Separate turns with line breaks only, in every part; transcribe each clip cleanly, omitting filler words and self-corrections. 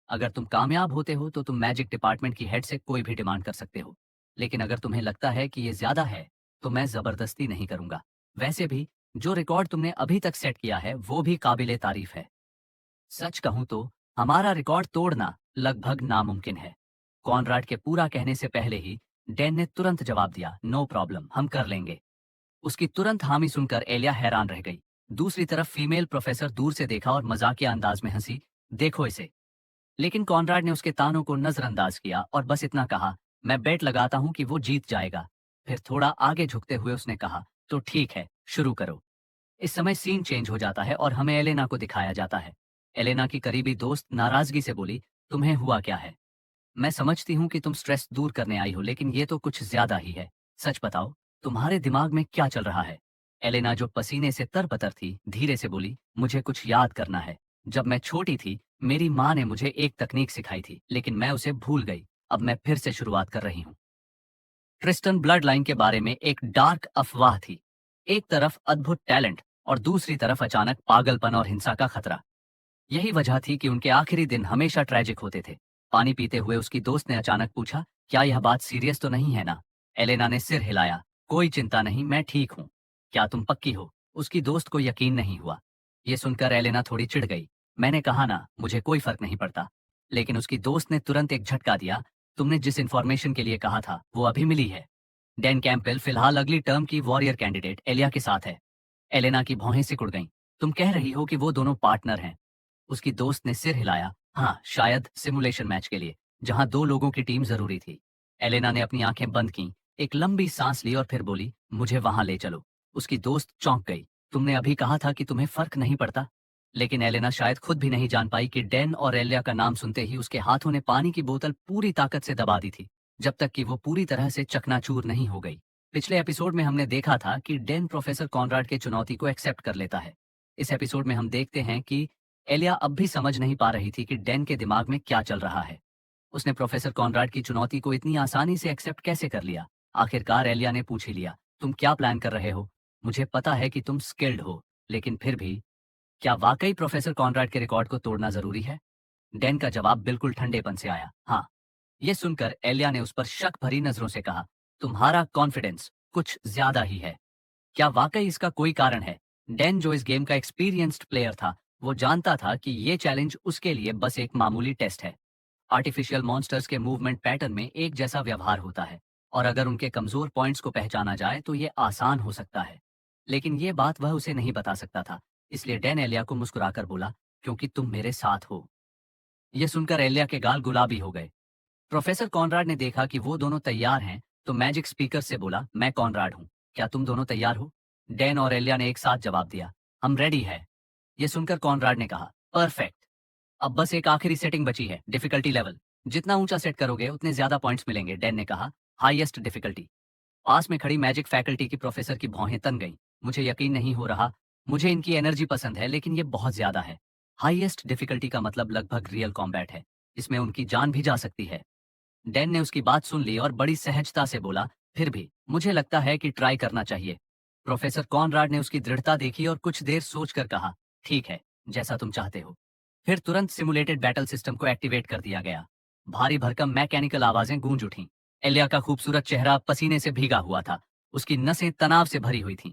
अगर तुम कामयाब होते हो तो तुम मैजिक डिपार्टमेंट की हेड से कोई भी डिमांड कर सकते हो। लेकिन अगर तुम्हें लगता है कि ये ज्यादा है, तो मैं जबरदस्ती नहीं करूंगा। वैसे भी जो रिकॉर्ड तुमने अभी तक सेट किया है वो भी काबिले तारीफ है। सच कहूं तो हमारा रिकॉर्ड तोड़ना लगभग नामुमकिन है। कॉनराड के पूरा कहने से पहले ही डैन ने तुरंत जवाब दिया, नो प्रॉब्लम, हम कर लेंगे। उसकी तुरंत हामी सुनकर एलिया हैरान रह गई। दूसरी तरफ फीमेल प्रोफेसर दूर से देखा और मजाकिया अंदाज में हंसी, देखो इसे। लेकिन कॉनराड ने उसके तानों को नजरअंदाज किया और बस इतना कहा, मैं बेट लगाता हूं कि वो जीत जाएगा। फिर थोड़ा आगे झुकते हुए उसने कहा, तो ठीक है, शुरू करो। इस समय सीन चेंज हो जाता है और हमें एलेना को दिखाया जाता है। एलेना की करीबी दोस्त नाराजगी से बोली, तुम्हें हुआ क्या है? मैं समझती हूँ कि तुम स्ट्रेस दूर करने आई हो, लेकिन ये तो कुछ ज्यादा ही है। सच बताओ, तुम्हारे दिमाग में क्या चल रहा है? एलेना जो पसीने से तरबतर थी, धीरे से बोली, मुझे कुछ याद करना है। जब मैं छोटी थी, मेरी माँ ने मुझे एक तकनीक सिखाई थी, लेकिन मैं उसे भूल गई। अब मैं फिर से शुरुआत कर रही हूँ। क्रिस्टन ब्लड लाइन के बारे में एक डार्क अफवाह थी। एक तरफ अद्भुत टैलेंट और दूसरी तरफ अचानक पागलपन और हिंसा का खतरा। यही वजह थी कि उनके आखिरी दिन हमेशा ट्रैजिक होते थे। पानी पीते हुए उसकी दोस्त ने अचानक पूछा, क्या यह बात सीरियस तो नहीं है ना? एलेना ने सिर हिलाया, कोई चिंता नहीं, मैं ठीक हूँ। क्या तुम पक्की हो? उसकी दोस्त को यकीन नहीं हुआ। ये सुनकर एलेना थोड़ी चिढ़ गई। मैंने कहा ना, मुझे कोई फर्क नहीं पड़ता। लेकिन उसकी दोस्त ने तुरंत एक झटका दिया, तुमने जिस इंफॉर्मेशन के लिए कहा था वो अभी मिली है। डैन कैंपबेल फिलहाल अगली टर्म की वॉरियर कैंडिडेट एलिया के साथ है। एलेना की भौहें सिकुड़ गईं। तुम कह रही हो कि वो दोनों पार्टनर हैं? उसकी दोस्त ने सिर हिलाया, हाँ, शायद सिमुलेशन मैच के लिए, जहां दो लोगों की टीम जरूरी थी। एलेना ने अपनी आंखें बंद की, एक लंबी सांस ली और फिर बोली, मुझे वहां ले चलो। उसकी दोस्त चौंक गई। तुमने अभी कहा था कि तुम्हें फर्क नहीं पड़ता। लेकिन एलेना शायद खुद भी नहीं जान पाई कि डैन और एलिया का नाम सुनते ही उसके हाथों ने पानी की बोतल पूरी ताकत से दबा दी थी, जब तक कि वो पूरी तरह से चकनाचूर नहीं हो गई। पिछले एपिसोड में हमने देखा था कि डैन प्रोफेसर कॉनराड के चुनौती को एक्सेप्ट कर लेता है। इस एपिसोड में हम देखते हैं कि एलिया अब भी समझ नहीं पा रही थी कि डैन के दिमाग में क्या चल रहा है। उसने प्रोफेसर कॉनराड की चुनौती को इतनी आसानी से एक्सेप्ट कैसे कर लिया? आखिरकार एलिया ने पूछ ही लिया, तुम क्या प्लान कर रहे हो? मुझे पता है कि तुम स्किल्ड हो, लेकिन फिर भी क्या वाकई प्रोफेसर कॉनराड के रिकॉर्ड को तोड़ना जरूरी है? डैन का जवाब बिल्कुल ठंडेपन से आया, हाँ। ये सुनकर एलिया ने उस पर शक भरी नजरों से कहा, तुम्हारा कॉन्फिडेंस कुछ ज्यादा ही है। क्या वाकई इसका कोई कारण है? डैन जो इस गेम का एक्सपीरियंस्ड प्लेयर था, वो जानता था कि ये चैलेंज उसके लिए बस एक मामूली टेस्ट है। आर्टिफिशियल मॉन्स्टर्स के मूवमेंट पैटर्न में एक जैसा व्यवहार होता है, और अगर उनके कमजोर पॉइंट्स को पहचाना जाए तो ये आसान हो सकता है। लेकिन ये बात वह उसे नहीं बता सकता था, इसलिए डैन एलिया को मुस्कुराकर बोला, क्योंकि तुम मेरे साथ हो। यह सुनकर एलिया के गाल गुलाबी हो गए। प्रोफेसर कॉनराड ने देखा कि वो दोनों तैयार हैं, तो मैजिक स्पीकर से बोला, मैं कॉनराड हूँ, क्या तुम दोनों तैयार हो? डैन और एलिया ने एक साथ जवाब दिया, हम रेडी है। ये सुनकर कॉनराड ने कहा, परफेक्ट। अब बस एक आखिरी सेटिंग बची है, डिफिकल्टी लेवल। जितना ऊंचा सेट करोगे उतने ज्यादा पॉइंट्स मिलेंगे, डैन ने कहा, हाईएस्ट डिफिकल्टी। पास में खड़ी मैजिक फैकल्टी की प्रोफेसर की भौहें तन गईं। मुझे यकीन नहीं हो रहा। मुझे इनकी एनर्जी पसंद है, लेकिन ये बहुत ज्यादा है। हाईएस्ट डिफिकल्टी का मतलब लगभग रियल कॉम्बैट है। इसमें उनकी जान भी जा सकती है। डैन ने उसकी बात सुन ली और बड़ी सहजता से बोला, फिर भी मुझे लगता है कि ट्राई करना चाहिए। प्रोफेसर कॉनराड ने उसकी दृढ़ता देखी और कुछ देर सोचकर कहा, ठीक है, जैसा तुम चाहते हो। फिर तुरंत सिमुलेटेड बैटल सिस्टम को एक्टिवेट कर दिया गया। भारी भरकम मैकेनिकल आवाजें गूंज उठीं। एलिया का खूबसूरत चेहरा पसीने से भीगा हुआ था। उसकी नसें तनाव से भरी हुई थीं।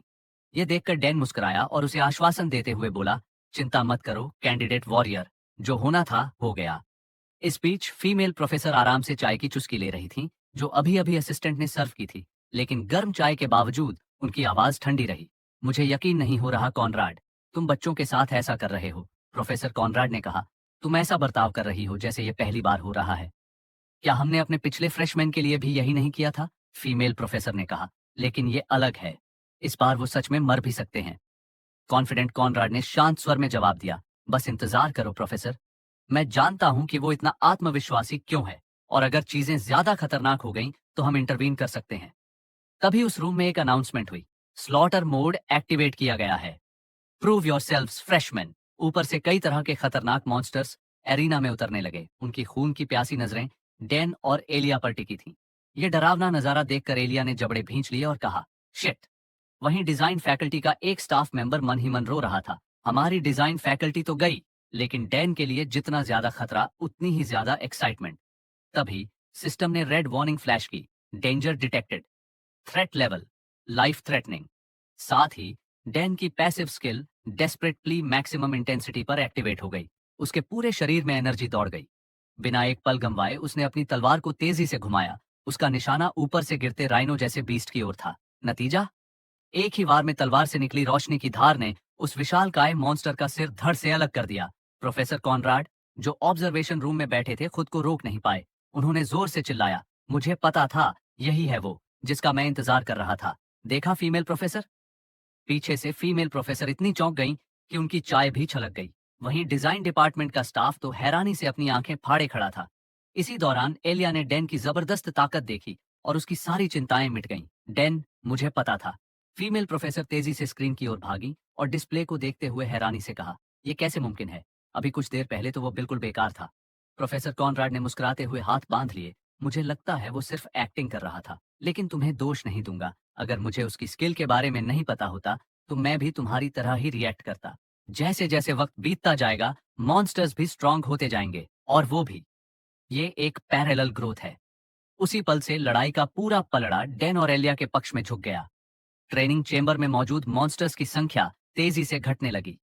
यह देखकर डैन मुस्कुराया और उसे आश्वासन देते हुए बोला, चिंता मत करो कैंडिडेट वॉरियर, जो होना था हो गया। इस बीच फीमेल प्रोफेसर आराम से चाय की चुस्की ले रही थीं, जो अभी अभी असिस्टेंट ने सर्व की थी। लेकिन गर्म चाय के बावजूद उनकी आवाज ठंडी रही। मुझे यकीन नहीं हो रहा कॉनराड, तुम बच्चों के साथ ऐसा कर रहे हो। प्रोफेसर कॉनराड ने कहा, तुम ऐसा बर्ताव कर रही हो जैसे ये पहली बार हो रहा है। क्या हमने अपने पिछले फ्रेशमैन के लिए भी यही नहीं किया था? फीमेल प्रोफेसर ने कहा, लेकिन ये अलग है। इस बार वो सच में मर भी सकते हैं। कॉन्फिडेंट कॉनराड ने शांत स्वर में जवाब दिया, बस इंतजार करो प्रोफेसर। मैं जानता हूं कि वो इतना आत्मविश्वासी क्यों है, और अगर चीजें ज्यादा खतरनाक हो गईं तो हम इंटरवीन कर सकते हैं। तभी उस रूम में एक अनाउंसमेंट हुई, स्लॉटर मोड एक्टिवेट किया गया है। Prove yourselves freshman. ऊपर से कई तरह के खतरनाक मॉन्स्टर्स एरिना में उतरने लगे। उनकी खून की प्यासी नजरें डैन और एलिया पर टिकी थीं। यह डरावना नजारा देखकर एलिया ने जबड़े भींच लिए और कहा, शिट। वहीं डिजाइन फैकल्टी का एक स्टाफ मेंबर मन ही मन रो रहा था, हमारी डिजाइन फैकल्टी तो गई, लेकिन डैन के लिए जितना ज्यादा खतरा उतनी ही ज्यादा एक्साइटमेंट। तभी सिस्टम ने रेड वार्निंग फ्लैश की, danger detected, threat level, life threatening. साथ ही डैन की passive skill desperate plea maximum intensity पर एक्टिवेट हो गई। उसके पूरे शरीर में एनर्जी दौड़ गई। बिना एक पल गंवाए उसने अपनी तलवार को तेजी से घुमाया। उसका निशाना ऊपर से गिरते राइनो जैसे बीस्ट की ओर था। नतीजा, एक ही वार में तलवार से निकली रोशनी की धार ने उस विशालकाय मॉन्स्टर का सिर धड़ से अलग कर दिया। प्रोफेसर कॉनराड, जो ऑब्जर्वेशन रूम में बैठे थे, खुद को रोक नहीं पाए। उन्होंने जोर से चिल्लाया, मुझे पता था, यही है वो जिसका मैं इंतजार कर रहा था। देखा फीमेल प्रोफेसर? पीछे से फीमेल प्रोफेसर इतनी चौंक गईं कि उनकी चाय भी छलक गई। वहीं डिजाइन डिपार्टमेंट का स्टाफ तो हैरानी से अपनी आंखें फाड़े खड़ा था। इसी दौरान एलिया ने डैन की जबरदस्त ताकत देखी और उसकी सारी चिंताएं मिट गईं। डैन, मुझे पता था। फीमेल प्रोफेसर तेजी से स्क्रीन की ओर भागी और डिस्प्ले को देखते हुए हैरानी से कहा, यह कैसे मुमकिन है? अभी कुछ देर पहले तो वो बिल्कुल बेकार था। प्रोफेसर कॉनराड ने मुस्कुराते हुए हाथ बांध लिए। मुझे लगता है वो सिर्फ एक्टिंग कर रहा था, लेकिन तुम्हें दोष नहीं दूंगा। अगर मुझे उसकी स्किल के बारे में नहीं पता होता तो मैं भी तुम्हारी तरह ही रिएक्ट करता। जैसे जैसे वक्त बीतता जाएगा, मॉन्स्टर्स भी स्ट्रांग होते जाएंगे, और वो भी। ये एक पैरेलल ग्रोथ है। उसी पल से लड़ाई का पूरा पलड़ा डैन और एलिया के पक्ष में झुक गया। ट्रेनिंग चेंबर में मौजूद मॉन्स्टर्स की संख्या तेजी से घटने लगी।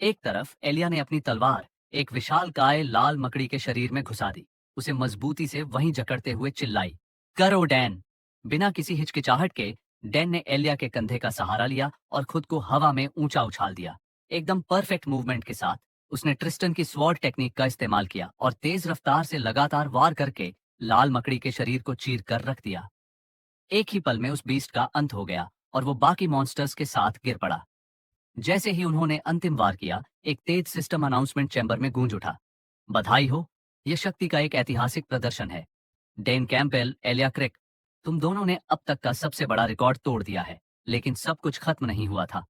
एक तरफ एलिया ने अपनी तलवार एक विशालकाय लाल मकड़ी के शरीर में घुसा दी। उसे मजबूती से वहीं जकड़ते हुए चिल्लाई, करो डैन। बिना किसी हिचकिचाहट के डैन ने एलिया के कंधे का सहारा लिया और खुद को हवा में ऊंचा उछाल दिया। एकदम परफेक्ट मूवमेंट के साथ उसने ट्रिस्टन की स्वॉर्ड टेक्निक का इस्तेमाल किया और तेज रफ्तार से लगातार वार करके लाल मकड़ी के शरीर को चीर कर रख दिया। एक ही पल में उस बीस्ट का अंत हो गया और वो बाकी मॉन्स्टर्स के साथ गिर पड़ा। जैसे ही उन्होंने अंतिम वार किया, एक तेज सिस्टम अनाउंसमेंट चैम्बर में गूंज उठा, बधाई हो, यह शक्ति का एक ऐतिहासिक प्रदर्शन है। डेन कैंपबेल, एलिया क्रिक, तुम दोनों ने अब तक का सबसे बड़ा रिकॉर्ड तोड़ दिया है। लेकिन सब कुछ खत्म नहीं हुआ था।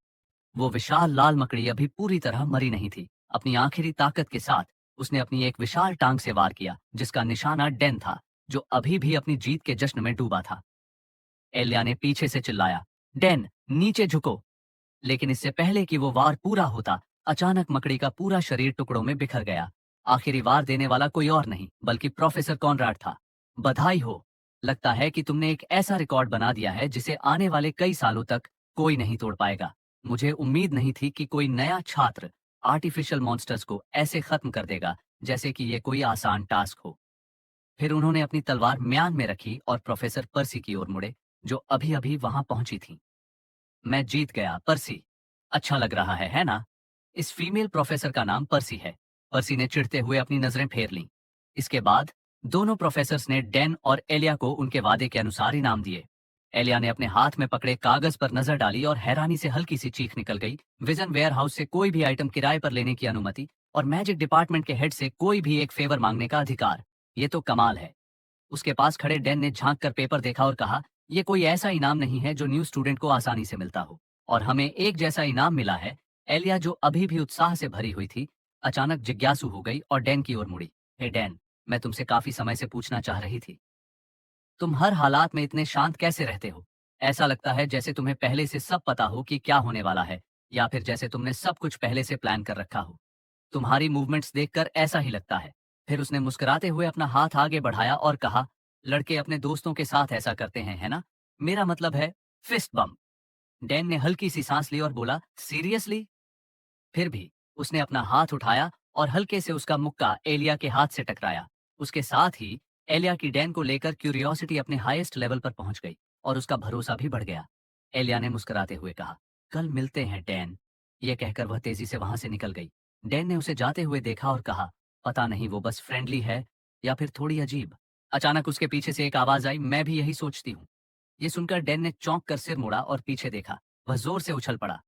वो विशाल लाल मकड़ी अभी पूरी तरह मरी नहीं थी। अपनी आखिरी ताकत के साथ उसने अपनी एक विशाल टांग से वार किया, जिसका निशाना डेन था, जो अभी भी अपनी जीत के जश्न में डूबा था। एलिया ने पीछे से चिल्लाया, डेन, नीचे झुको। लेकिन इससे पहले कि वो वार पूरा होता, अचानक मकड़ी का पूरा शरीर टुकड़ों में बिखर गया। आखिरी वार देने वाला कोई और नहीं बल्कि प्रोफेसर कॉनराड था। बधाई हो, लगता है कि तुमने एक ऐसा रिकॉर्ड बना दिया है जिसे आने वाले कई सालों तक कोई नहीं तोड़ पाएगा। मुझे उम्मीद नहीं थी कि कोई नया छात्र आर्टिफिशियल मॉन्स्टर्स को ऐसे खत्म कर देगा जैसे कि ये कोई आसान टास्क हो। फिर उन्होंने अपनी तलवार म्यान में रखी और प्रोफेसर पर्सी की ओर मुड़े, जो अभी अभी वहां पहुंची थी। मैं जीत गया, पर्सी। अच्छा लग रहा है ना? इस फीमेल प्रोफेसर का नाम पर्सी है। पर्सी ने चिढ़ते हुए अपनी नजरें फेर लीं। इसके बाद दोनों प्रोफेसर्स ने डैन और एलिया को उनके वादे के अनुसार इनाम दिए। एलिया ने अपने हाथ में पकड़े कागज पर नजर डाली और हैरानी से हल्की सी चीख निकल गई। विजन वेयरहाउस से कोई भी आइटम किराए पर लेने की अनुमति और मैजिक डिपार्टमेंट के हेड से कोई भी एक फेवर मांगने का अधिकार। ये तो कमाल है। उसके पास खड़े डैन ने झांक कर पेपर देखा और कहा, यह कोई ऐसा इनाम नहीं है जो न्यू स्टूडेंट को आसानी से मिलता हो। और हमें एक जैसा इनाम मिला है। एलिया, जो अभी भी उत्साह से भरी हुई थी, अचानक जिज्ञासु हो गई और डैन की ओर मुड़ी। हे डैन, मैं तुमसे काफी समय से पूछना चाह रही थी, तुम हर हालात में इतने शांत कैसे रहते हो? ऐसा लगता है जैसे तुम्हें पहले से सब पता हो कि क्या होने वाला है, या फिर जैसे तुमने सब कुछ पहले से प्लान कर रखा हो। तुम्हारी मूवमेंट्स देखकर ऐसा ही लगता है। फिर उसने मुस्कुराते हुए अपना हाथ आगे बढ़ाया और कहा, लड़के अपने दोस्तों के साथ ऐसा करते हैं, है ना? मेरा मतलब है फिस्ट बम। डैन ने हल्की सी सांस ली और बोला, सीरियसली? फिर भी उसने अपना हाथ उठाया और हल्के से उसका मुक्का एलिया के हाथ से टकराया। उसके साथ ही एलिया की डैन को लेकर क्यूरियोसिटी अपने हाईएस्ट लेवल पर पहुंच गई और उसका भरोसा भी बढ़ गया। एलिया ने मुस्कुराते हुए कहा, कल मिलते हैं डैन। यह कहकर वह तेजी से वहां से निकल गई। डैन ने उसे जाते हुए देखा और कहा, पता नहीं वो बस फ्रेंडली है या फिर थोड़ी अजीब। अचानक उसके पीछे से एक आवाज आई, मैं भी यही सोचती हूँ। ये सुनकर डैन ने चौंक कर सिर मुड़ा और पीछे देखा। वह जोर से उछल पड़ा।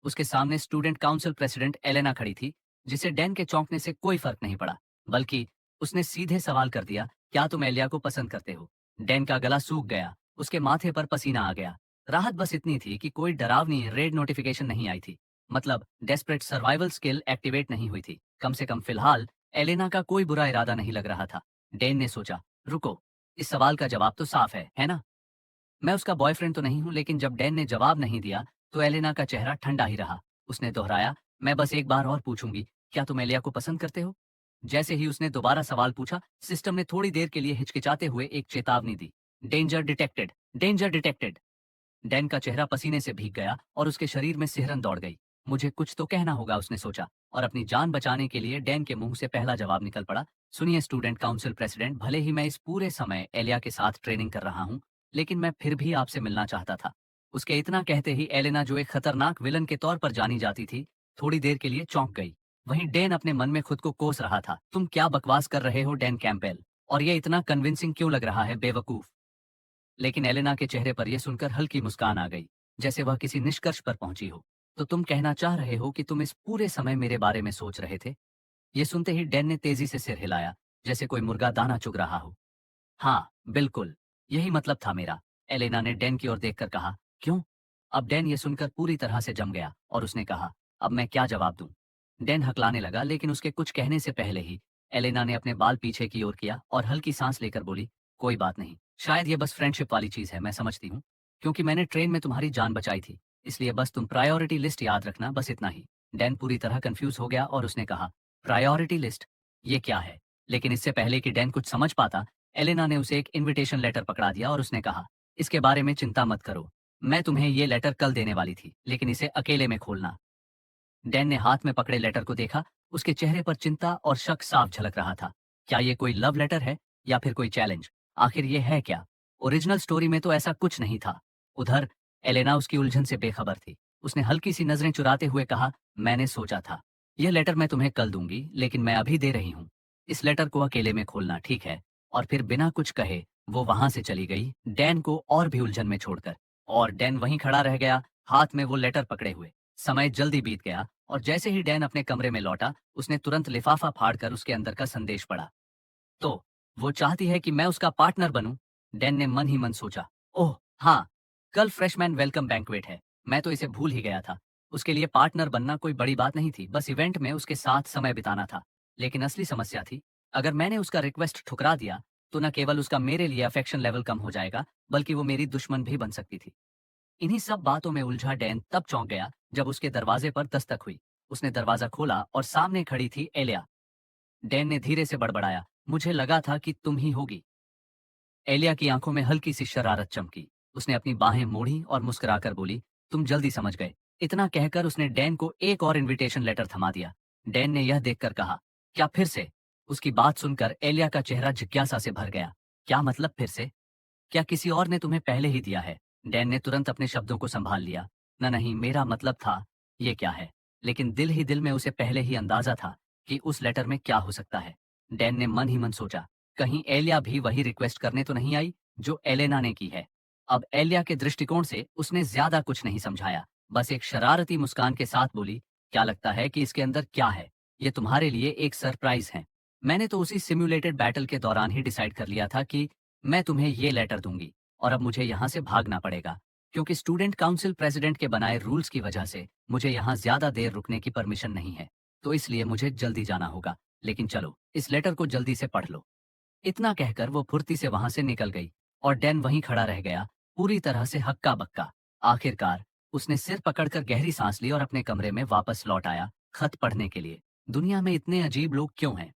उसके सामने स्टूडेंट काउंसिल प्रेसिडेंट एलेना खड़ी थी, जिसे डैन के चौंकने से कोई फर्क नहीं पड़ा, बल्कि उसने सीधे सवाल कर दिया, क्या तुम एलिया को पसंद करते हो? डैन का गला सूख गया, उसके माथे पर पसीना आ गया। राहत बस इतनी थी कि कोई डरावनी रेड नोटिफिकेशन नहीं आई थी। मतलब डेस्परेट सर्वाइवल स्किल एक्टिवेट नहीं हुई थी। कम से कम फिलहाल एलेना का कोई बुरा इरादा नहीं लग रहा था। डैन ने सोचा, रुको, इस सवाल का जवाब तो साफ है ना? मैं उसका बॉयफ्रेंड तो नहीं हूं। लेकिन जब डैन ने जवाब नहीं दिया तो एलेना का चेहरा ठंडा ही रहा। उसने दोहराया, मैं बस एक बार और पूछूंगी, क्या तुम एलिया को पसंद करते हो? जैसे ही उसने दोबारा सवाल पूछा, सिस्टम ने थोड़ी देर के लिए हिचकिचाते हुए एक चेतावनी दी। Danger detected, danger detected. Dan का चेहरा पसीने से भीग गया और उसके शरीर में सिहरन दौड़ गई। मुझे कुछ तो कहना होगा, उसने सोचा, और अपनी जान बचाने के लिए डैन के मुंह से पहला जवाब निकल पड़ा। सुनिए स्टूडेंट काउंसिल प्रेसिडेंट, भले ही मैं इस पूरे समय एलिया के साथ ट्रेनिंग कर रहा हूँ, लेकिन मैं फिर भी आपसे मिलना चाहता था। उसके इतना कहते ही एलेना, जो एक खतरनाक विलन के तौर पर जानी जाती थी, थोड़ी देर के लिए चौंक गई। वहीं डैन अपने मन में खुद को कोस रहा था। तुम क्या बकवास कर रहे हो डैन कैंपेल? और ये इतना कन्विंसिंग क्यों लग रहा है, बेवकूफ? लेकिन एलेना के चेहरे पर यह सुनकर हल्की मुस्कान आ गई, जैसे वह किसी निष्कर्ष पर पहुंची हो। तो तुम कहना चाह रहे हो कि तुम इस पूरे समय मेरे बारे में सोच रहे थे? ये सुनते ही डैन ने तेजी से सिर हिलाया, जैसे कोई मुर्गा दाना चुग रहा हो। हाँ, बिल्कुल, यही मतलब था मेरा। एलेना ने डैन की ओर देखकर कहा। क्यों? अब डैन ये सुनकर पूरी तरह से जम गया और उसने कहा, अब मैं क्या जवाब दूं? डैन हकलाने लगा, लेकिन उसके कुछ कहने से पहले ही एलेना ने अपने बाल पीछे की ओर किया और हल्की सांस लेकर बोली, कोई बात नहीं, शायद ये बस फ्रेंडशिप वाली चीज है, मैं समझती हूँ। क्योंकि मैंने ट्रेन में तुम्हारी जान बचाई थी, इसलिए बस तुम प्रायोरिटी लिस्ट याद रखना, बस इतना ही। डैन पूरी तरह कंफ्यूज हो गया और उसने कहा, प्रायोरिटी लिस्ट? ये क्या है? लेकिन इससे पहले कि डैन कुछ समझ पाता, एलेना ने उसे एक इनविटेशन लेटर पकड़ा दिया और उसने कहा, इसके बारे में चिंता मत करो, मैं तुम्हें ये लेटर कल देने वाली थी, लेकिन इसे अकेले में खोलना। डैन ने हाथ में पकड़े लेटर को देखा, उसके चेहरे पर चिंता और शक साफ झलक रहा था। क्या ये कोई लव लेटर है या फिर कोई चैलेंज? आखिर ये है क्या? ओरिजिनल स्टोरी में तो ऐसा कुछ नहीं था। उधर एलेना उसकी उलझन से बेखबर थी। उसने हल्की सी नजरें चुराते हुए कहा, मैंने सोचा था यह लेटर मैं तुम्हें कल दूंगी, लेकिन मैं अभी दे रही हूँ। इस लेटर को अकेले में खोलना, ठीक है? और फिर बिना कुछ कहे वो वहां से चली गई, डैन को और भी उलझन में छोड़कर। और डैन वहीं खड़ा रह गया, हाथ में वो लेटर पकड़े हुए। समय जल्दी बीत गया और जैसे ही डैन अपने कमरे में लौटा, उसने तुरंत लिफाफा फाड़कर उसके अंदर का संदेश पढ़ा। तो वो चाहती है कि मैं उसका पार्टनर बनूं? डैन ने मन ही मन सोचा। ओह हाँ, कल फ्रेशमैन वेलकम बैंक्वेट है, मैं तो इसे भूल ही गया था। उसके लिए पार्टनर बनना कोई बड़ी बात नहीं थी, बस इवेंट में उसके साथ समय बिताना था। लेकिन असली समस्या थी, अगर मैंने उसका रिक्वेस्ट ठुकरा दिया, तो न केवल उसका मेरे लिए अफेक्शन लेवल कम हो जाएगा, बल्कि वो मेरी दुश्मन भी बन सकती थी। इन्हीं सब बातों में उलझा डैन तब चौंक गया जब उसके दरवाजे पर दस्तक हुई। उसने दरवाजा खोला और सामने खड़ी थी एलिया। डैन ने धीरे से बड़बड़ाया, मुझे लगा था कि तुम ही होगी। एलिया की आंखों में हल्की सी शरारत चमकी। उसने अपनी बाहें मोड़ी और मुस्कुराकर बोली, तुम जल्दी समझ गए। इतना कहकर उसने डैन को एक और इनविटेशन लेटर थमा दिया। डैन ने यह देखकर कहा, क्या फिर से? उसकी बात सुनकर एलिया का चेहरा जिज्ञासा से भर गया। क्या मतलब फिर से? क्या किसी और ने तुम्हें पहले ही दिया है? डैन ने तुरंत अपने शब्दों को संभाल लिया। न नहीं, मेरा मतलब था, ये क्या है? लेकिन दिल ही दिल में उसे पहले ही अंदाजा था कि उस लेटर में क्या हो सकता है। डैन ने मन ही मन सोचा, कहीं एलिया भी वही रिक्वेस्ट करने तो नहीं आई जो एलेना ने की है। अब एलिया के दृष्टिकोण से उसने ज्यादा कुछ नहीं समझाया, बस एक शरारती मुस्कान के साथ बोली, क्या लगता है कि इसके अंदर क्या है? ये तुम्हारे लिए एक सरप्राइज है। मैंने तो उसी सिम्युलेटेड बैटल के दौरान ही डिसाइड कर लिया था कि मैं तुम्हें ये लेटर दूंगी, और अब मुझे यहाँ से भागना पड़ेगा, क्योंकि स्टूडेंट काउंसिल प्रेसिडेंट के बनाए रूल्स की वजह से मुझे यहाँ ज्यादा देर रुकने की परमिशन नहीं है। तो इसलिए मुझे जल्दी जाना होगा। लेकिन चलो, इस लेटर को जल्दी से पढ़ लो। इतना कहकर वो फुर्ती से वहां से निकल गई और डैन वहीं खड़ा रह गया, पूरी तरह से हक्का बक्का। आखिरकार उसने सिर पकड़कर गहरी सांस ली और अपने कमरे में वापस लौट आया, खत पढ़ने के लिए। दुनिया में इतने अजीब लोग क्यों हैं?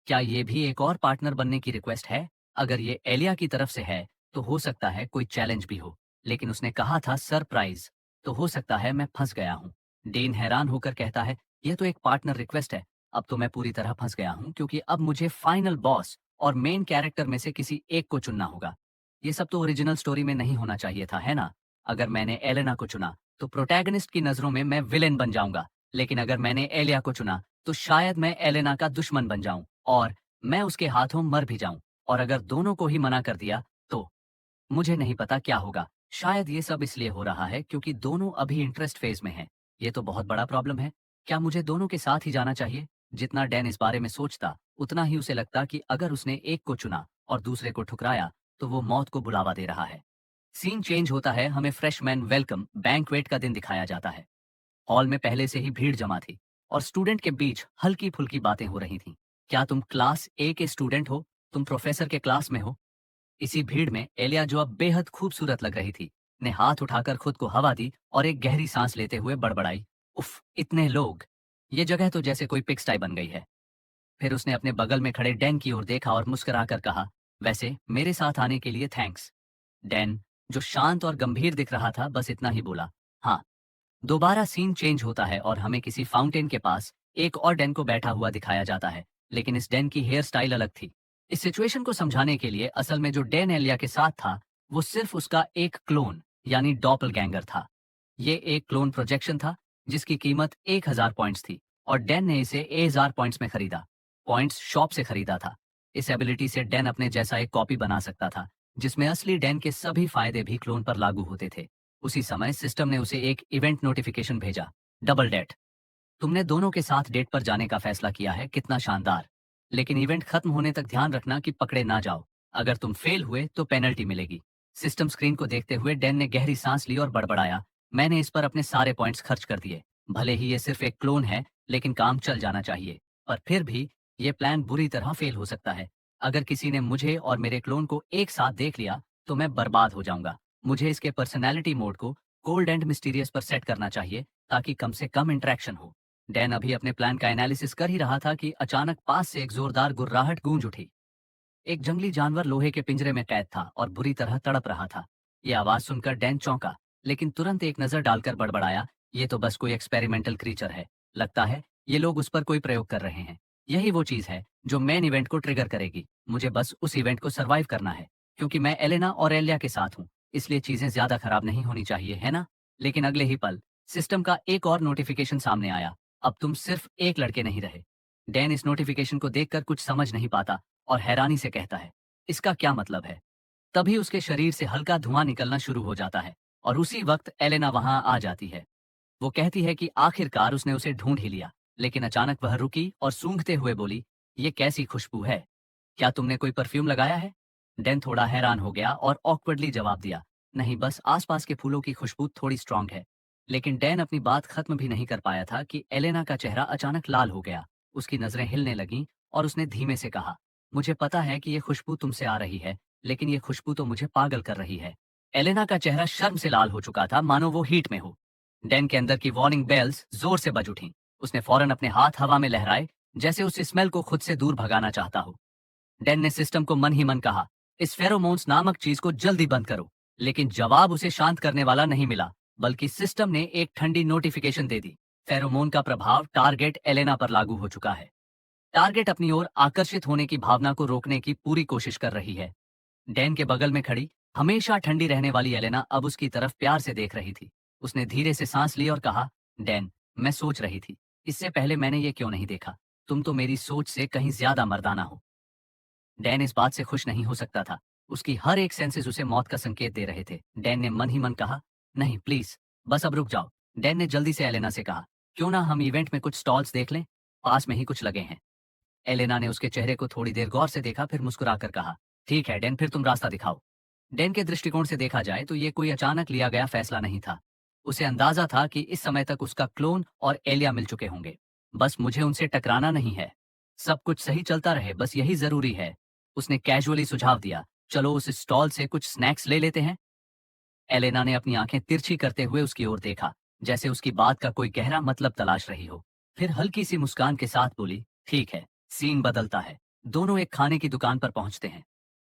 क्या ये भी एक और पार्टनर बनने की रिक्वेस्ट है? अगर ये एलिया की तरफ से है, तो हो सकता है कोई चैलेंज भी हो। लेकिन उसने कहा था सरप्राइज, तो हो सकता है मैं फंस गया हूँ। डेन हैरान होकर कहता है, यह तो एक पार्टनर रिक्वेस्ट है। अब तो मैं पूरी तरह फंस गया हूँ, क्योंकि अब मुझे फाइनल बॉस और मेन कैरेक्टर में से किसी एक को चुनना होगा। ये सब तो ओरिजिनल स्टोरी में नहीं होना चाहिए था, है ना? अगर मैंने एलेना को चुना, तो प्रोटैगनिस्ट की नजरों में मैं विलेन बन जाऊंगा। लेकिन अगर मैंने एलिया को चुना, तो शायद मैं एलेना का दुश्मन बन जाऊं और मैं उसके हाथों मर भी जाऊं। और अगर दोनों को ही मना कर दिया, तो मुझे नहीं पता क्या होगा। शायद ये सब इसलिए हो रहा है क्योंकि दोनों अभी इंटरेस्ट फेज में हैं। ये तो बहुत बड़ा प्रॉब्लम है। क्या मुझे दोनों के साथ ही जाना चाहिए? जितना डैन इस बारे में सोचता, उतना ही उसे लगता कि अगर उसने एक को चुना और दूसरे को ठुकराया, तो वो मौत को बुलावा दे रहा है। सीन चेंज होता है, हमें फ्रेशमैन वेलकम बैंक्वेट का दिन दिखाया जाता है। हॉल में पहले से ही भीड़ जमा थी और स्टूडेंट के बीच हल्की फुल्की बातें हो रही थीं। क्या तुम क्लास ए के स्टूडेंट हो? तुम प्रोफेसर के क्लास में हो? इसी भीड़ में एलिया, जो अब बेहद खूबसूरत लग रही थी, ने हाथ उठाकर खुद को हवा दी और एक गहरी सांस लेते हुए बड़बड़ाई, उफ, इतने लोग! ये जगह तो जैसे कोई पिक्सटाई बन गई है। फिर उसने अपने बगल में खड़े डैन की ओर देखा और मुस्कुराकर कहा, वैसे मेरे साथ आने के लिए थैंक्स। डैन, जो शांत और गंभीर दिख रहा था, बस इतना ही बोला, हाँ। दोबारा सीन चेंज होता है और हमें किसी फाउंटेन के पास एक और डैन को बैठा हुआ दिखाया जाता है, लेकिन इस डैन की हेयर स्टाइल अलग थी। इस सिचुएशन को समझाने के लिए असल में जो डैन एलिया के साथ था, वो सिर्फ उसका एक क्लोन यानी डॉपलगैंगर था। ये एक क्लोन प्रोजेक्शन था जिसकी कीमत 1000 पॉइंट्स थी और डैन ने इसे 1000 पॉइंट्स में खरीदा। पॉइंट्स शॉप से खरीदा था। इस एबिलिटी से डैन अपने जैसा एक कॉपी बना सकता था, जिसमें असली डैन के सभी फायदे भी क्लोन पर लागू होते थे। उसी समय सिस्टम ने उसे एक इवेंट नोटिफिकेशन भेजा, डबल डेट। तुमने दोनों के साथ डेट पर जाने का फैसला किया है, कितना शानदार। लेकिन इवेंट खत्म होने तक ध्यान रखना कि पकड़े ना जाओ। अगर तुम फेल हुए तो पेनल्टी मिलेगी। सिस्टम स्क्रीन को देखते हुए डैन ने गहरी सांस ली और बड़बड़ाया, मैंने इस पर अपने सारे पॉइंट्स खर्च कर दिए। भले ही ये सिर्फ एक क्लोन है, लेकिन काम चल जाना चाहिए। पर फिर भी ये प्लान बुरी तरह फेल हो सकता है। अगर किसी ने मुझे और मेरे क्लोन को एक साथ देख लिया तो मैं बर्बाद हो जाऊंगा। मुझे इसके पर्सनैलिटी मोड को कोल्ड एंड मिस्टीरियस पर सेट करना चाहिए, ताकि कम से कम इंटरेक्शन हो। डैन अभी अपने प्लान का एनालिसिस कर ही रहा था कि अचानक पास से एक जोरदार गुर्राहट गूंज उठी। एक जंगली जानवर लोहे के पिंजरे में कैद था और बुरी तरह तड़प रहा था। ये आवाज सुनकर डैन चौंका, लेकिन तुरंत एक नजर डालकर बड़बड़ाया, ये तो बस कोई एक्सपेरिमेंटल क्रीचर है। लगता है ये लोग उस पर कोई प्रयोग कर रहे हैं। यही वो चीज है जो मेन इवेंट को ट्रिगर करेगी। मुझे बस उस इवेंट को सरवाइव करना है। क्योंकि मैं एलेना और एलिया के साथ हूँ, इसलिए चीजें ज्यादा खराब नहीं होनी चाहिए, है ना? लेकिन अगले ही पल सिस्टम का एक और नोटिफिकेशन सामने आया। अब तुम सिर्फ एक लड़के नहीं रहे। डैन इस नोटिफिकेशन को देखकर कुछ समझ नहीं पाता और हैरानी से कहता है, इसका क्या मतलब है? तभी उसके शरीर से हल्का धुआं निकलना शुरू हो जाता है और उसी वक्त एलेना वहां आ जाती है। वो कहती है कि आखिरकार उसने उसे ढूंढ ही लिया, लेकिन अचानक वह रुकी और सूंघते हुए बोली, ये कैसी खुशबू है? क्या तुमने कोई परफ्यूम लगाया है? डैन थोड़ा हैरान हो गया और ऑकवर्डली जवाब दिया, नहीं, बस आसपास के फूलों की खुशबू थोड़ी स्ट्रांग है। लेकिन डैन अपनी बात खत्म भी नहीं कर पाया था कि एलेना का चेहरा अचानक लाल हो गया। उसकी नजरें हिलने लगीं और उसने धीमे से कहा, मुझे पता है कि ये खुशबू तुमसे आ रही है, लेकिन ये खुशबू तो मुझे पागल कर रही है। एलेना का चेहरा शर्म से लाल हो चुका था, मानो वो हीट में हो। डैन के अंदर की वार्निंग बेल्स जोर से बज उठीं। उसने फौरन अपने हाथ हवा में लहराए, जैसे उस स्मेल को खुद से दूर भगाना चाहता हो। डैन ने सिस्टम को मन ही मन कहा, इस फेरोमोन्स नामक चीज को जल्दी बंद करो। लेकिन जवाब उसे शांत करने वाला नहीं मिला, बल्कि सिस्टम ने एक ठंडी नोटिफिकेशन दे दी। फेरोमोन का प्रभाव टारगेट एलेना पर लागू हो चुका है। टारगेट अपनी ओर आकर्षित होने की भावना को रोकने की पूरी कोशिश कर रही है। डैन के बगल में खड़ी हमेशा ठंडी रहने वाली एलेना अब उसकी तरफ प्यार से देख रही थी। उसने धीरे से सांस ली और कहा, डैन, मैं सोच रही थी, इससे पहले मैंने ये क्यों नहीं देखा? तुम तो मेरी सोच से कहीं ज्यादा मर्दाना हो। डैन इस बात से खुश नहीं हो सकता था। उसकी हर एक सेंसेस उसे मौत का संकेत दे रहे थे। डैन ने मन ही मन कहा, नहीं प्लीज, बस अब रुक जाओ। डैन ने जल्दी से एलेना से कहा, क्यों ना हम इवेंट में कुछ स्टॉल्स देख लें? पास में ही कुछ लगे हैं। एलेना ने उसके चेहरे को थोड़ी देर गौर से देखा, फिर मुस्कुराकर कहा, ठीक है डैन, फिर तुम रास्ता दिखाओ। डैन के दृष्टिकोण से देखा जाए तो ये कोई अचानक लिया गया फैसला नहीं था। उसे अंदाजा था कि इस समय तक उसका क्लोन और एलिया मिल चुके होंगे। बस मुझे उनसे टकराना नहीं है। सब कुछ सही चलता रहे, बस यही जरूरी है। उसने कैजुअली सुझाव दिया, चलो उस स्टॉल से कुछ स्नैक्स ले लेते हैं। एलेना ने अपनी आंखें तिरछी करते हुए उसकी ओर देखा, जैसे उसकी बात का कोई गहरा मतलब तलाश रही हो। फिर हल्की सी मुस्कान के साथ बोली, ठीक है। सीन बदलता है। दोनों एक खाने की दुकान पर पहुंचते हैं।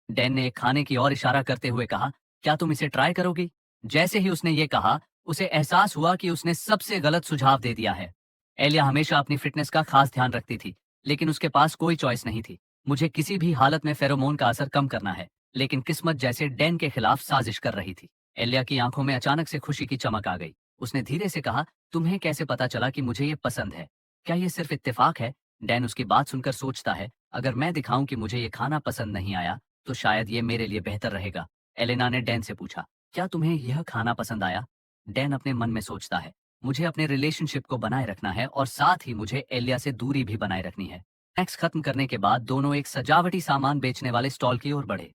डैन ने एक खाने की ओर इशारा करते हुए कहा, क्या तुम इसे ट्राई करोगी? जैसे ही उसने ये कहा, उसे एहसास हुआ कि उसने सबसे गलत सुझाव दे दिया है। एलिया हमेशा अपनी फिटनेस का खास ध्यान रखती थी, लेकिन उसके पास कोई चॉइस नहीं थी। मुझे किसी भी हालत में फेरोमोन का असर कम करना है, लेकिन किस्मत जैसे डैन के खिलाफ साजिश कर रही थी। एलिया की आंखों में अचानक से खुशी की चमक आ गई। उसने धीरे से कहा, तुम्हें कैसे पता चला कि मुझे ये पसंद है? क्या ये सिर्फ इत्तेफाक है? डैन उसकी बात सुनकर सोचता है, अगर मैं दिखाऊं कि मुझे ये खाना पसंद नहीं आया, तो शायद ये मेरे लिए बेहतर रहेगा। एलेना ने डैन से पूछा, क्या तुम्हें यह खाना पसंद आया? डैन अपने मन में सोचता है, मुझे अपने रिलेशनशिप को बनाए रखना है और साथ ही मुझे एलिया से दूरी भी बनाए रखनी है। टैक्स खत्म करने के बाद दोनों एक सजावटी सामान बेचने वाले स्टॉल की ओर बढ़े।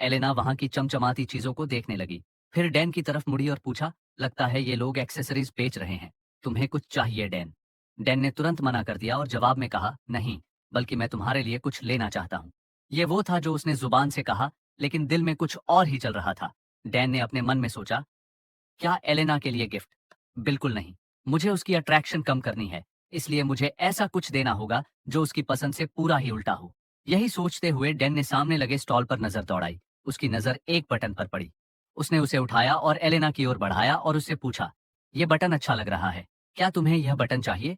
एलेना वहां की चमचमाती चीजों को देखने लगी, फिर डैन की तरफ मुड़ी और पूछा, लगता है ये लोग एक्सेसरीज बेच रहे हैं। तुम्हें कुछ चाहिए डैन? डैन ने तुरंत मना कर दिया और जवाब में कहा, नहीं, बल्कि मैं तुम्हारे लिए कुछ लेना चाहता हूँ। ये वो था जो उसने जुबान से कहा, लेकिन दिल में कुछ और ही चल रहा था। डैन ने अपने मन में सोचा, क्या एलेना के लिए गिफ्ट? बिल्कुल नहीं। मुझे उसकी अट्रैक्शन कम करनी है। इसलिए मुझे ऐसा कुछ देना होगा जो उसकी पसंद से पूरा ही उल्टा हो। यही सोचते हुए डैन ने सामने लगे स्टॉल पर नजर दौड़ाई। उसकी नजर एक बटन पर पड़ी। उसने उसे उठाया और एलेना की ओर बढ़ाया और उससे पूछा, यह बटन अच्छा लग रहा है, क्या तुम्हें यह बटन चाहिए?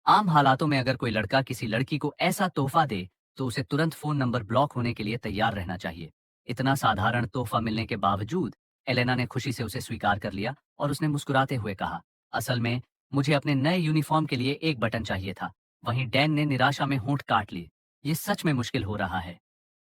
आम हालातों में अगर कोई लड़का किसी लड़की को ऐसा तोहफा दे तो उसे तुरंत फोन नंबर ब्लॉक होने के लिए तैयार रहना चाहिए। इतना साधारण तोहफा मिलने के बावजूद एलेना ने खुशी से उसे स्वीकार कर लिया और उसने मुस्कुराते हुए कहा, असल में मुझे अपने नए यूनिफॉर्म के लिए एक बटन चाहिए था। वहीं डैन ने निराशा में होंठ काट लिए। ये सच में मुश्किल हो रहा है।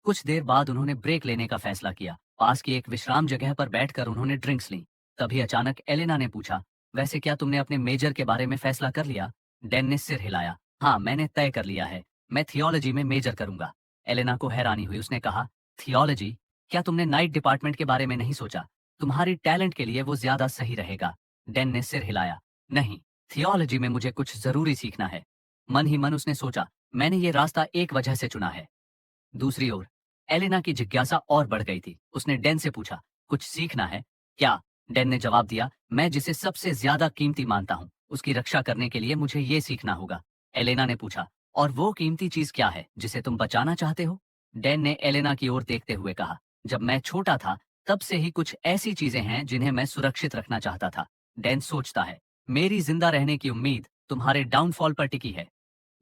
कुछ देर बाद उन्होंने ब्रेक लेने का फैसला किया। पास की एक विश्राम जगह पर बैठकर उन्होंने ड्रिंक्स ली। तभी अचानक एलेना ने पूछा, वैसे क्या तुमने अपने मेजर के बारे में फैसला कर लिया? डैन ने सिर हिलाया। हाँ, मैंने तय कर लिया है। मैं थियोलॉजी में मेजर करूंगा। एलेना को हैरानी हुई। उसने कहा, थियोलॉजी? क्या तुमने नाइट डिपार्टमेंट के बारे में नहीं सोचा? तुम्हारी टैलेंट के लिए वो ज्यादा सही रहेगा। डैन ने सिर हिलाया। नहीं, थियोलॉजी में मुझे कुछ जरूरी सीखना है। मन ही मन उसने सोचा, मैंने ये रास्ता एक वजह से चुना है। दूसरी ओर एलेना की जिज्ञासा और बढ़ गई थी। उसने डैन से पूछा, कुछ सीखना है क्या? डैन ने जवाब दिया, मैं जिसे सबसे ज्यादा कीमती मानता हूँ उसकी रक्षा करने के लिए मुझे ये सीखना होगा। एलेना ने पूछा, और वो कीमती चीज क्या है जिसे तुम बचाना चाहते हो? डैन ने एलेना की ओर देखते हुए कहा, जब मैं छोटा था तब से ही कुछ ऐसी चीजें हैं जिन्हें मैं सुरक्षित रखना चाहता था। डैन सोचता है, मेरी जिंदा रहने की उम्मीद तुम्हारे डाउनफॉल पर टिकी है।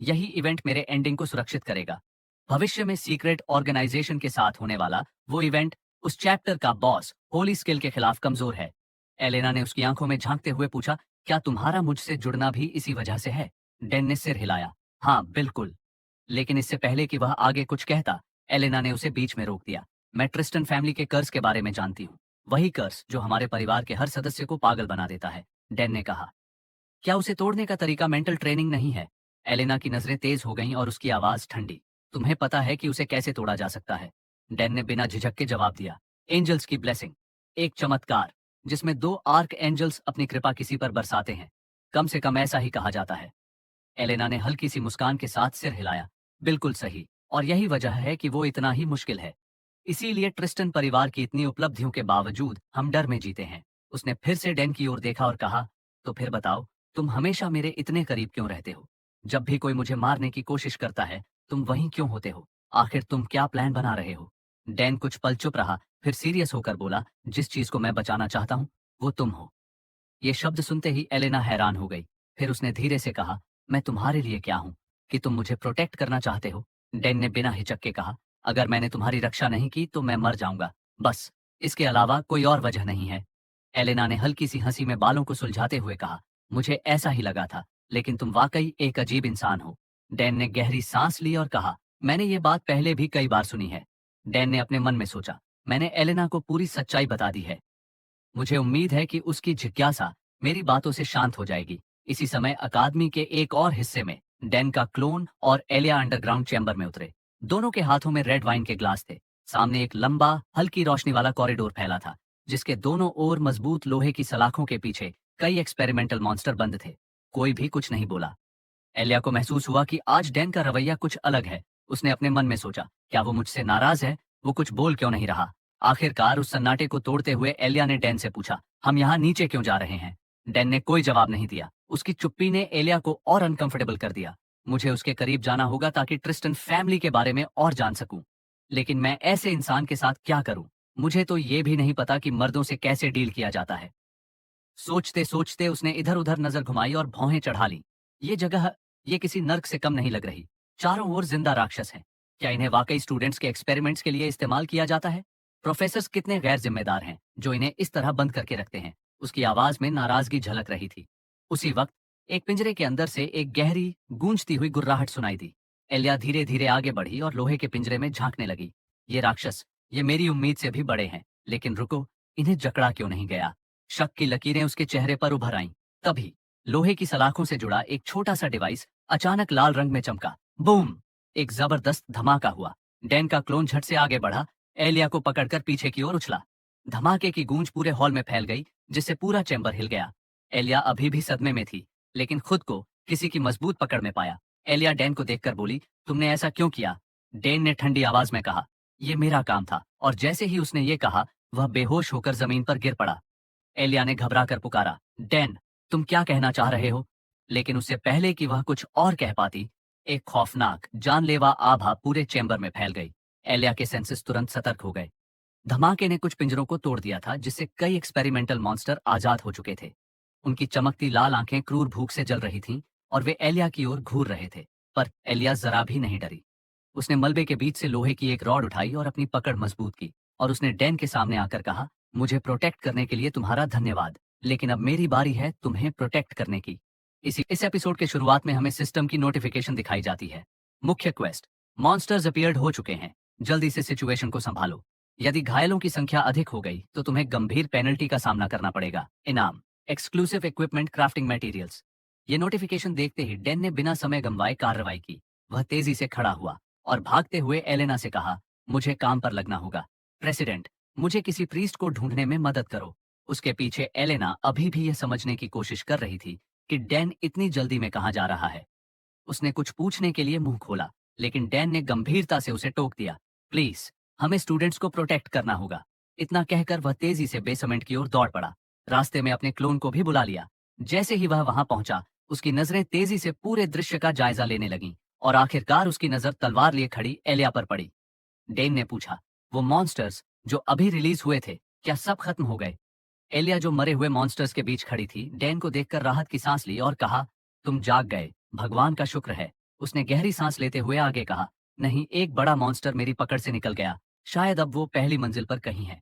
यही इवेंट मेरे एंडिंग को सुरक्षित करेगा। भविष्य में सीक्रेट ऑर्गेनाइजेशन के साथ होने वाला वो इवेंट उस चैप्टर का बॉस होली स्किल के खिलाफ कमजोर है। एलेना ने उसकी आंखों में झांकते हुए पूछा, क्या तुम्हारा मुझसे जुड़ना भी इसी वजह से है? डैन ने सिर हिलाया। हाँ, बिल्कुल। लेकिन इससे पहले कि वह आगे कुछ कहता, एलेना ने उसे बीच में रोक दिया। मैं ट्रिस्टन फैमिली के कर्ज के बारे में जानती हूँ। वही कर्ज जो हमारे परिवार के हर सदस्य को पागल बना देता है। डैन ने कहा, क्या उसे तोड़ने का तरीका मेंटल ट्रेनिंग नहीं है? एलेना की नजरें तेज हो गईं और उसकी आवाज ठंडी। तुम्हें पता है कि उसे कैसे तोड़ा जा सकता है? डैन ने बिना झिझक के जवाब दिया, एंजल्स की ब्लेसिंग। एक चमत्कार जिसमें दो आर्क एंजल्स अपनी कृपा किसी पर बरसाते हैं। कम से कम ऐसा ही कहा जाता है। एलेना ने हल्की सी मुस्कान के साथ सिर हिलाया। बिल्कुल सही, और यही वजह है कि वो इतना ही मुश्किल है। इसीलिए ट्रिस्टन परिवार की इतनी उपलब्धियों के बावजूद हम डर में जीते हैं। उसने फिर से डैन की ओर देखा और कहा, तो फिर बताओ, तुम हमेशा मेरे इतने करीब क्यों रहते हो? जब भी कोई मुझे मारने की कोशिश करता है तुम वहीं क्यों होते हो? आखिर तुम क्या प्लान बना रहे हो? डैन कुछ पल चुप रहा, फिर सीरियस होकर बोला, जिस चीज को मैं बचाना चाहता हूँ वो तुम हो। ये शब्द सुनते ही एलेना हैरान हो गई। फिर उसने धीरे से कहा, मैं तुम्हारे लिए क्या हूं कि तुम मुझे प्रोटेक्ट करना चाहते हो? डैन ने बिना हिचक के कहा, अगर मैंने तुम्हारी रक्षा नहीं की तो मैं मर जाऊंगा, बस। इसके अलावा कोई और वजह नहीं है। एलेना ने हल्की सी हंसी में बालों को सुलझाते हुए कहा, मुझे ऐसा ही लगा था, लेकिन तुम वाकई एक अजीब इंसान हो। डैन ने गहरी सांस ली और कहा, मैंने ये बात पहले भी कई बार सुनी है। डैन ने अपने मन में सोचा, मैंने एलेना को पूरी सच्चाई बता दी है। मुझे उम्मीद है कि उसकी जिज्ञासा मेरी बातों से शांत हो जाएगी। इसी समय अकादमी के एक और हिस्से में डैन का क्लोन और एलिया अंडरग्राउंड चैम्बर में उतरे। दोनों के हाथों में रेड वाइन के ग्लास थे। सामने एक लंबा हल्की रोशनी वाला कॉरिडोर फैला था, जिसके दोनों ओर मजबूत लोहे की सलाखों के पीछे कई एक्सपेरिमेंटल मॉन्स्टर बंद थे। कोई भी कुछ नहीं बोला। एलिया को महसूस हुआ कि आज डैन का रवैया कुछ अलग है। उसने अपने मन में सोचा, क्या वो मुझसे नाराज है? वो कुछ बोल क्यों नहीं रहा? आखिरकार उस सन्नाटे को तोड़ते हुए एलिया ने डैन से पूछा, हम यहाँ नीचे क्यों जा रहे हैं? डैन ने कोई जवाब नहीं दिया। उसकी चुप्पी ने एलिया को और अनकंफर्टेबल कर दिया। मुझे उसके करीब जाना होगा ताकि ट्रिस्टन फैमिली के बारे में और जान सकूं। लेकिन मैं ऐसे इंसान के साथ क्या करूं? मुझे तो ये भी नहीं पता कि मर्दों से कैसे डील किया जाता है। सोचते सोचते उसने इधर उधर नजर घुमाई और भौहें चढ़ा ली। ये जगह, ये किसी नर्क से कम नहीं लग रही। चारों ओर जिंदा राक्षस हैं। क्या इन्हें वाकई स्टूडेंट्स के एक्सपेरिमेंट्स के लिए इस्तेमाल किया जाता है? प्रोफेसर्स कितने गैर जिम्मेदार हैं जो इन्हें इस तरह बंद करके रखते हैं। उसकी आवाज में नाराजगी झलक रही थी। उसी वक्त एक पिंजरे के अंदर से एक गहरी गूंजती हुई गुर्राहट सुनाई दी। एलिया धीरे धीरे आगे बढ़ी और लोहे के पिंजरे में झांकने लगी। ये राक्षस, ये मेरी उम्मीद से भी बड़े हैं, लेकिन रुको, इन्हें जकड़ा क्यों नहीं गया? शक की लकीरें उसके चेहरे पर उभर आईं। तभी लोहे की सलाखों से जुड़ा एक छोटा सा डिवाइस अचानक लाल रंग में चमका। बूम! एक जबरदस्त धमाका हुआ। डैन का क्लोन झट से आगे बढ़ा, एलिया को पकड़कर पीछे की ओर उछला। धमाके की गूंज पूरे हॉल में फैल गई, जिससे पूरा चैम्बर हिल गया। एलिया अभी भी सदमे में थी, लेकिन खुद को किसी की मजबूत पकड़ में पाया। एलिया डैन को देखकर बोली, तुमने ऐसा क्यों किया? डैन ने ठंडी आवाज में कहा, यह मेरा काम था। और जैसे ही उसने ये कहा, वह बेहोश होकर जमीन पर गिर पड़ा। एलिया ने घबरा कर पुकारा, डैन, तुम क्या कहना चाह रहे हो? लेकिन उससे पहले कि वह कुछ और कह पाती, एक खौफनाक जानलेवा आभा पूरे चैम्बर में फैल गई। एलिया के सेंसेस तुरंत सतर्क हो गए। धमाके ने कुछ पिंजरों को तोड़ दिया था, जिससे कई एक्सपेरिमेंटल मॉन्स्टर आजाद हो चुके थे। उनकी चमकती लाल आंखें क्रूर भूख से जल रही थीं और वे एलिया की ओर घूर रहे थे। पर एलिया जरा भी नहीं डरी। उसने मलबे के बीच से लोहे की एक रॉड उठाई और अपनी पकड़ मजबूत की, और उसने डैन के सामने आकर कहा, मुझे प्रोटेक्ट करने के लिए तुम्हारा धन्यवाद, लेकिन अब मेरी बारी है तुम्हें प्रोटेक्ट करने की। इस एपिसोड के शुरुआत में हमें सिस्टम की नोटिफिकेशन दिखाई जाती है। मुख्य क्वेस्ट, मॉन्स्टर्स अपीयर्ड हो चुके हैं, जल्दी से सिचुएशन को संभालो। यदि घायलों की संख्या अधिक हो गई तो तुम्हें गंभीर पेनल्टी का सामना करना पड़ेगा। इनाम, एक्सक्लूसिव इक्विपमेंट, क्राफ्टिंग मटेरियल्स। ये नोटिफिकेशन देखते ही डैन ने बिना समय गंवाए कार्रवाई की। वह तेजी से खड़ा हुआ और भागते हुए एलेना से कहा, मुझे काम पर लगना होगा। प्रेसिडेंट, मुझे किसी प्रीस्ट को ढूंढने में मदद करो। उसके पीछे एलेना अभी भी यह समझने की कोशिश कर रही थी कि डैन इतनी जल्दी में कहाँ जा रहा है। उसने कुछ पूछने के लिए मुंह खोला, लेकिन डैन ने गंभीरता से उसे टोक दिया। प्लीज, हमें स्टूडेंट्स को प्रोटेक्ट करना होगा। इतना कहकर वह तेजी से बेसमेंट की ओर दौड़ पड़ा। रास्ते में अपने क्लोन को भी बुला लिया। जैसे ही वह वहां पहुंचा, उसकी नजरें तेजी से पूरे दृश्य का जायजा लेने लगीं और आखिरकार उसकी नजर तलवार लिए खड़ी एलिया पर पड़ी। डेन ने पूछा, वो मॉन्स्टर्स जो अभी रिलीज हुए थे, क्या सब खत्म हो गए? एलिया जो मरे हुए मॉन्स्टर्स के बीच खड़ी थी, डैन को देखकर राहत की सांस ली और कहा, तुम जाग गए, भगवान का शुक्र है। उसने गहरी सांस लेते हुए आगे कहा, नहीं, एक बड़ा मॉन्स्टर मेरी पकड़ से निकल गया। शायद अब वो पहली मंजिल पर कहीं है।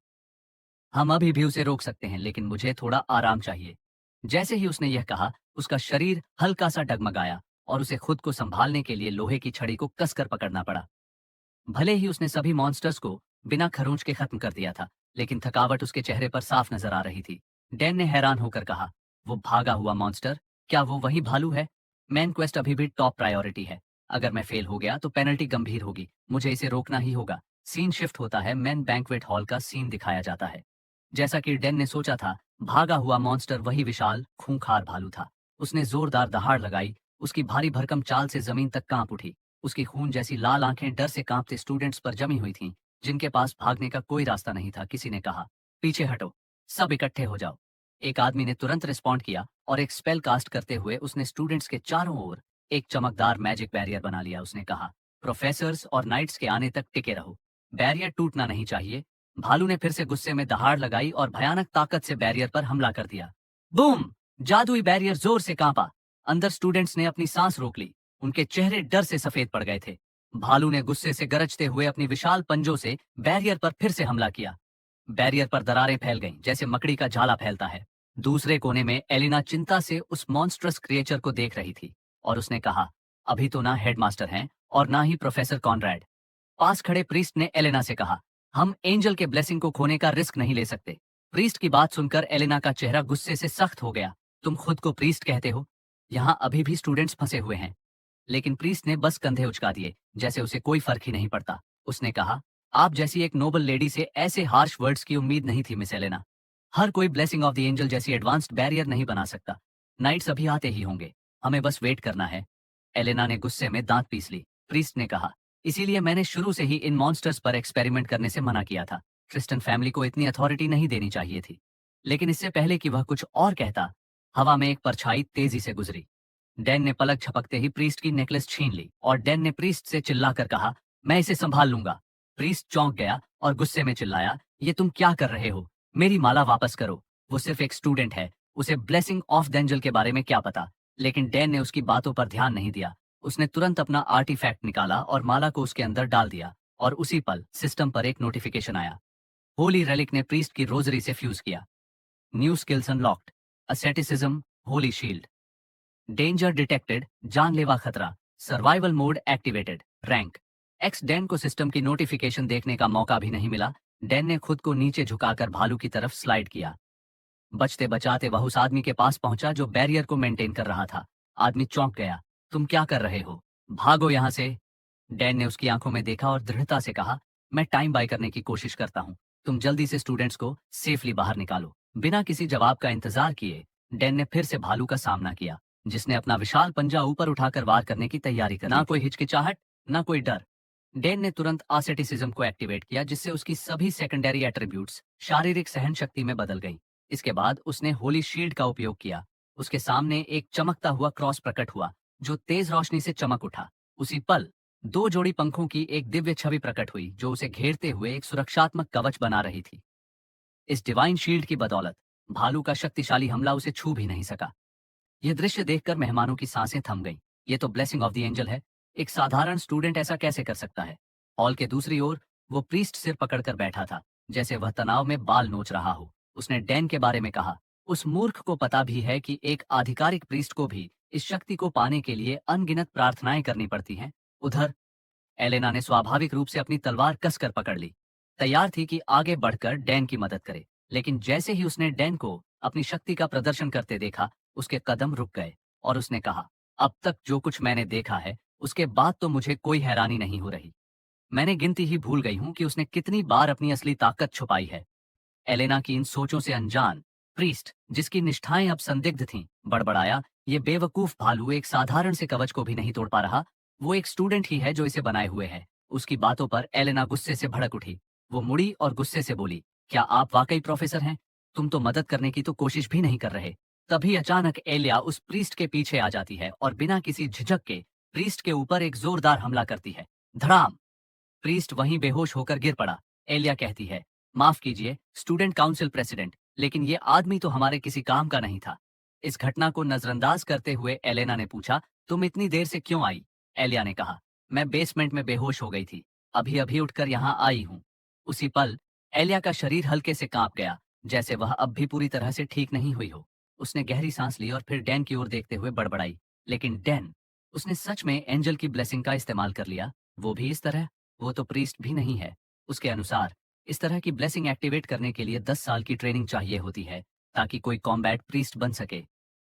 हम अभी भी उसे रोक सकते हैं, लेकिन मुझे थोड़ा आराम चाहिए। जैसे ही उसने यह कहा, उसका शरीर हल्का सा डगमगाया और उसे खुद को संभालने के लिए लोहे की छड़ी को कसकर पकड़ना पड़ा। भले ही उसने सभी मॉन्स्टर्स को बिना खरोंच के खत्म कर दिया था, लेकिन थकावट उसके चेहरे पर साफ नजर आ रही थी। डैन ने हैरान होकर कहा, वो भागा हुआ मॉन्स्टर, क्या वो वही भालू है? मैन क्वेस्ट अभी भी टॉप प्रायोरिटी है। अगर मैं फेल हो गया तो पेनल्टी गंभीर होगी। मुझे इसे रोकना ही होगा। सीन शिफ्ट होता है, मैन बैंक्वेट हॉल का सीन दिखाया जाता है। जैसा कि डैन ने सोचा था, भागा हुआ मॉन्स्टर वही विशाल खूंखार भालू था। उसने जोरदार दहाड़ लगाई। उसकी भारी भरकम चाल से जमीन तक कांप उठी। उसकी खून जैसी लाल आंखें डर से कांपते स्टूडेंट्स पर जमी हुई थीं, जिनके पास भागने का कोई रास्ता नहीं था। किसी ने कहा, पीछे हटो, सब इकट्ठे हो जाओ। एक आदमी ने तुरंत रिस्पॉन्ड किया और एक स्पेल कास्ट करते हुए उसने स्टूडेंट्स के चारों ओर एक चमकदार मैजिक बैरियर बना लिया। उसने कहा, प्रोफेसर्स और नाइट्स के आने तक टिके रहो। बैरियर टूटना नहीं चाहिए। भालू ने फिर से गुस्से में दहाड़ लगाई और भयानक ताकत से बैरियर पर हमला कर दिया। बूम! जादुई बैरियर जोर से कांपा। अंदर स्टूडेंट्स ने अपनी सांस रोक ली। उनके चेहरे डर से सफेद पड़ गए थे। भालू ने गुस्से से गरजते हुए अपनी विशाल पंजों से बैरियर पर फिर से हमला किया। बैरियर पर दरारें फैल गईं, जैसे मकड़ी का जाला फैलता है। दूसरे कोने में एलिना चिंता से उस मॉन्स्ट्रस क्रिएचर को देख रही थी और उसने कहा, अभी तो ना हेडमास्टर हैं और ना ही प्रोफेसर कॉनरैड। पास खड़े प्रीस्ट ने एलेना से कहा, हम एंजल के ब्लेसिंग को खोने का रिस्क नहीं ले सकते। प्रीस्ट की बात सुनकर एलेना का चेहरा गुस्से से सख्त हो गया। तुम खुद को प्रीस्ट कहते हो? यहाँ अभी भी स्टूडेंट्स फंसे हुए हैं। लेकिन प्रीस्ट ने बस कंधे उचका दिए, जैसे उसे कोई फर्क ही नहीं पड़ता। उसने कहा, आप जैसी एक नोबल लेडी से ऐसे हार्श वर्ड्स की उम्मीद नहीं थी मिस एलेना। हर कोई ब्लेसिंग ऑफ द एंजल जैसी एडवांस्ड बैरियर नहीं बना सकता। नाइट्स अभी आते ही होंगे, हमें बस वेट करना है। एलेना ने गुस्से में दांत पीस ली। प्रीस्ट ने कहा, इसीलिए मैंने शुरू से ही इन मॉन्स्टर्स पर एक्सपेरिमेंट करने से मना किया था। क्रिस्टन फैमिली को इतनी अथॉरिटी नहीं देनी चाहिए थी। लेकिन इससे पहले कि वह कुछ और कहता, हवा में एक परछाई तेजी से गुजरी। डैन ने पलक झपकते ही प्रीस्ट की नेकलेस छीन ली और डैन ने प्रीस्ट से चिल्लाकर कहा, मैं इसे संभाल लूंगा। प्रीस्ट चौंक गया और गुस्से में चिल्लाया, ये तुम क्या कर रहे हो? मेरी माला वापस करो। वो सिर्फ एक स्टूडेंट है, उसे ब्लेसिंग ऑफ द एंजल के बारे में क्या पता? लेकिन डैन ने उसकी बातों पर ध्यान नहीं दिया। उसने तुरंत अपना आर्टिफैक्ट निकाला और माला को उसके अंदर डाल दिया, और उसी पल सिस्टम पर एक नोटिफिकेशन आया। होली रेलिक ने प्रीस्ट की रोजरी से फ्यूज किया। New skills unlocked, asceticism, Holi shield, danger detected, जानलेवा खतरा, survival mode activated, rank x. Dan को सिस्टम की नोटिफिकेशन देखने का मौका भी नहीं मिला। डैन ने खुद को नीचे झुकाकर भालू की तरफ स्लाइड किया। बचते बचाते वह उस आदमी के पास पहुंचा जो बैरियर को मेंटेन कर रहा था। आदमी चौंक गया, तुम क्या कर रहे हो? भागो यहां से। डैन ने उसकी आंखों में देखा और दृढ़ता से कहा, मैं टाइम बाय करने की कोशिश करता हूं। तुम जल्दी से स्टूडेंट्स को सेफली बाहर निकालो। बिना किसी जवाब का इंतजार किए डैन ने फिर से भालू का सामना किया, जिसने अपना विशाल पंजा ऊपर उठाकर वार करने की तैयारी कर। ना कोई हिचकिचाहट, ना कोई डर। डैन ने तुरंत आसेटिसिज्म को एक्टिवेट किया, जिससे उसकी सभी सेकेंडरी एट्रीब्यूट्स शारीरिक सहन शक्ति में बदल गई। इसके बाद उसने होली शील्ड का उपयोग किया। उसके सामने एक चमकता हुआ क्रॉस प्रकट हुआ, जो तेज रोशनी से चमक उठा। उसी पल दो जोड़ी पंखों की एक दिव्य छवि प्रकट हुई, जो उसे घेरते हुए एक सुरक्षात्मक कवच बना रही थी। इस डिवाइन शील्ड की बदौलत भालू का शक्तिशाली हमला उसे छू भी नहीं सका। यह दृश्य देखकर मेहमानों की सांसें थम गईं। ये तो ब्लेसिंग ऑफ द एंजल है। एक साधारण स्टूडेंट ऐसा कैसे कर सकता है? हॉल के दूसरी ओर वो प्रीस्ट सिर पकड़कर बैठा था, जैसे वह तनाव में बाल नोच रहा हो। उसने डैन के बारे में कहा, उस मूर्ख को पता भी है कि एक आधिकारिक प्रीस्ट को भी इस शक्ति को पाने के लिए अनगिनत प्रार्थनाएं करनी पड़ती हैं। उधर एलेना ने स्वाभाविक रूप से अपनी तलवार कसकर पकड़ ली, तैयार थी कि आगे बढ़कर डैन की मदद करे। लेकिन जैसे ही उसने डैन को अपनी शक्ति का प्रदर्शन करते देखा, उसके कदम रुक गए और उसने कहा, अब तक जो कुछ मैंने देखा है, उसके बाद तो मुझे कोई हैरानी नहीं हो रही। मैंने गिनती ही भूल गई हूं कि उसने कितनी बार अपनी असली ताकत छुपाई है। एलेना की इन सोचों से अनजान प्रीस्ट, जिसकी निष्ठाएं अब संदिग्ध थीं, बड़बड़ाया, ये बेवकूफ भालू एक साधारण से कवच को भी नहीं तोड़ पा रहा। वो एक स्टूडेंट ही है जो इसे बनाए हुए है। उसकी बातों पर एलेना गुस्से से भड़क उठी। वो मुड़ी और गुस्से से बोली, क्या आप वाकई प्रोफेसर हैं? तुम तो मदद करने की तो कोशिश भी नहीं कर रहे। तभी अचानक एलिया उस प्रीस्ट के पीछे आ जाती है और बिना किसी झिझक के प्रीस्ट के ऊपर एक जोरदार हमला करती है। धड़ाम! प्रीस्ट वहीं बेहोश होकर गिर पड़ा। एलिया कहती है, माफ कीजिए स्टूडेंट काउंसिल प्रेसिडेंट, लेकिन ये आदमी तो हमारे किसी काम का नहीं था। इस घटना को नजरअंदाज करते हुए एलेना ने पूछा, तुम इतनी देर से क्यों आई? एलिया ने कहा, मैं बेसमेंट में बेहोश हो गई थी, अभी अभी उठकर यहाँ आई हूँ। उसी पल एलिया का शरीर हल्के से कांप गया, जैसे वह अब भी पूरी तरह से ठीक नहीं हुई हो। उसने गहरी सांस ली और फिर डैन की ओर देखते हुए बड़बड़ाई, लेकिन डैन, उसने सच में एंजल की ब्लेसिंग का इस्तेमाल कर लिया? वो भी इस तरह? वो तो प्रीस्ट भी नहीं है। उसके अनुसार इस तरह की ब्लेसिंग एक्टिवेट करने के लिए 10 साल की ट्रेनिंग चाहिए होती है, ताकि कोई कॉम्बैट प्रीस्ट बन सके।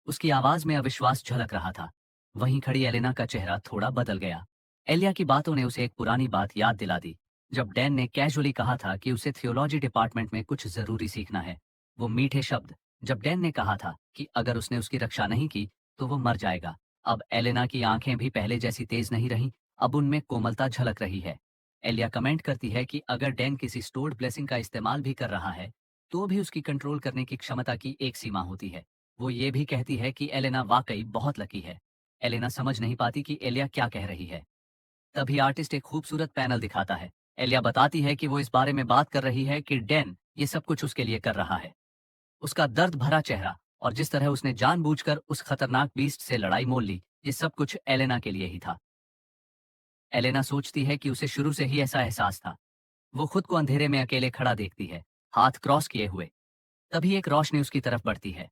उसकी आवाज में अविश्वास झलक रहा था। वहीं खड़ी एलेना का चेहरा थोड़ा बदल गया। एलिया की बातों ने उसे एक पुरानी बात याद दिला दी, जब डैन ने कैजुअली कहा था कि उसे थियोलॉजी डिपार्टमेंट में कुछ जरूरी सीखना है। वो मीठे शब्द, जब डैन ने कहा था कि अगर उसने उसकी रक्षा नहीं की तो वो मर जाएगा। अब एलेना की आंखें भी पहले जैसी तेज नहीं रहीं, अब उनमें कोमलता झलक रही है। एलिया कमेंट करती है कि अगर डैन किसी स्टोर्ड ब्लेसिंग का इस्तेमाल भी कर रहा है, तो भी उसकी कंट्रोल करने की क्षमता की एक सीमा होती है। वो ये भी कहती है कि एलेना वाकई बहुत लकी है। एलेना समझ नहीं पाती कि एलिया क्या कह रही है। तभी आर्टिस्ट एक खूबसूरत पैनल दिखाता है। एलिया बताती है कि वो इस बारे में बात कर रही है कि डैन ये सब कुछ उसके लिए कर रहा है। उसका दर्द भरा चेहरा और जिस तरह उसने जानबूझकर उस खतरनाक बीस्ट से लड़ाई मोल ली, ये सब कुछ एलेना के लिए ही था। एलेना सोचती है कि उसे शुरू से ही ऐसा एहसास था। वो खुद को अंधेरे में अकेले खड़ा देखती है, हाथ क्रॉस किए हुए। तभी एक रोशनी उसकी तरफ बढ़ती है।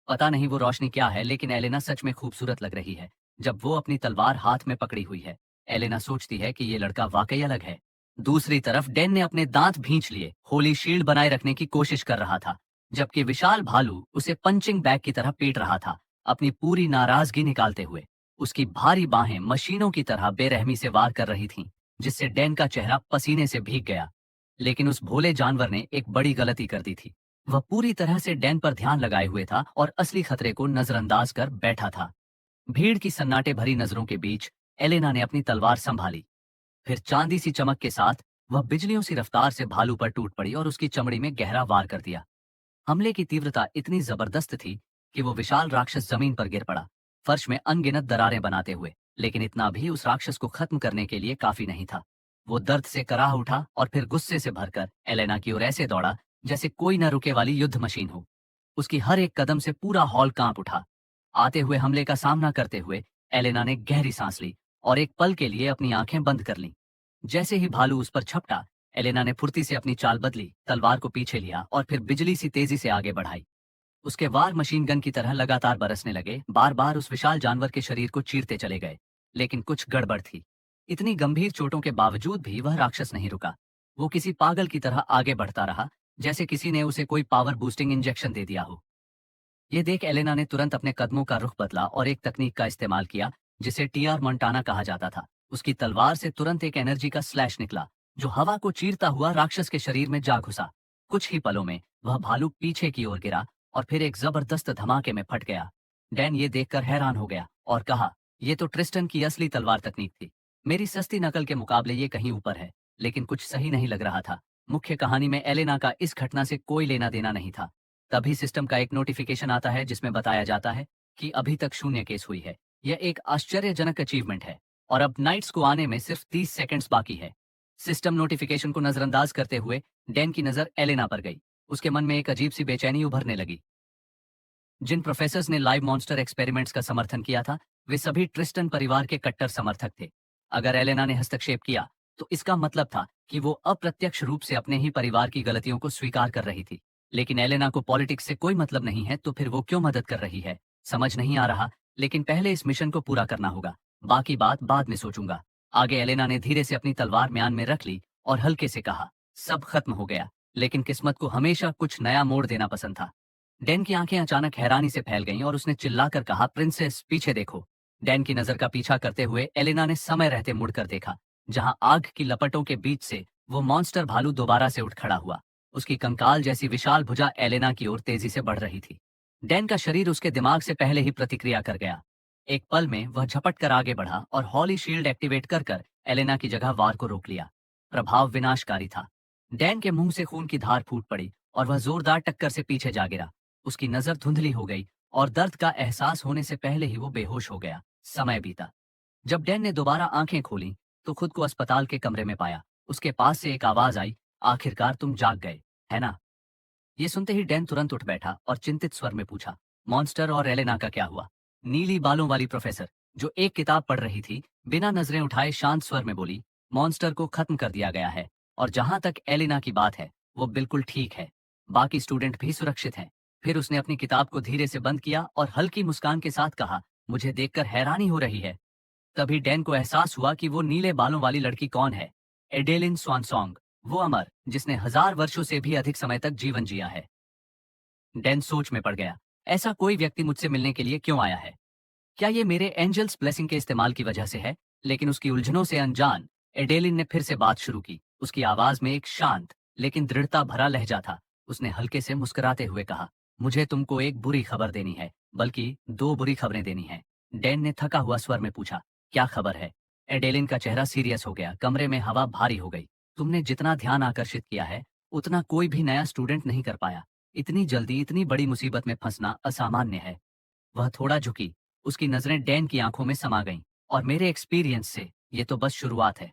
पता नहीं वो रोशनी क्या है, लेकिन एलेना सच में खूबसूरत लग रही है जब वो अपनी तलवार हाथ में पकड़ी हुई है। एलेना सोचती है कि ये लड़का वाकई अलग है। दूसरी तरफ डैन ने अपने दांत भींच लिए होली शील्ड बनाए रखने की कोशिश कर रहा था, जबकि विशाल भालू उसे पंचिंग बैग की तरह पीट रहा था, अपनी पूरी नाराजगी निकालते हुए। उसकी भारी बाहें मशीनों की तरह बेरहमी से वार कर रही थीं, जिससे डैन का चेहरा पसीने से भीग गया। लेकिन उस भोले जानवर ने एक बड़ी गलती कर दी थी। वह पूरी तरह से डैन पर ध्यान लगाए हुए था और असली खतरे को नजरअंदाज कर बैठा था। भीड़ की सन्नाटे भरी नजरों के बीच एलेना ने अपनी तलवार संभाली। फिर चांदी सी चमक के साथ वह बिजलियों सी रफ्तार से भालू पर टूट पड़ी और उसकी चमड़ी में गहरा वार कर दिया। हमले की तीव्रता इतनी जबरदस्त थी कि वो विशाल राक्षस जमीन पर गिर पड़ा, फर्श में अनगिनत दरारें बनाते हुए। लेकिन इतना भी उस राक्षस को खत्म करने के लिए काफी नहीं था। वो दर्द से कराह उठा और फिर गुस्से से भरकर एलेना की ओर ऐसे दौड़ा जैसे कोई न रुके वाली युद्ध मशीन हो। उसकी हर एक कदम से पूरा हॉल कांप उठा। आते हुए हमले का सामना करते हुए एलेना ने गहरी सांस ली और एक पल के लिए अपनी आंखें बंद कर लीं। जैसे ही भालू उस पर झपटा, एलेना ने फुर्ती से अपनी चाल बदली, तलवार को पीछे लिया और फिर बिजली सी तेजी से आगे बढ़ाई। उसके वार मशीन गन की तरह लगातार बरसने लगे, बार बार उस विशाल जानवर के शरीर को चीरते चले गए। लेकिन कुछ गड़बड़ थी। इतनी गंभीर चोटों के बावजूद भी वह राक्षस नहीं रुका। वो किसी पागल की तरह आगे बढ़ता रहा, जैसे किसी ने उसे कोई पावर बूस्टिंग इंजेक्शन दे दिया हो। ये देख एलेना ने तुरंत अपने कदमों का रुख बदला और एक तकनीक का इस्तेमाल किया, जिसे टीआर मोंटाना कहा जाता था। उसकी तलवार से तुरंत एक एनर्जी का स्लैश निकला, जो हवा को चीरता हुआ राक्षस के शरीर में जा घुसा। कुछ ही पलों में वह भालू पीछे की ओर गिरा और फिर एक जबरदस्त धमाके में फट गया। डैन ये देखकर हैरान हो गया और कहा, यह तो ट्रिस्टन की असली तलवार तकनीक थी। मेरी सस्ती नकल के मुकाबले ये कहीं ऊपर है। लेकिन कुछ सही नहीं लग रहा था। मुख्य कहानी में एलेना का इस घटना से कोई लेना देना नहीं था। तभी सिस्टम का एक नोटिफिकेशन आता है जिसमें बताया जाता है, कि अभी तक शून्य केस हुई है। यह एक आश्चर्यजनक अचीवमेंट है। और अब नाइट्स को आने में सिर्फ 30 सेकंड्स बाकी है। सिस्टम नोटिफिकेशन को नजरअंदाज करते हुए डैन की नजर एलेना पर गई। उसके मन में एक अजीब सी बेचैनी उभरने लगी। जिन प्रोफेसर्स ने लाइव मॉन्स्टर एक्सपेरिमेंट्स का समर्थन किया था, वे सभी ट्रिस्टन परिवार के कट्टर समर्थक थे। अगर एलेना ने हस्तक्षेप किया, तो इसका मतलब था कि वो अप्रत्यक्ष रूप से अपने ही परिवार की गलतियों को स्वीकार कर रही थी। लेकिन एलेना को पॉलिटिक्स से कोई मतलब नहीं है, तो फिर वो क्यों मदद कर रही है? समझ नहीं आ रहा, लेकिन पहले इस मिशन को पूरा करना होगा। बाकी बात बाद में सोचूंगा। आगे एलेना ने धीरे से अपनी तलवार म्यान में रख ली और हल्के से कहा, सब खत्म हो गया, लेकिन किस्मत को हमेशा कुछ नया मोड़ देना पसंद था। डैन की आंखें अचानक हैरानी से फैल गईं और उसने चिल्लाकर कहा, प्रिंसेस पीछे देखो। डैन की नजर का पीछा करते हुए एलेना ने समय रहते मुड़कर देखा, जहां आग की लपटों के बीच से वो मॉन्स्टर भालू दोबारा से उठ खड़ा हुआ। उसकी कंकाल जैसी विशाल भुजा एलेना की ओर तेजी से बढ़ रही थी। डैन का शरीर उसके दिमाग से पहले ही प्रतिक्रिया कर गया। एक पल में वह झपट कर आगे बढ़ा और हॉली शील्ड एक्टिवेट कर एलेना की जगह वार को रोक लिया। प्रभाव विनाशकारी था। डैन के मुंह से खून की धार फूट पड़ी और वह जोरदार टक्कर से पीछे जा गिरा। उसकी नजर धुंधली हो गई और दर्द का एहसास होने से पहले ही वो बेहोश हो गया। समय बीता। जब डैन ने दोबारा आंखें खोली, तो खुद को अस्पताल के कमरे में पाया। उसके पास से एक आवाज आई, आखिरकार तुम जाग गए, है ना? ये सुनते ही डैन तुरंत उठ बैठा और चिंतित स्वर में पूछा, मॉन्स्टर और एलेना का क्या हुआ? नीली बालों वाली प्रोफेसर, जो एक किताब पढ़ रही थी, बिना नजरें उठाए शांत स्वर में बोली, मॉन्स्टर को खत्म कर दिया गया है, और जहां तक एलेना की बात है, वो बिल्कुल ठीक है। बाकी स्टूडेंट भी सुरक्षित हैं। फिर उसने अपनी किताब को धीरे से बंद किया और हल्की मुस्कान के साथ कहा, मुझे देखकर हैरानी हो रही है। तभी डैन को एहसास हुआ कि वो नीले बालों वाली लड़की कौन है। एडेलिन स्वानसोंग, वो अमर, जिसने 1000 वर्षों से भी अधिक समय तक जीवन जिया है। डैन सोच में पड़ गया। ऐसा कोई व्यक्ति मुझसे मिलने के लिए क्यों आया है? क्या ये मेरे एंजल्स ब्लेसिंग के इस्तेमाल की वजह से है? लेकिन उसकी उलझनों से अनजान एडेलिन ने फिर से बात शुरू की। उसकी आवाज में एक शांत लेकिन दृढ़ता भरा लहजा था। उसने हल्के से मुस्कुराते हुए कहा, मुझे तुमको एक बुरी खबर देनी है, बल्कि दो बुरी खबरें देनी है। डैन ने थका हुआ स्वर में पूछा, क्या खबर है? एडेलिन का चेहरा सीरियस हो गया। कमरे में हवा भारी हो गई। तुमने जितना ध्यान आकर्षित किया है, उतना कोई भी नया स्टूडेंट नहीं कर पाया। इतनी जल्दी इतनी बड़ी मुसीबत में फंसना असामान्य है। वह थोड़ा झुकी। उसकी नजरें डैन की आंखों में समा गईं। और मेरे एक्सपीरियंस से ये तो बस शुरुआत है।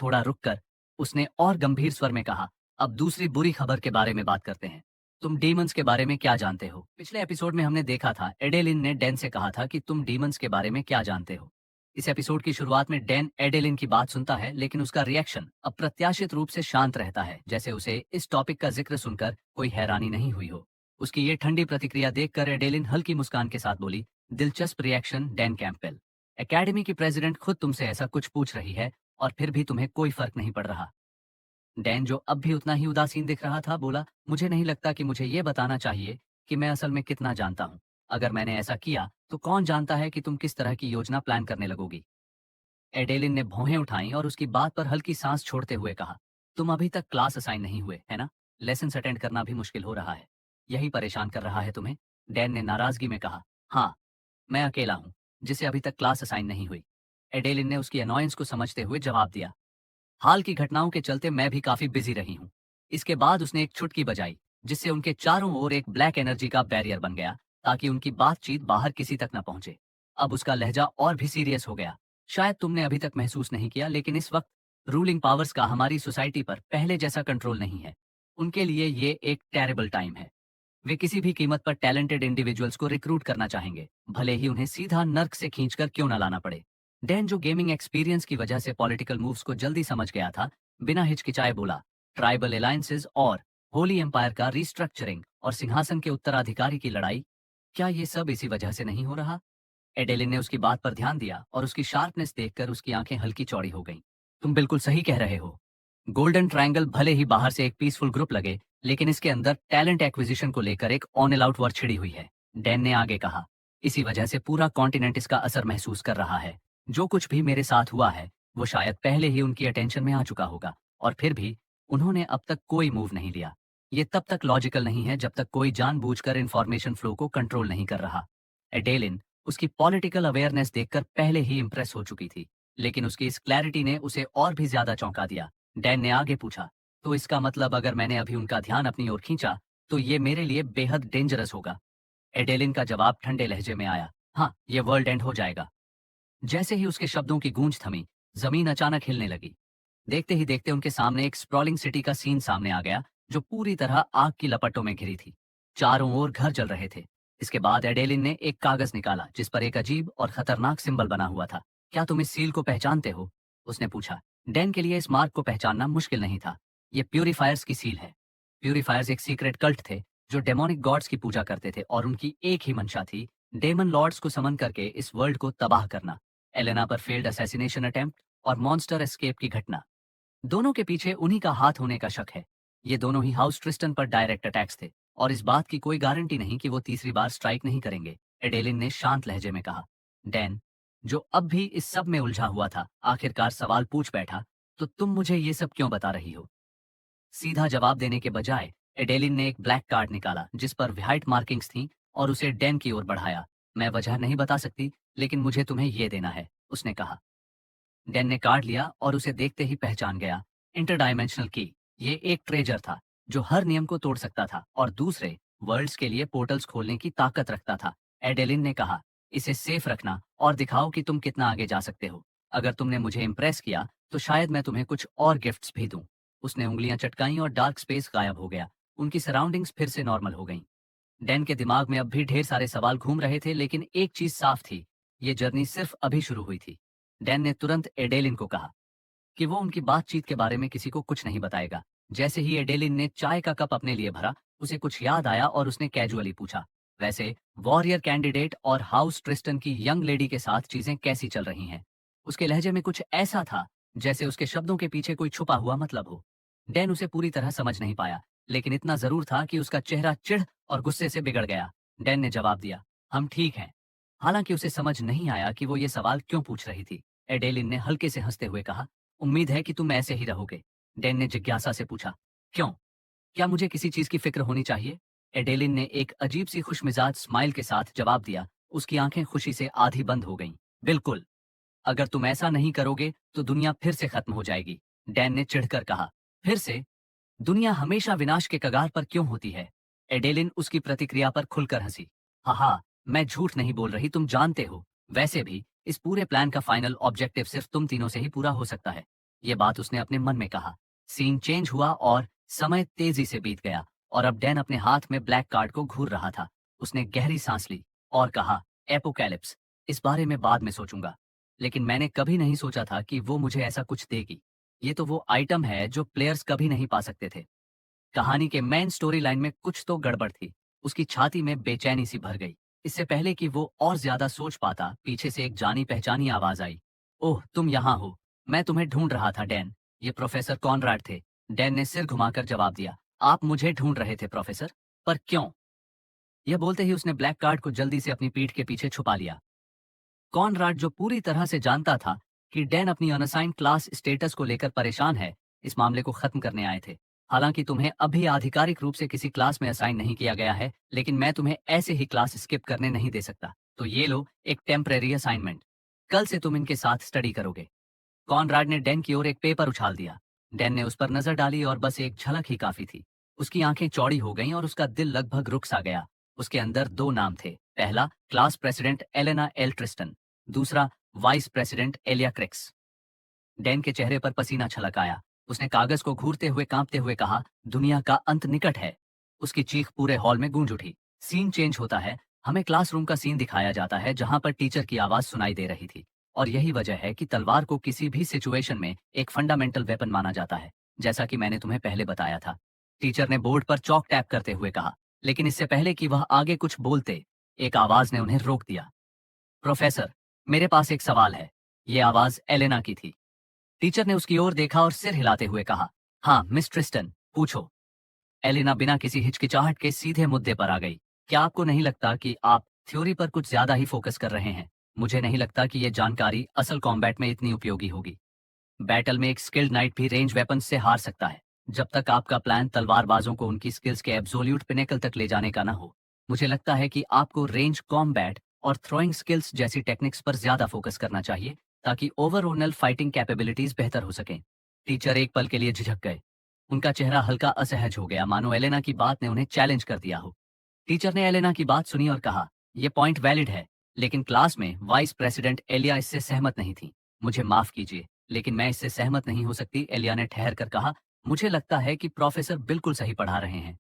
थोड़ा रुककर उसने और गंभीर स्वर में कहा, अब दूसरी बुरी खबर के बारे में बात करते हैं। तुम डीमंस के बारे में क्या जानते हो? पिछले एपिसोड में हमने देखा था, एडेलिन ने डैन से कहा था कि तुम डीमंस के बारे में क्या जानते हो। इस एपिसोड की शुरुआत में डैन एडेलिन की बात सुनता है, लेकिन उसका रिएक्शन अप्रत्याशित रूप से शांत रहता है, जैसे उसे इस टॉपिक का जिक्र सुनकर कोई हैरानी नहीं हुई हो। उसकी ये ठंडी प्रतिक्रिया देखकर एडेलिन हल्की मुस्कान के साथ बोली, दिलचस्प रिएक्शन डैन कैंपबेल। एकेडमी की प्रेसिडेंट खुद तुमसे ऐसा कुछ पूछ रही है और फिर भी तुम्हें कोई फर्क नहीं पड़ रहा। डैन, जो अब भी उतना ही उदासीन दिख रहा था, बोला, मुझे नहीं लगता कि मुझे ये बताना चाहिए कि मैं असल में कितना जानता हूँ। अगर मैंने ऐसा किया, तो कौन जानता है कि तुम किस तरह की योजना प्लान करने लगोगी। एडेलिन ने भौहें उठाई और उसकी बात पर हल्की सांस छोड़ते हुए कहा, तुम अभी तक क्लास असाइन नहीं हुए, है ना? लेसन अटेंड करना भी मुश्किल हो रहा है। यही परेशान कर रहा है तुम्हें? डैन ने नाराजगी में कहा, हाँ, मैं अकेला हूँ, जिसे अभी तक क्लास असाइन नहीं हुई। एडेलिन ने उसकी अनॉयंस को समझते हुए जवाब दिया, हाल की घटनाओं के चलते मैं भी काफी बिजी रही हूँ। इसके बाद उसने एक चुटकी बजाई, जिससे उनके चारों ओर एक ब्लैक एनर्जी का बैरियर बन गया, ताकि उनकी बातचीत बाहर किसी तक न पहुंचे। अब उसका लहजा और भी सीरियस हो गया। शायद तुमने अभी तक महसूस नहीं किया, लेकिन इस वक्त रूलिंग पावर्स का हमारी सोसाइटी पर पहले जैसा कंट्रोल नहीं है। उनके लिए ये एक टेरेबल टाइम है। वे किसी भी कीमत पर टैलेंटेड इंडिविजुअल्स को रिक्रूट करना चाहेंगे, भले ही उन्हें सीधा नर्क से खींचकर क्यों न लाना पड़े। डैन, जो गेमिंग एक्सपीरियंस की वजह से पॉलिटिकल मूव्स को जल्दी समझ गया था, बिना हिचकिचाए बोला, ट्राइबल अलायंसेज और होली एम्पायर का रिस्ट्रक्चरिंग और सिंहासन के उत्तराधिकारी की लड़ाई, क्या ये सब इसी वजह से नहीं हो रहा? एडेलिन ने उसकी बात पर ध्यान दिया और उसकी शार्पनेस देखकर उसकी आंखें हल्की चौड़ी हो गईं। तुम बिल्कुल सही कह रहे हो। गोल्डन ट्रायंगल भले ही बाहर से एक पीसफुल ग्रुप लगे, लेकिन इसके अंदर टैलेंट एक्विजिशन को लेकर एक ऑन आउट वॉर छिड़ी हुई है। डैन ने आगे कहा, इसी वजह से पूरा कॉन्टिनेंट इसका असर महसूस कर रहा है। जो कुछ भी मेरे साथ हुआ है, वो शायद पहले ही उनकी अटेंशन में आ चुका होगा, और फिर भी उन्होंने अब तक कोई मूव नहीं लिया। ये तब तक लॉजिकल नहीं है जब तक कोई जानबूझकर इन्फॉर्मेशन फ्लो को कंट्रोल नहीं कर रहा। एडेलिन उसकी पॉलिटिकल अवेयरनेस देखकर पहले ही इंप्रेस हो चुकी थी, लेकिन उसकी इस क्लैरिटी ने उसे और भी ज्यादा चौंका दिया। डैन ने आगे पूछा, तो इसका मतलब अगर मैंने अभी उनका ध्यान अपनी ओर खींचा, तो ये मेरे लिए बेहद डेंजरस होगा? एडेलिन का जवाब ठंडे लहजे में आया, हाँ, ये वर्ल्ड एंड हो जाएगा। जैसे ही उसके शब्दों की गूंज थमी, जमीन अचानक हिलने लगी। देखते ही देखते उनके सामने एक स्प्रॉलिंग सिटी का सीन सामने आ गया, जो पूरी तरह आग की लपटों में घिरी थी। चारों ओर घर जल रहे थे। इसके बाद एडेलिन ने एक कागज निकाला जिस पर एक अजीब और खतरनाक सिंबल बना हुआ था। क्या तुम इस सील को पहचानते हो? उसने पूछा। डैन के लिए इस मार्क को पहचानना मुश्किल नहीं था। ये प्यूरीफायर्स की सील है। प्यूरीफायर्स एक सीक्रेट कल्ट थे जो डेमोनिक गॉड्स की पूजा करते थे और उनकी एक ही मंशा थी, डेमन लॉर्ड्स को समन करके इस वर्ल्ड को तबाह करना। एलेना पर फेल्ड असैसिनेशन अटेम्प्ट और मॉन्स्टर एस्केप की घटना, दोनों के पीछे उन्हीं का हाथ होने का शक है। ये दोनों ही हाउस ट्रिस्टन पर डायरेक्ट अटैक्स थे और इस बात की कोई गारंटी नहीं कि वो तीसरी बार स्ट्राइक नहीं करेंगे, एडेलिन ने शांत लहजे में कहा। डैन, जो अब भी इस सब में उलझा हुआ था, आखिरकार सवाल पूछ बैठा, तो तुम मुझे ये सब क्यों बता रही हो? सीधा जवाब देने के बजाय एडेलिन ने एक ब्लैक कार्ड निकाला जिस पर व्हाइट मार्किंग्स थीं और उसे डैन की ओर बढ़ाया। मैं वजह नहीं बता सकती, लेकिन मुझे तुम्हें ये देना है, उसने कहा। डैन ने कार्ड लिया और उसे देखते ही पहचान गया। इंटरडायमेंशनल की, ये एक ट्रेजर था जो हर नियम को तोड़ सकता था और दूसरे वर्ल्ड्स के लिए पोर्टल्स खोलने की ताकत रखता था। एडेलिन ने कहा, इसे सेफ रखना और दिखाओ कि तुम कितना आगे जा सकते हो। अगर तुमने मुझे इम्प्रेस किया तो शायद मैं तुम्हें कुछ और गिफ्ट्स भी दूं। उसने उंगलियां चटकाई और डार्क स्पेस गायब हो गया। उनकी सराउंडिंग्स फिर से नॉर्मल हो गईं। डैन के दिमाग में अब भी ढेर सारे सवाल घूम रहे थे, लेकिन एक चीज साफ थी, ये जर्नी सिर्फ अभी शुरू हुई थी। डैन ने तुरंत एडेलिन को कहा कि वो उनकी बातचीत के बारे में किसी को कुछ नहीं बताएगा। जैसे ही एडेलिन ने चाय का कप अपने लिए भरा, उसे कुछ याद आया और उसने कैजुअली पूछा, वैसे वॉरियर कैंडिडेट और हाउस ट्रिस्टन की यंग लेडी के साथ चीजें कैसी चल रही हैं? उसके लहजे में कुछ ऐसा था जैसे उसके शब्दों के पीछे कोई छुपा हुआ मतलब हो। डैन उसे पूरी तरह समझ नहीं पाया, लेकिन इतना जरूर था कि उसका चेहरा चिढ़ और गुस्से से बिगड़ गया। डैन ने जवाब दिया, हम ठीक हैं। हालांकि उसे समझ नहीं आया कि वो ये सवाल क्यों पूछ रही थी। एडेलिन ने हल्के से हंसते हुए कहा, उम्मीद है कि तुम ऐसे ही रहोगे। डैन ने जिज्ञासा से पूछा, क्यों? क्या मुझे किसी चीज की फिक्र होनी चाहिए? एडेलिन ने एक अजीब सी खुशमिजाज स्माइल के साथ जवाब दिया। उसकी आंखें खुशी से आधी बंद हो गईं। बिल्कुल, अगर तुम ऐसा नहीं करोगे तो दुनिया फिर से खत्म हो जाएगी। डैन ने चिढ़कर कहा, फिर से? दुनिया हमेशा विनाश के कगार पर क्यों होती है? एडेलिन उसकी प्रतिक्रिया पर खुलकर हंसी। हाँ, मैं झूठ नहीं बोल रही, तुम जानते हो। वैसे भी इस पूरे प्लान का फाइनल ऑब्जेक्टिव सिर्फ तुम तीनों से ही पूरा हो सकता है। ये बात उसने अपने मन में कहा। सीन चेंज हुआ और समय तेजी से बीत गया और अब डैन अपने हाथ में ब्लैक कार्ड को घूर रहा था। उसने गहरी सांस ली और कहा, एपोकैलिप्स, इस बारे में बाद में सोचूंगा, लेकिन मैंने कभी नहीं सोचा था कि वो मुझे ऐसा कुछ देगी। ये तो वो आइटम है जो प्लेयर्स कभी नहीं पा सकते थे। कहानी के मेन स्टोरी लाइन में कुछ तो गड़बड़ थी। उसकी छाती में बेचैनी सी भर गई। इससे पहले कि वो और ज्यादा सोच पाता, पीछे से एक जानी पहचानी आवाज आई। ओह, तुम यहाँ हो। मैं तुम्हें ढूंढ रहा था, डैन। ये प्रोफेसर कॉनराड थे। डैन ने सिर घुमाकर जवाब दिया, आप मुझे ढूंढ रहे थे प्रोफेसर? पर क्यों? यह बोलते ही उसने ब्लैक कार्ड को जल्दी से अपनी पीठ के पीछे छुपा लिया। कॉनराड, जो पूरी तरह से जानता था कि डैन अपनी अनअसाइंड क्लास स्टेटस को लेकर परेशान है, इस मामले को खत्म करने आए थे। हालांकि तुम्हें अभी आधिकारिक रूप से किसी क्लास में असाइन नहीं किया गया है, लेकिन मैं तुम्हें ऐसे ही क्लास स्किप करने नहीं दे सकता। तो ये लो, एक टेम्परेरी असाइनमेंट। कल से तुम इनके साथ स्टडी करोगे। कॉनराड ने डैन की ओर एक पेपर उछाल दिया। डैन ने उस पर नजर डाली और बस एक झलक ही काफी थी। उसकी आंखें चौड़ी हो गईं और उसका दिल लगभग रुक सा गया। उसके अंदर दो नाम थे। पहला, class president Elena El Tristan. दूसरा, vice president Elia Crix. Dan के चेहरे पर पसीना छलक आया। उसने कागज को घूरते हुए कांपते हुए कहा, दुनिया का अंत निकट है। उसकी चीख पूरे हॉल में गूंज उठी। सीन चेंज होता है। हमें क्लासरूम का सीन दिखाया जाता है जहां पर टीचर की आवाज सुनाई दे रही थी। और यही वजह है कि तलवार को किसी भी सिचुएशन में एक फंडामेंटल वेपन माना जाता है, जैसा कि मैंने तुम्हें पहले बताया था। टीचर ने बोर्ड पर चौक टैप करते हुए कहा, लेकिन इससे पहले कि वह आगे कुछ बोलते, एक आवाज ने उन्हें रोक दिया। प्रोफेसर, मेरे पास एक सवाल है। ये आवाज एलेना की थी। टीचर ने उसकी ओर देखा और सिर हिलाते हुए कहा, हाँ मिस ट्रिस्टन, पूछो। एलेना बिना किसी हिचकिचाहट के सीधे मुद्दे पर आ गई। क्या आपको नहीं लगता कि आप थ्योरी पर कुछ ज्यादा ही फोकस कर रहे हैं? मुझे नहीं लगता कि यह जानकारी असल कॉम्बैट में इतनी उपयोगी होगी। बैटल में एक स्किल्ड नाइट भी रेंज वेपन से हार सकता है, जब तक आपका प्लान तलवारबाजों को उनकी स्किल्स के एब्सोल्यूट पिनेकल तक ले जाने का ना हो। मुझे लगता है कि आपको रेंज कॉम्बैट और थ्रोइंग स्किल्स जैसी टेक्निक्स पर ज्यादा फोकस करना चाहिए, ताकि ओवरऑल फाइटिंग कैपेबिलिटीज बेहतर हो सकें। टीचर एक पल के लिए झिझक गए। उनका चेहरा हल्का असहज हो गया, मानो एलेना की बात ने उन्हें चैलेंज कर दिया हो। टीचर ने एलेना की बात सुनी और कहा, यह पॉइंट वैलिड है, लेकिन क्लास में वाइस प्रेसिडेंट एलिया इससे सहमत नहीं थी। मुझे माफ कीजिए, लेकिन मैं इससे सहमत नहीं हो सकती। एलिया ने ठहर कर कहा, मुझे लगता है कि प्रोफेसर बिल्कुल सही पढ़ा रहे हैं।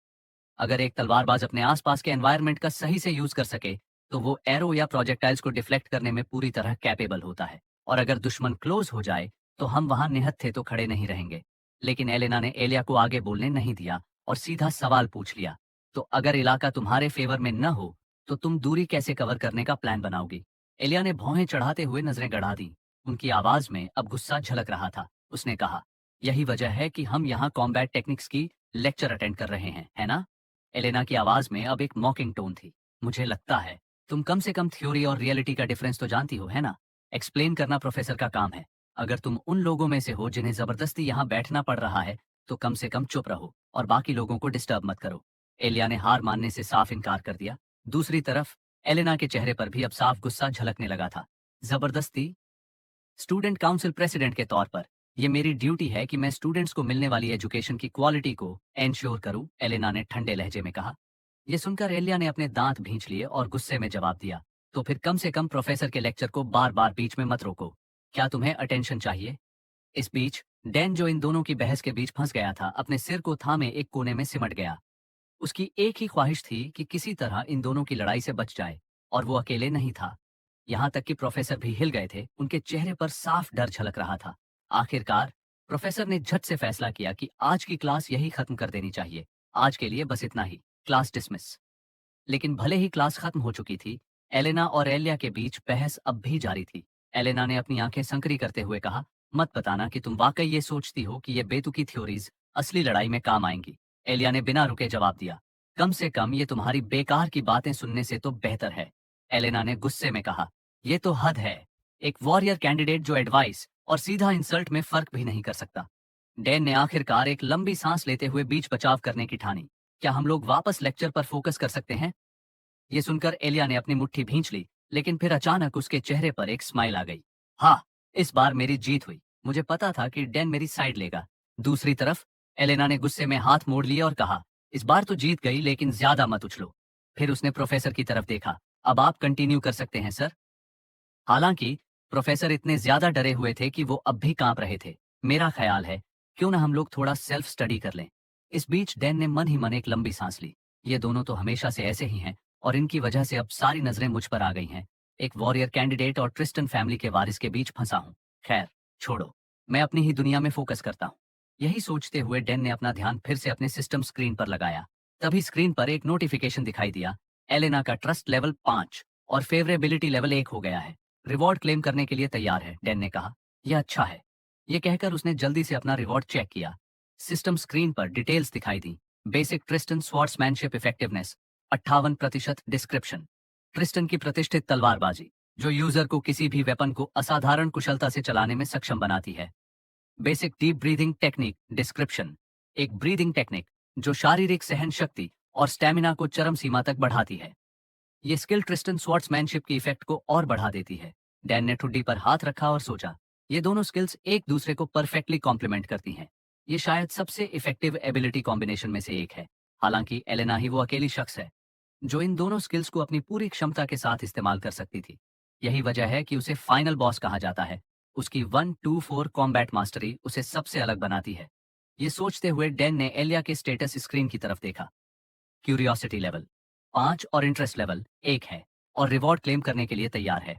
अगर एक तलवारबाज अपने आसपास के एनवायरनमेंट का सही से यूज कर सके, तो वो एरो या प्रोजेक्टाइल्स को डिफ्लेक्ट करने में पूरी तरह कैपेबल होता है। और अगर दुश्मन क्लोज हो जाए, तो हम वहां निहत्थे तो खड़े नहीं रहेंगे। लेकिन एलेना ने एलिया को आगे बोलने नहीं दिया और सीधा सवाल पूछ लिया, तो अगर इलाका तुम्हारे फेवर में न हो, तो तुम दूरी कैसे कवर करने का प्लान बनाओगी? एलिया ने भौहें चढ़ाते हुए नजरें गड़ा दी। उनकी आवाज में अब गुस्सा झलक रहा था। उसने कहा, यही वजह है कि हम यहाँ कॉम्बैट टेक्निक्स की लेक्चर अटेंड कर रहे हैं, है ना? एलेना की आवाज में अब एक मॉकिंग टोन थी। मुझे लगता है तुम कम से कम थ्योरी और रियलिटी का डिफरेंस तो जानती हो, है ना? एक्सप्लेन करना प्रोफेसर का काम है। अगर तुम उन लोगों में से हो जिन्हें जबरदस्ती यहाँ बैठना पड़ रहा है, तो कम से कम चुप रहो और बाकी लोगों को डिस्टर्ब मत करो। एलिया ने हार मानने से साफ इनकार कर दिया। दूसरी तरफ एलेना के चेहरे पर भी अब साफ गुस्सा झलकने लगा था। जबरदस्ती? स्टूडेंट काउंसिल प्रेसिडेंट के तौर पर ये मेरी ड्यूटी है कि मैं स्टूडेंट्स को मिलने वाली एजुकेशन की क्वालिटी को एंश्योर करूं, एलेना ने ठंडे लहजे में कहा। यह सुनकर एलिया ने अपने दांत भींच लिए और गुस्से में जवाब दिया, तो फिर कम से कम प्रोफेसर के लेक्चर को बार बार बीच में मत रोको। क्या तुम्हें अटेंशन चाहिए? इस बीच डैन, जो इन दोनों की बहस के बीच फंस गया था, अपने सिर को थामे एक कोने में सिमट गया। उसकी एक ही ख्वाहिश थी कि किसी तरह इन दोनों की लड़ाई से बच जाए, और वो अकेले नहीं था। यहाँ तक कि प्रोफेसर भी हिल गए थे। उनके चेहरे पर साफ डर झलक रहा था। आखिरकार प्रोफेसर ने झट से फैसला किया कि आज की क्लास यही खत्म कर देनी चाहिए। आज के लिए बस इतना ही, क्लास डिसमिस। लेकिन भले ही क्लास खत्म हो चुकी थी, एलेना और एलिया के बीच बहस अब भी जारी थी। एलेना ने अपनी आंखें संकरी करते हुए कहा, मत बताना कि तुम वाकई ये सोचती हो कि ये बेतुकी थ्योरीज असली लड़ाई में काम आएंगी। एलिया ने बिना रुके जवाब दिया, कम से कम ये तुम्हारी बेकार की बातें सुनने से तो बेहतर है। एलेना ने गुस्से में कहा, ये तो हद है। एक वॉरियर कैंडिडेट जो एडवाइस और सीधा इंसल्ट में फर्क भी नहीं कर सकता। डैन ने आखिरकार एक लंबी सांस लेते हुए बीच बचाव करने की ठानी। क्या हम लोग वापस लेक्चर पर फोकस कर सकते हैं? ये सुनकर एलिया ने अपनी मुट्ठी भींच ली, लेकिन फिर अचानक उसके चेहरे पर एक स्माइल आ गई। हाँ, इस बार मेरी जीत हुई। मुझे पता था कि डैन मेरी साइड लेगा। दूसरी तरफ एलेना ने गुस्से में हाथ मोड़ लिए और कहा, इस बार तो जीत गई, लेकिन ज्यादा मत उछलो। फिर उसने प्रोफेसर की तरफ देखा। अब आप कंटिन्यू कर सकते हैं सर। हालांकि प्रोफेसर इतने ज्यादा डरे हुए थे कि वो अब भी कांप रहे थे। मेरा ख्याल है, क्यों ना हम लोग थोड़ा सेल्फ स्टडी कर लें। इस बीच डैन ने मन ही मन एक लंबी सांस ली। ये दोनों तो हमेशा से ऐसे ही हैं, और इनकी वजह से अब सारी नजरें मुझ पर आ गई हैं। एक वॉरियर कैंडिडेट और ट्रिस्टन फैमिली के वारिस के बीच फंसा हूं। खैर, छोड़ो, मैं अपनी ही दुनिया में फोकस करता हूं। यही सोचते हुए डैन ने अपना ध्यान फिर से अपने सिस्टम स्क्रीन पर लगाया। तभी स्क्रीन पर एक नोटिफिकेशन दिखाई दिया। एलेना का ट्रस्ट लेवल 5 और फेवरेबिलिटी लेवल 1 हो गया है। रिवॉर्ड क्लेम करने के लिए तैयार है, डैन ने कहा। यह अच्छा है। यह कहकर उसने जल्दी से अपना रिवॉर्ड चेक किया। सिस्टम स्क्रीन पर डिटेल्स दिखाई दी। Basic Tristan swordsmanship effectiveness 58%। Description, Tristan की प्रतिष्ठित तलवारबाजी, जो यूजर को किसी भी वेपन को असाधारण कुशलता से चलाने में सक्षम बनाती है। Basic deep breathing technique. Description, एक ब्रीदिंग टेक्निक जो शारीरिक सहन शक्ति और स्टेमिना को चरम सीमा तक बढ़ाती है। ये स्किल ट्रिस्टन स्वॉर्ड्समैनशिप की इफेक्ट को और बढ़ा देती है। डैन ने ठुड्डी पर हाथ रखा और सोचा, ये दोनों स्किल्स एक दूसरे को परफेक्टली कॉम्प्लीमेंट करती हैं। ये शायद सबसे इफेक्टिव एबिलिटी कॉम्बिनेशन में से एक है। हालांकि एलेना ही वो अकेली शख्स है जो इन दोनों स्किल्स को अपनी पूरी क्षमता के साथ इस्तेमाल कर सकती थी। यही वजह है कि उसे फाइनल बॉस कहा जाता है। उसकी 1-2-4 कॉम्बैट मास्टरी उसे सबसे अलग बनाती है। ये सोचते हुए डैन ने एलिया के स्टेटस स्क्रीन की तरफ देखा। क्यूरियोसिटी लेवल 5 और इंटरेस्ट लेवल 1 है, और रिवॉर्ड क्लेम करने के लिए तैयार है।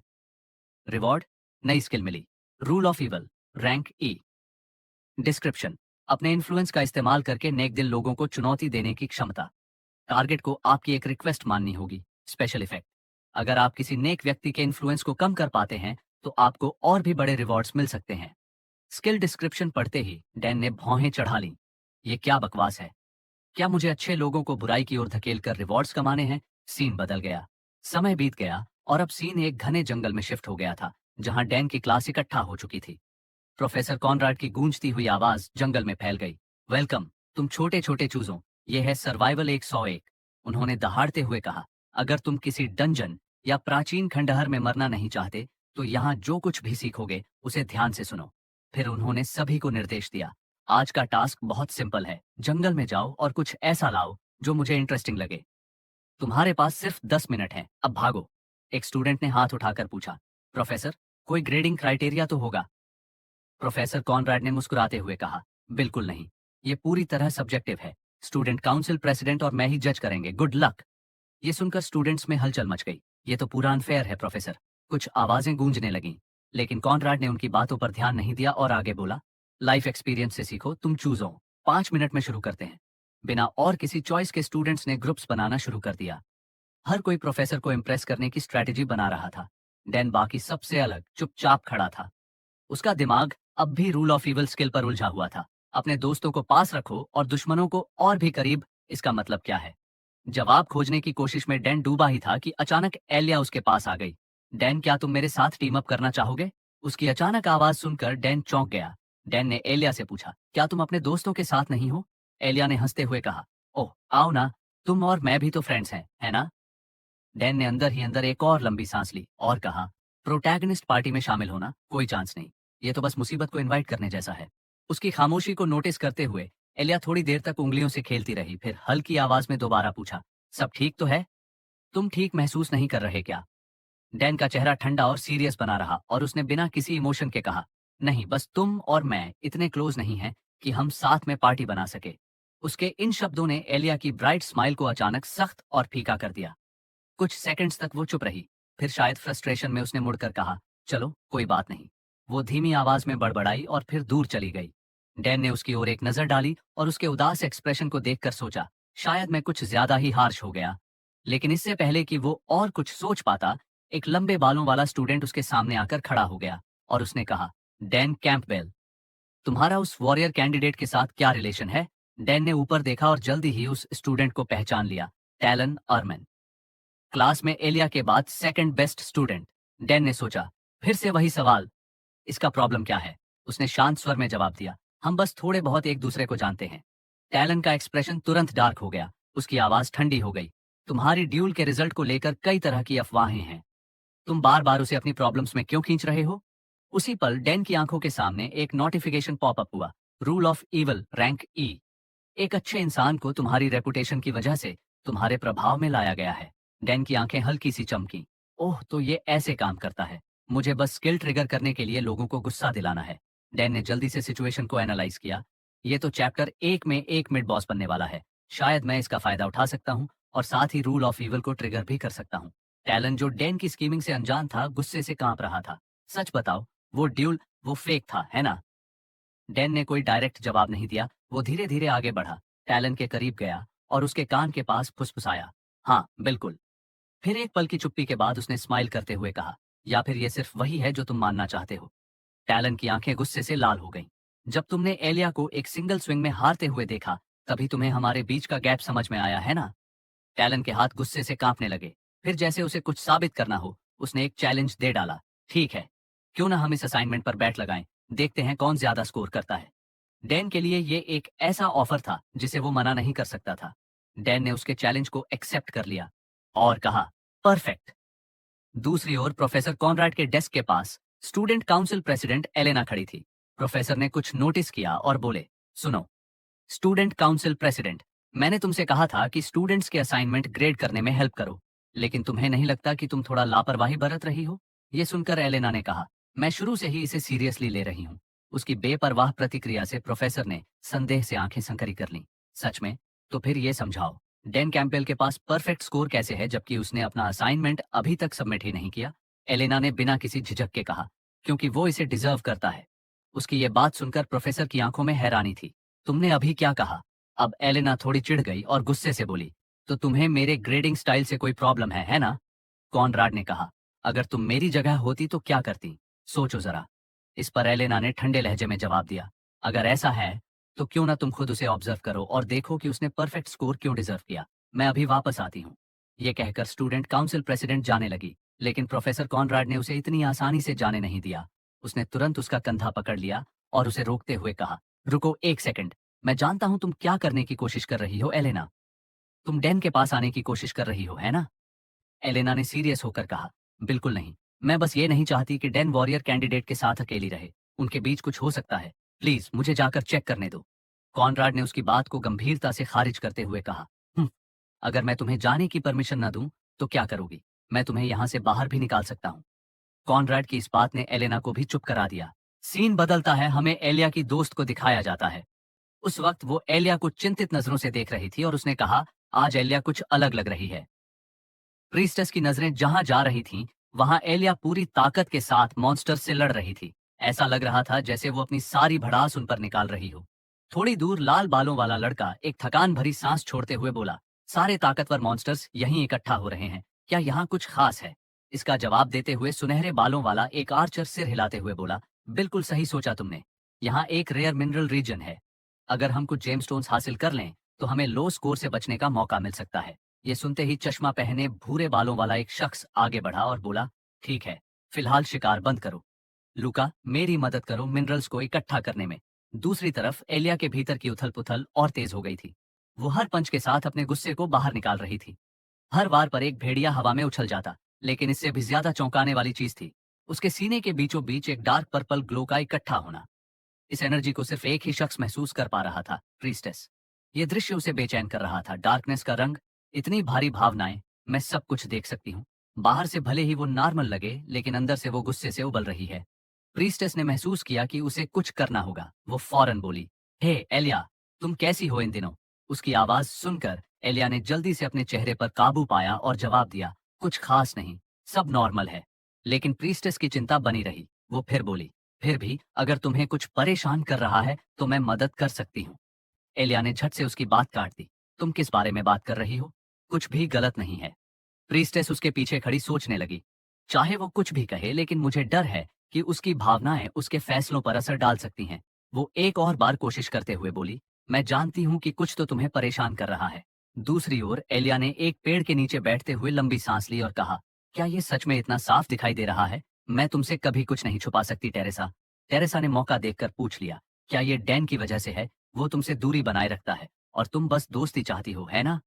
रिवॉर्ड, नई स्किल मिली, rule of evil, rank E. Description, अपने इन्फ्लुएंस का इस्तेमाल करके नेक दिल लोगों को चुनौती देने की क्षमता। टारगेट को आपकी एक रिक्वेस्ट माननी होगी। स्पेशल इफेक्ट, अगर आप किसी नेक व्यक्ति के इन्फ्लुएंस को कम कर पाते हैं, तो आपको और भी बड़े रिवॉर्ड्स मिल सकते हैं। स्किल डिस्क्रिप्शन पढ़ते ही डैन ने भौहें चढ़ा लीं। ये क्या बकवास है? क्या मुझे अच्छे लोगों को बुराई की ओर धकेल कर रिवॉर्ड्स कमाने हैं? सीन बदल गया। समय बीत गया और अब सीन एक घने जंगल में शिफ्ट हो गया था, जहां डैन की क्लास इकट्ठा हो चुकी थी। प्रोफेसर कॉनराड की गूंजती हुई आवाज जंगल में फैल गई। वेलकम, तुम छोटे छोटे चूजों। ये है सर्वाइवल 101। उन्होंने दहाड़ते हुए कहा, अगर तुम किसी डंजन या प्राचीन खंडहर में मरना नहीं चाहते, तो यहाँ जो कुछ भी सीखोगे उसे ध्यान से सुनो। फिर उन्होंने सभी को निर्देश दिया, आज का टास्क बहुत सिंपल है। जंगल में जाओ और कुछ ऐसा लाओ जो मुझे इंटरेस्टिंग लगे। तुम्हारे पास सिर्फ 10 मिनट हैं, अब भागो। एक स्टूडेंट ने हाथ उठाकर पूछा, प्रोफेसर, कोई ग्रेडिंग क्राइटेरिया तो होगा? प्रोफेसर कॉनराड ने मुस्कुराते हुए कहा, बिल्कुल नहीं, ये पूरी तरह सब्जेक्टिव है। स्टूडेंट काउंसिल प्रेसिडेंट और मैं ही जज करेंगे, गुड लक। ये सुनकर स्टूडेंट्स में हलचल मच गई। ये तो पूरा अनफेयर है प्रोफेसर। कुछ आवाजें गूंजने लगीं, लेकिन कॉनराड ने उनकी बातों पर ध्यान नहीं दिया और आगे बोला, लाइफ एक्सपीरियंस से सीखो, तुम चूज हो। 5 मिनट में शुरू करते हैं। बिना और किसी चॉइस के स्टूडेंट्स ने ग्रुप्स बनाना शुरू कर दिया। हर कोई प्रोफेसर को इम्प्रेस करने की स्ट्रैटेजी बना रहा था। डैन बाकी सबसे अलग चुपचाप खड़ा था। उसका दिमाग अब भी रूल ऑफ इवल स्किल पर उलझा हुआ था। अपने दोस्तों को पास रखो और दुश्मनों को और भी करीब, इसका मतलब क्या है? जवाब खोजने की कोशिश में डैन डूबा ही था कि अचानक एलिया उसके पास आ गई। डैन, क्या तुम मेरे साथ टीम अप करना चाहोगे? उसकी अचानक आवाज सुनकर डैन चौंक गया। डैन ने एलिया से पूछा, क्या तुम अपने दोस्तों के साथ नहीं हो? एलिया ने हंसते हुए कहा, ओह आओ ना, तुम और मैं भी तो फ्रेंड्स हैं, है ना? डैन ने अंदर ही अंदर एक और लंबी सांस ली और कहा, प्रोटैगनिस्ट पार्टी में शामिल होना कोई चांस नहीं। ये तो बस मुसीबत को इनवाइट करने जैसा है। उसकी खामोशी को नोटिस करते हुए एलिया थोड़ी देर तक उंगलियों से खेलती रही, फिर हल्की आवाज में दोबारा पूछा, सब ठीक तो है? तुम ठीक महसूस नहीं कर रहे क्या? डैन का चेहरा ठंडा और सीरियस बना रहा और उसने बिना किसी इमोशन के कहा, नहीं, बस तुम और मैं इतने क्लोज नहीं हैं कि हम साथ में पार्टी बना सके। उसके इन शब्दों ने एलिया की ब्राइट स्माइल को अचानक सख्त और फीका कर दिया। कुछ सेकंड्स तक वो चुप रही, फिर शायद फ्रस्ट्रेशन में उसने मुड़कर कहा, चलो कोई बात नहीं। वो धीमी आवाज में बड़बड़ाई और फिर दूर चली गई। डैन ने उसकी ओर एक नजर डाली और उसके उदास एक्सप्रेशन को देखकर सोचा, शायद मैं कुछ ज्यादा ही हार्श हो गया। लेकिन इससे पहले कि वो और कुछ सोच पाता, एक लंबे बालों वाला स्टूडेंट उसके सामने आकर खड़ा हो गया और उसने कहा, डैन कैंपबेल, तुम्हारा उस वॉरियर कैंडिडेट के साथ क्या रिलेशन है? डैन ने ऊपर देखा और जल्दी ही उस स्टूडेंट को पहचान लिया, टैलन अर्मन। क्लास में एलिया के बाद सेकंड बेस्ट स्टूडेंट। डैन ने सोचा, फिर से वही सवाल, इसका प्रॉब्लम क्या है? उसने शांत स्वर में जवाब दिया, हम बस थोड़े बहुत एक दूसरे को जानते हैं। टैलन का एक्सप्रेशन तुरंत डार्क हो गया, उसकी आवाज ठंडी हो गई। तुम्हारी ड्यूल के रिजल्ट को लेकर कई तरह की अफवाहें हैं। तुम बार बार उसे अपनी प्रॉब्लम्स में क्यों खींच रहे हो? उसी पल डैन की आंखों के सामने एक नोटिफिकेशन पॉपअप हुआ, रूल ऑफ इवल रैंक ई। एक अच्छे इंसान को तुम्हारी रेपुटेशन की वजह से तुम्हारे प्रभाव में लाया गया है। डैन की आंखें हल्की सी चमकी। ओह, तो ये ऐसे काम करता है। मुझे बस स्किल ट्रिगर करने के लिए लोगों को गुस्सा दिलाना है। डैन ने जल्दी से सिचुएशन को एनालाइज किया। ये तो चैप्टर 1 में एक मिड बॉस बनने वाला है। शायद मैं इसका फायदा उठा सकता हूँ और साथ ही रूल ऑफ इवल को ट्रिगर भी कर सकता हूँ। टैलन, जो डैन की स्कीमिंग से अनजान था, गुस्से से कांप रहा था। सच बताओ, वो ड्यूल वो फेक था, है ना? डैन ने कोई डायरेक्ट जवाब नहीं दिया। वो धीरे धीरे आगे बढ़ा, टैलन के करीब गया और उसके कान के पास फुसफुसाया, हाँ बिल्कुल। फिर एक पल की चुप्पी के बाद उसने स्माइल करते हुए कहा, या फिर ये सिर्फ वही है जो तुम मानना चाहते हो? टैलन की आंखें गुस्से से लाल हो गईं। जब तुमने एलिया को एक सिंगल स्विंग में हारते हुए देखा, तभी तुम्हें हमारे बीच का गैप समझ में आया, है ना? टैलन के हाथ गुस्से से कांपने लगे। फिर जैसे उसे कुछ साबित करना हो, उसने एक चैलेंज दे डाला, ठीक है, क्यों ना हम इस असाइनमेंट पर बैट लगाएं, देखते हैं कौन ज्यादा स्कोर करता है। डैन के लिए ये एक ऐसा ऑफर था जिसे वो मना नहीं कर सकता था। डैन ने उसके चैलेंज को एक्सेप्ट कर लिया और कहा, परफेक्ट। दूसरी ओर प्रोफेसर कॉनराड के डेस्क के पास स्टूडेंट काउंसिल प्रेसिडेंट एलेना खड़ी थी। प्रोफेसर ने कुछ नोटिस किया और बोले, सुनो स्टूडेंट काउंसिल प्रेसिडेंट, मैंने तुमसे कहा था कि स्टूडेंट्स के असाइनमेंट ग्रेड करने में हेल्प करो, लेकिन तुम्हें नहीं लगता कि तुम थोड़ा लापरवाही बरत रही हो? ये सुनकर एलेना ने कहा, मैं शुरू से ही इसे सीरियसली ले रही हूँ। उसकी बेपरवाह प्रतिक्रिया से प्रोफेसर ने संदेह से आंखें संकरी कर लीं। सच में? तो फिर ये समझाओ, डैन कैंपेल के पास परफेक्ट स्कोर कैसे है जबकि उसने अपना असाइनमेंट अभी तक सबमिट ही नहीं किया? एलेना ने बिना किसी झिझक के कहा, क्योंकि वो इसे डिजर्व करता है। उसकी ये बात सुनकर प्रोफेसर की आंखों में हैरानी थी। तुमने अभी क्या कहा? अब एलेना थोड़ी चिढ़ गई और गुस्से से बोली, तो तुम्हें मेरे ग्रेडिंग स्टाइल से कोई प्रॉब्लम है ना? कॉनराड ने कहा, अगर तुम मेरी जगह होती तो क्या करती? सोचो जरा। इस पर एलेना ने ठंडे लहजे में जवाब दिया, अगर ऐसा है तो क्यों ना तुम खुद उसे ऑब्जर्व करो और देखो कि उसने परफेक्ट स्कोर क्यों डिजर्व किया। मैं अभी वापस आती हूँ। ये कहकर स्टूडेंट काउंसिल प्रेसिडेंट जाने लगी, लेकिन प्रोफेसर कॉनराड ने उसे इतनी आसानी से जाने नहीं दिया। उसने तुरंत उसका कंधा पकड़ लिया और उसे रोकते हुए कहा, रुको एक सेकंड। मैं जानता हूं तुम क्या करने की कोशिश कर रही हो एलेना। तुम डैन के पास आने की कोशिश कर रही हो, है ना? एलेना ने सीरियस होकर कहा, बिल्कुल नहीं। मैं बस ये नहीं चाहती कि डैन वॉरियर कैंडिडेट के साथ अकेली रहे। उनके बीच कुछ हो सकता है। प्लीज मुझे जाकर चेक करने दो। कॉनराड ने उसकी बात को गंभीरता से खारिज करते हुए कहा, अगर मैं तुम्हें जाने की परमिशन न दूं, तो क्या करोगी? मैं तुम्हें यहाँ से बाहर भी निकाल सकता हूँ। कॉनराड की इस बात ने एलेना को भी चुप करा दिया। सीन बदलता है, हमें एलिया की दोस्त को दिखाया जाता है। उस वक्त वो एलिया को चिंतित नजरों से देख रही थी और उसने कहा, आज एलिया कुछ अलग लग रही है। प्रीस्टेस की नजरें जहां जा रही थीं, वहां एलिया पूरी ताकत के साथ मॉन्स्टर से लड़ रही थी। ऐसा लग रहा था जैसे वो अपनी सारी भड़ास उन पर निकाल रही हो। थोड़ी दूर लाल बालों वाला लड़का एक थकान भरी सांस छोड़ते हुए बोला, सारे ताकतवर मॉन्स्टर्स यहीं इकट्ठा हो रहे हैं, क्या यहाँ कुछ खास है? इसका जवाब देते हुए सुनहरे बालों वाला एक आर्चर सिर हिलाते हुए बोला, बिल्कुल सही सोचा तुमने। यहाँ एक रेयर मिनरल रीजन है। अगर हम कुछ जेमस्टोन्स हासिल कर लें, तो हमें लो स्कोर से बचने का मौका मिल सकता है। ये सुनते ही चश्मा पहने भूरे बालों वाला एक शख्स आगे बढ़ा और बोला, ठीक है, फिलहाल शिकार बंद करो। लूका, मेरी मदद करो मिनरल्स को इकट्ठा करने में। दूसरी तरफ एलिया के भीतर की उथल पुथल और तेज हो गई थी। वो हर पंच के साथ अपने गुस्से को बाहर निकाल रही थी। हर बार पर एक भेड़िया हवा में उछल जाता, लेकिन इससे भी ज्यादा चौंकाने वाली चीज थी उसके सीने के बीचों बीच एक डार्क पर्पल ग्लो का इकट्ठा होना। इस एनर्जी को सिर्फ एक ही शख्स महसूस कर पा रहा था, प्रीस्टेस। ये दृश्य उसे बेचैन कर रहा था। डार्कनेस का रंग, इतनी भारी भावनाएं, मैं सब कुछ देख सकती हूँ। बाहर से भले ही वो नॉर्मल लगे, लेकिन अंदर से वो गुस्से से उबल रही है। प्रीस्टेस ने महसूस किया कि उसे कुछ करना होगा। वो फौरन बोली, हे एलिया, तुम कैसी हो इन दिनों? उसकी आवाज सुनकर एलिया ने जल्दी से अपने चेहरे पर काबू पाया और जवाब दिया, कुछ खास नहीं, सब नॉर्मल है। लेकिन प्रीस्टेस की चिंता बनी रही। वो फिर बोली, फिर भी अगर तुम्हें कुछ परेशान कर रहा है, तो मैं मदद कर सकती हूँ। एलिया ने झट से उसकी बात काट दी। तुम किस बारे में बात कर रही हो? कुछ भी गलत नहीं है। प्रीस्टेस उसके पीछे खड़ी सोचने लगी। चाहे वो कुछ भी कहे, लेकिन मुझे डर है कि उसकी भावनाएं उसके फैसलों पर असर डाल सकती हैं। वो एक और बार कोशिश करते हुए बोली, मैं जानती हूँ कि कुछ तो तुम्हें परेशान कर रहा है। दूसरी ओर एलिया ने एक पेड़ के नीचे बैठते हुए लंबी सांस ली और कहा, क्या ये सच में इतना साफ दिखाई दे रहा है? मैं तुमसे कभी कुछ नहीं छुपा सकती टेरेसा। टेरेसा ने मौका देखकर पूछ लिया, क्या ये डैन की वजह से है? वो तुमसे दूरी बनाए रखता है और तुम बस दोस्ती चाहती हो, है ना?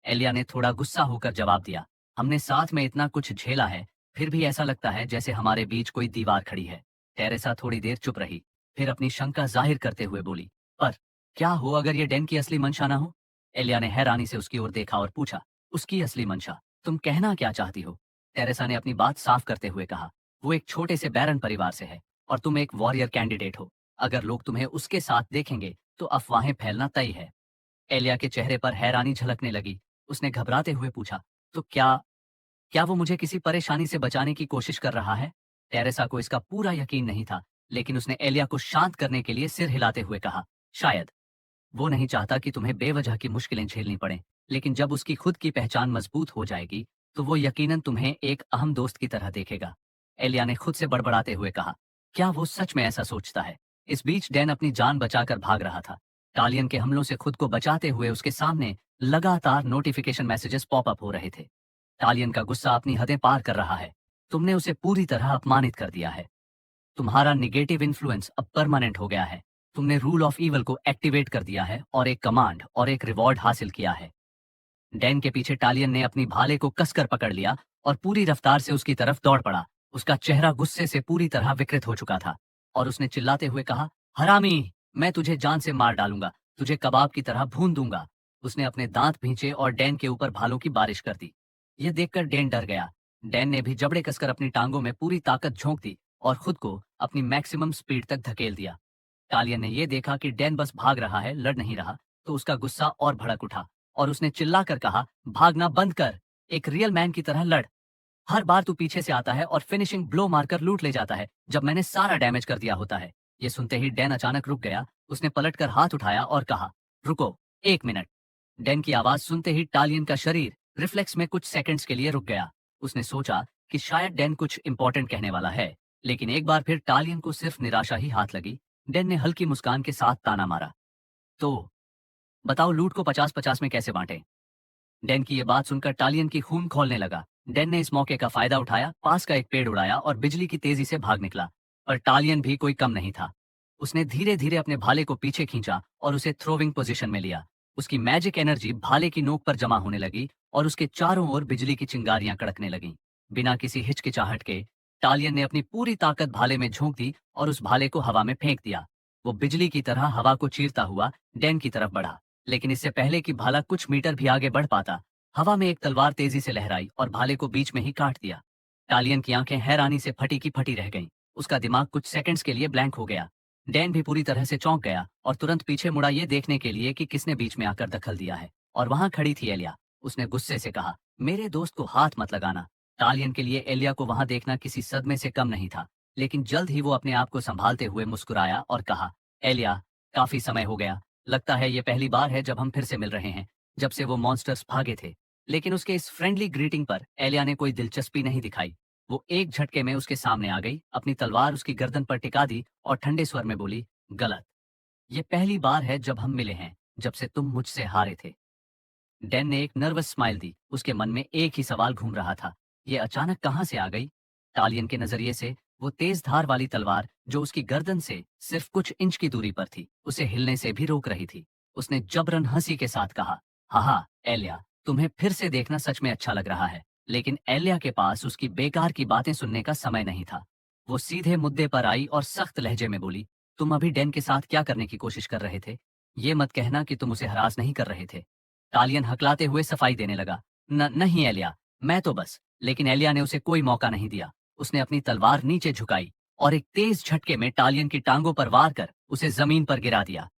एलिया ने थोड़ा गुस्सा होकर जवाब दिया, हमने साथ में इतना कुछ झेला है, फिर भी ऐसा लगता है जैसे हमारे बीच कोई दीवार खड़ी है। टेरेसा थोड़ी देर चुप रही, फिर अपनी शंका जाहिर करते हुए बोली, पर क्या हो अगर ये डैन की असली मंशा ना हो? एलिया ने हैरानी से उसकी ओर देखा और पूछा, उसकी असली मंशा? तुम कहना क्या चाहती हो? टेरेसा ने अपनी बात साफ करते हुए कहा, वो एक छोटे से बैरन परिवार से है और तुम एक वॉरियर कैंडिडेट हो। अगर लोग तुम्हें उसके साथ देखेंगे, तो अफवाहें फैलना तय है। एलिया के चेहरे पर हैरानी झलकने लगी। उसने घबराते हुए पूछा, तो क्या क्या वो मुझे किसी परेशानी से बचाने की कोशिश कर रहा है? टेरेसा को इसका पूरा यकीन नहीं था, लेकिन उसने एलिया को शांत करने के लिए सिर हिलाते हुए कहा, शायद वो नहीं चाहता कि तुम्हें बेवजह की मुश्किलें झेलनी पड़ें, लेकिन जब उसकी खुद की पहचान मजबूत हो जाएगी, तो वो यकीनन तुम्हें एक अहम दोस्त की तरह देखेगा। एलिया ने खुद से बड़बड़ाते हुए कहा, क्या वो सच में ऐसा सोचता है? इस बीच डैन अपनी जान बचाकर भाग रहा था। टालियन के हमलों से खुद को बचाते हुए उसके सामने लगातार नोटिफिकेशन मैसेजेस पॉपअप हो रहे थे। टालियन का गुस्सा अपनी हदें पार कर रहा है। तुमने उसे पूरी तरह अपमानित कर दिया है। तुम्हारा निगेटिव इन्फ्लुएंस अब परमानेंट हो गया है। तुमने रूल ऑफ ईवल को एक्टिवेट कर दिया है और एक कमांड और एक रिवॉर्ड हासिल किया है। डैन के पीछे टालियन ने अपनी भाले को कसकर पकड़ लिया और पूरी रफ्तार से उसकी तरफ दौड़ पड़ा। उसका चेहरा गुस्से से पूरी तरह विकृत हो चुका था और उसने चिल्लाते हुए कहा, हरामी, मैं तुझे जान से मार डालूंगा, तुझे कबाब की तरह भून दूंगा। उसने अपने दांत भींचे और डैन के ऊपर भालों की बारिश कर दी। यह देखकर डैन डर गया। डैन ने भी जबड़े कसकर अपनी टांगों में पूरी ताकत झोंक दी और खुद को अपनी मैक्सिमम स्पीड तक धकेल दिया। टालियन ने यह देखा कि डैन बस भाग रहा है, लड़ नहीं रहा, तो उसका गुस्सा और भड़क उठा और उसने चिल्लाकर कहा, भागना बंद कर, एक रियल मैन की तरह लड़। हर बार तू पीछे से आता है और फिनिशिंग ब्लो मारकर लूट ले जाता है, जब मैंने सारा डैमेज कर दिया होता है। ये सुनते ही डैन अचानक रुक गया। उसने पलटकर हाथ उठाया और कहा, रुको, 1 मिनट। डैन की आवाज सुनते ही टालियन का शरीर रिफ्लेक्स में कुछ सेकंड्स के लिए रुक गया। उसने सोचा कि शायद डैन कुछ इंपॉर्टेंट कहने वाला है, लेकिन एक बार फिर टालियन को सिर्फ निराशा ही हाथ लगी। डैन ने हल्की मुस्कान के साथ ताना मारा, तो बताओ लूट को 50-50 में कैसे बांटे? डैन की ये बात सुनकर टालियन की खून खौलने लगा। डैन ने इस मौके का फायदा उठाया, पास का एक पेड़ उड़ाया और बिजली की तेजी से भाग निकला। पर टालियन भी कोई कम नहीं था। उसने धीरे धीरे अपने भाले को पीछे खींचा और उसे थ्रोविंग पोजीशन में लिया। उसकी मैजिक एनर्जी भाले की नोक पर जमा होने लगी और उसके चारों ओर बिजली की चिंगारियां कड़कने लगीं। बिना किसी हिचकिचाहट के टालियन ने अपनी पूरी ताकत भाले में झोंक दी और उस भाले को हवा में फेंक दिया। वो बिजली की तरह हवा को चीरता हुआ डैन की तरफ बढ़ा, लेकिन इससे पहले कि भाला कुछ मीटर भी आगे बढ़ पाता, हवा में एक तलवार तेजी से लहराई और भाले को बीच में ही काट दिया। टालियन की आंखें हैरानी से फटी की फटी रह गईं। उसका दिमाग कुछ सेकंड्स के लिए ब्लैंक हो गया। डैन भी पूरी तरह से चौंक गया और तुरंत पीछे मुड़ा ये देखने के लिए कि किसने बीच में आकर दखल दिया है। और वहां खड़ी थी एलिया। उसने गुस्से से कहा, मेरे दोस्त को हाथ मत लगाना। टालियन के लिए एलिया को वहां देखना किसी सदमे से कम नहीं था, लेकिन जल्द ही वो अपने आप को संभालते हुए मुस्कुराया और कहा, एलिया, काफी समय हो गया। लगता है ये पहली बार है जब हम फिर से मिल रहे हैं, जब से वो मॉन्स्टर्स भागे थे। लेकिन उसके इस फ्रेंडली ग्रीटिंग पर एलिया ने कोई दिलचस्पी नहीं दिखाई। वो एक झटके में उसके सामने आ गई, अपनी तलवार उसकी गर्दन पर टिका दी और ठंडे स्वर में बोली, गलत। ये पहली बार है जब हम मिले हैं, जब से तुम मुझसे हारे थे। डैन ने एक नर्वस स्माइल दी। उसके मन में एक ही सवाल घूम रहा था, ये अचानक कहाँ से आ गई? टालियन के नजरिए से वो तेज धार वाली तलवार जो उसकी गर्दन से सिर्फ कुछ इंच की दूरी पर थी, उसे हिलने से भी रोक रही थी। उसने जबरन हंसी के साथ कहा, हाँ हाँ एलिया, तुम्हें फिर से देखना सच में अच्छा लग रहा है। लेकिन एलिया के पास उसकी बेकार की बातें सुनने का समय नहीं था। वो सीधे मुद्दे पर आई और सख्त लहजे में बोली, तुम अभी डैन के साथ क्या करने की कोशिश कर रहे थे? ये मत कहना कि तुम उसे हरास नहीं कर रहे थे। टालियन हकलाते हुए सफाई देने लगा, नहीं एलिया, मैं तो बस। लेकिन एलिया ने उसे कोई मौका नहीं दिया। उसने अपनी तलवार नीचे झुकाई और एक तेज झटके में टालियन की टांगों पर वार कर उसे जमीन पर गिरा दिया।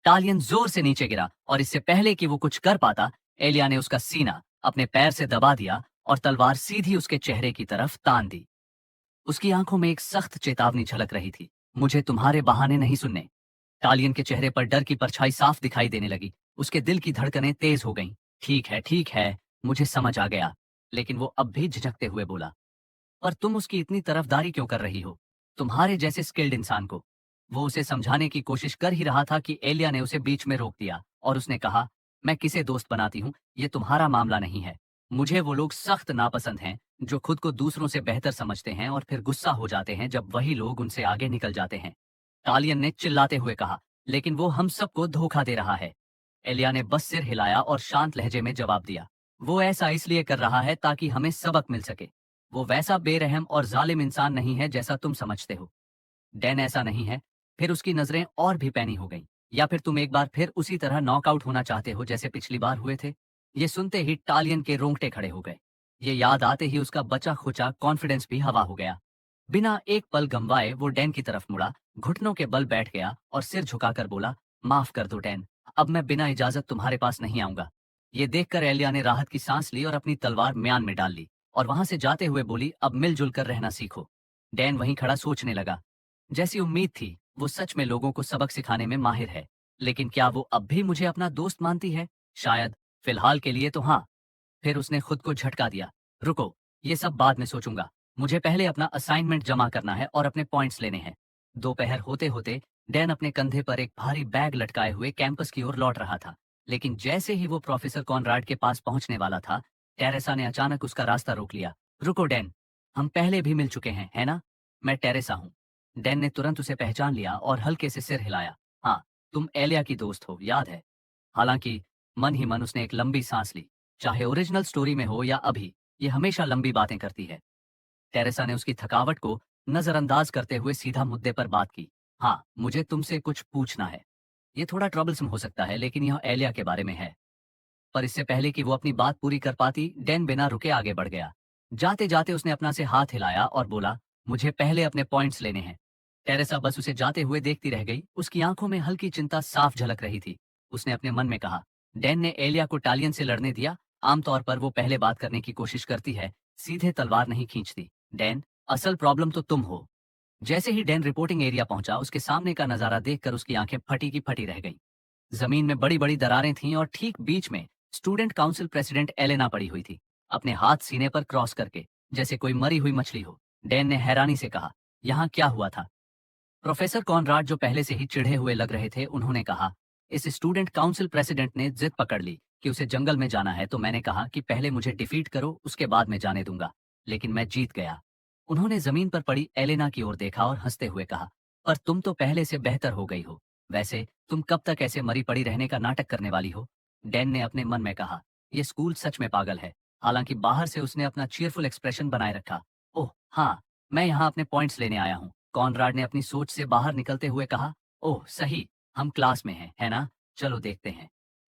टालियन जोर से नीचे गिरा और इससे पहले कि वो कुछ कर पाता, एलिया ने उसका सीना अपने पैर से दबा दिया और तलवार सीधी उसके चेहरे की तरफ तान दी। उसकी आंखों में एक सख्त चेतावनी झलक रही थी, मुझे तुम्हारे बहाने नहीं सुनने। टालियन के चेहरे पर डर की परछाई साफ दिखाई देने लगी। उसके दिल की धड़कनें तेज हो गईं। ठीक है, मुझे समझ आ गया। लेकिन वो अब भी झिझकते हुए बोला, पर तुम उसकी इतनी तरफदारी क्यों कर रही हो? तुम्हारे जैसे स्किल्ड इंसान को। वो उसे समझाने की कोशिश कर ही रहा था कि एलिया ने उसे बीच में रोक दिया और उसने कहा, मैं किसे दोस्त बनाती हूँ, ये तुम्हारा मामला नहीं है। मुझे वो लोग सख्त नापसंद हैं जो खुद को दूसरों से बेहतर समझते हैं और फिर गुस्सा हो जाते हैं जब वही लोग उनसे आगे निकल जाते हैं। टालियन ने चिल्लाते हुए कहा, लेकिन वो हम सबको धोखा दे रहा है। एलिया ने बस सिर हिलाया और शांत लहजे में जवाब दिया, वो ऐसा इसलिए कर रहा है ताकि हमें सबक मिल सके। वो वैसा बेरहम और जालिम इंसान नहीं है जैसा तुम समझते हो। डैन ऐसा नहीं है। फिर उसकी नजरें और भी पैनी हो गईं। या फिर तुम एक बार फिर उसी तरह नॉकआउट होना चाहते हो जैसे पिछली बार हुए थे? ये सुनते ही टालियन के रोंगटे खड़े हो गए। ये याद आते ही उसका बचा खुचा कॉन्फिडेंस भी हवा हो गया। बिना एक पल गंवाए वो डैन की तरफ मुड़ा, घुटनों के बल बैठ गया और सिर झुकाकर बोला, माफ कर दो डैन, अब मैं बिना इजाजत तुम्हारे पास नहीं आऊंगा। ये देखकर एलिया ने राहत की सांस ली और अपनी तलवार म्यान में डाल ली और वहां से जाते हुए बोली, अब मिलजुल कर रहना सीखो। डैन वहीं खड़ा सोचने लगा। जैसी उम्मीद थी, वो सच में लोगों को सबक सिखाने में माहिर है। लेकिन क्या वो अब भी मुझे अपना दोस्त मानती है? शायद। फिलहाल के लिए तो हाँ। फिर उसने खुद को झटका दिया, रुको, ये सब बाद में सोचूंगा। मुझे पहले अपना असाइनमेंट जमा करना है और अपने पॉइंट्स लेने हैं। दोपहर होते होते डैन अपने कंधे पर एक भारी बैग लटकाए हुए कैंपस की ओर लौट रहा था। लेकिन जैसे ही वो प्रोफेसर कॉनराड के पास पहुंचने वाला था, टेरेसा ने अचानक उसका रास्ता रोक लिया। रुको डैन, हम पहले भी मिल चुके हैं, है ना? मैं टेरेसा हूँ। डैन ने तुरंत उसे पहचान लिया और हल्के से सिर हिलाया। हाँ, तुम एलिया की दोस्त हो, याद है? हालांकि मन ही मन उसने एक लंबी सांस ली। चाहे ओरिजिनल स्टोरी में हो या अभी, ये हमेशा लंबी बातें करती है। टेरेसा ने उसकी थकावट को नजरअंदाज करते हुए सीधा मुद्दे पर बात की। हाँ, मुझे तुमसे कुछ पूछना है। ये थोड़ा ट्रबलसम हो सकता है, लेकिन यह एलिया के बारे में है। पर इससे पहले कि वो अपनी बात पूरी कर पाती, डैन बिना रुके आगे बढ़ गया। जाते जाते उसने अपना से हाथ हिलाया और बोला, मुझे पहले अपने पॉइंट्स लेने हैं। टेरेसा बस उसे जाते हुए देखती रह गई। उसकी आंखों में हल्की चिंता साफ झलक रही थी। उसने अपने मन में कहा, डैन ने एलिया को टालियन से लड़ने दिया। आमतौर पर वो पहले बात करने की कोशिश करती है, सीधे तलवार नहीं खींचती। डैन, असल प्रॉब्लम तो तुम हो। जैसे ही डैन रिपोर्टिंग एरिया पहुंचा, उसके सामने का नजारा देखकर उसकी आंखें फटी की फटी रह गईं। जमीन में बड़ी बड़ी दरारें थीं और ठीक बीच में स्टूडेंट काउंसिल प्रेसिडेंट एलेना पड़ी हुई थी, अपने हाथ सीने पर क्रॉस करके, जैसे कोई मरी हुई मछली हो। डैन ने हैरानी से कहा, यहाँ क्या हुआ था? प्रोफेसर कॉनराड, जो पहले से ही चिढ़े हुए लग रहे थे, उन्होंने कहा, इस स्टूडेंट काउंसिल प्रेसिडेंट ने जिद पकड़ ली कि उसे जंगल में जाना है, तो मैंने कहा कि पहले मुझे डिफीट करो, उसके बाद मैं जाने दूंगा। लेकिन मैं जीत गया। उन्होंने जमीन पर पड़ी एलेना की ओर देखा और हंसते हुए कहा, पर तुम तो पहले से बेहतर हो गई हो। वैसे तुम कब तक ऐसे मरी पड़ी रहने का नाटक करने वाली हो? डैन ने अपने मन में कहा, यह स्कूल सच में पागल है। हालांकि बाहर से उसने अपना चीयरफुल एक्सप्रेशन बनाए रखा। ओह हाँ, मैं यहाँ अपने पॉइंट्स लेने आया हूँ। कॉनराड ने अपनी सोच से बाहर निकलते हुए कहा, ओह सही, हम क्लास में हैं, है ना? चलो देखते हैं।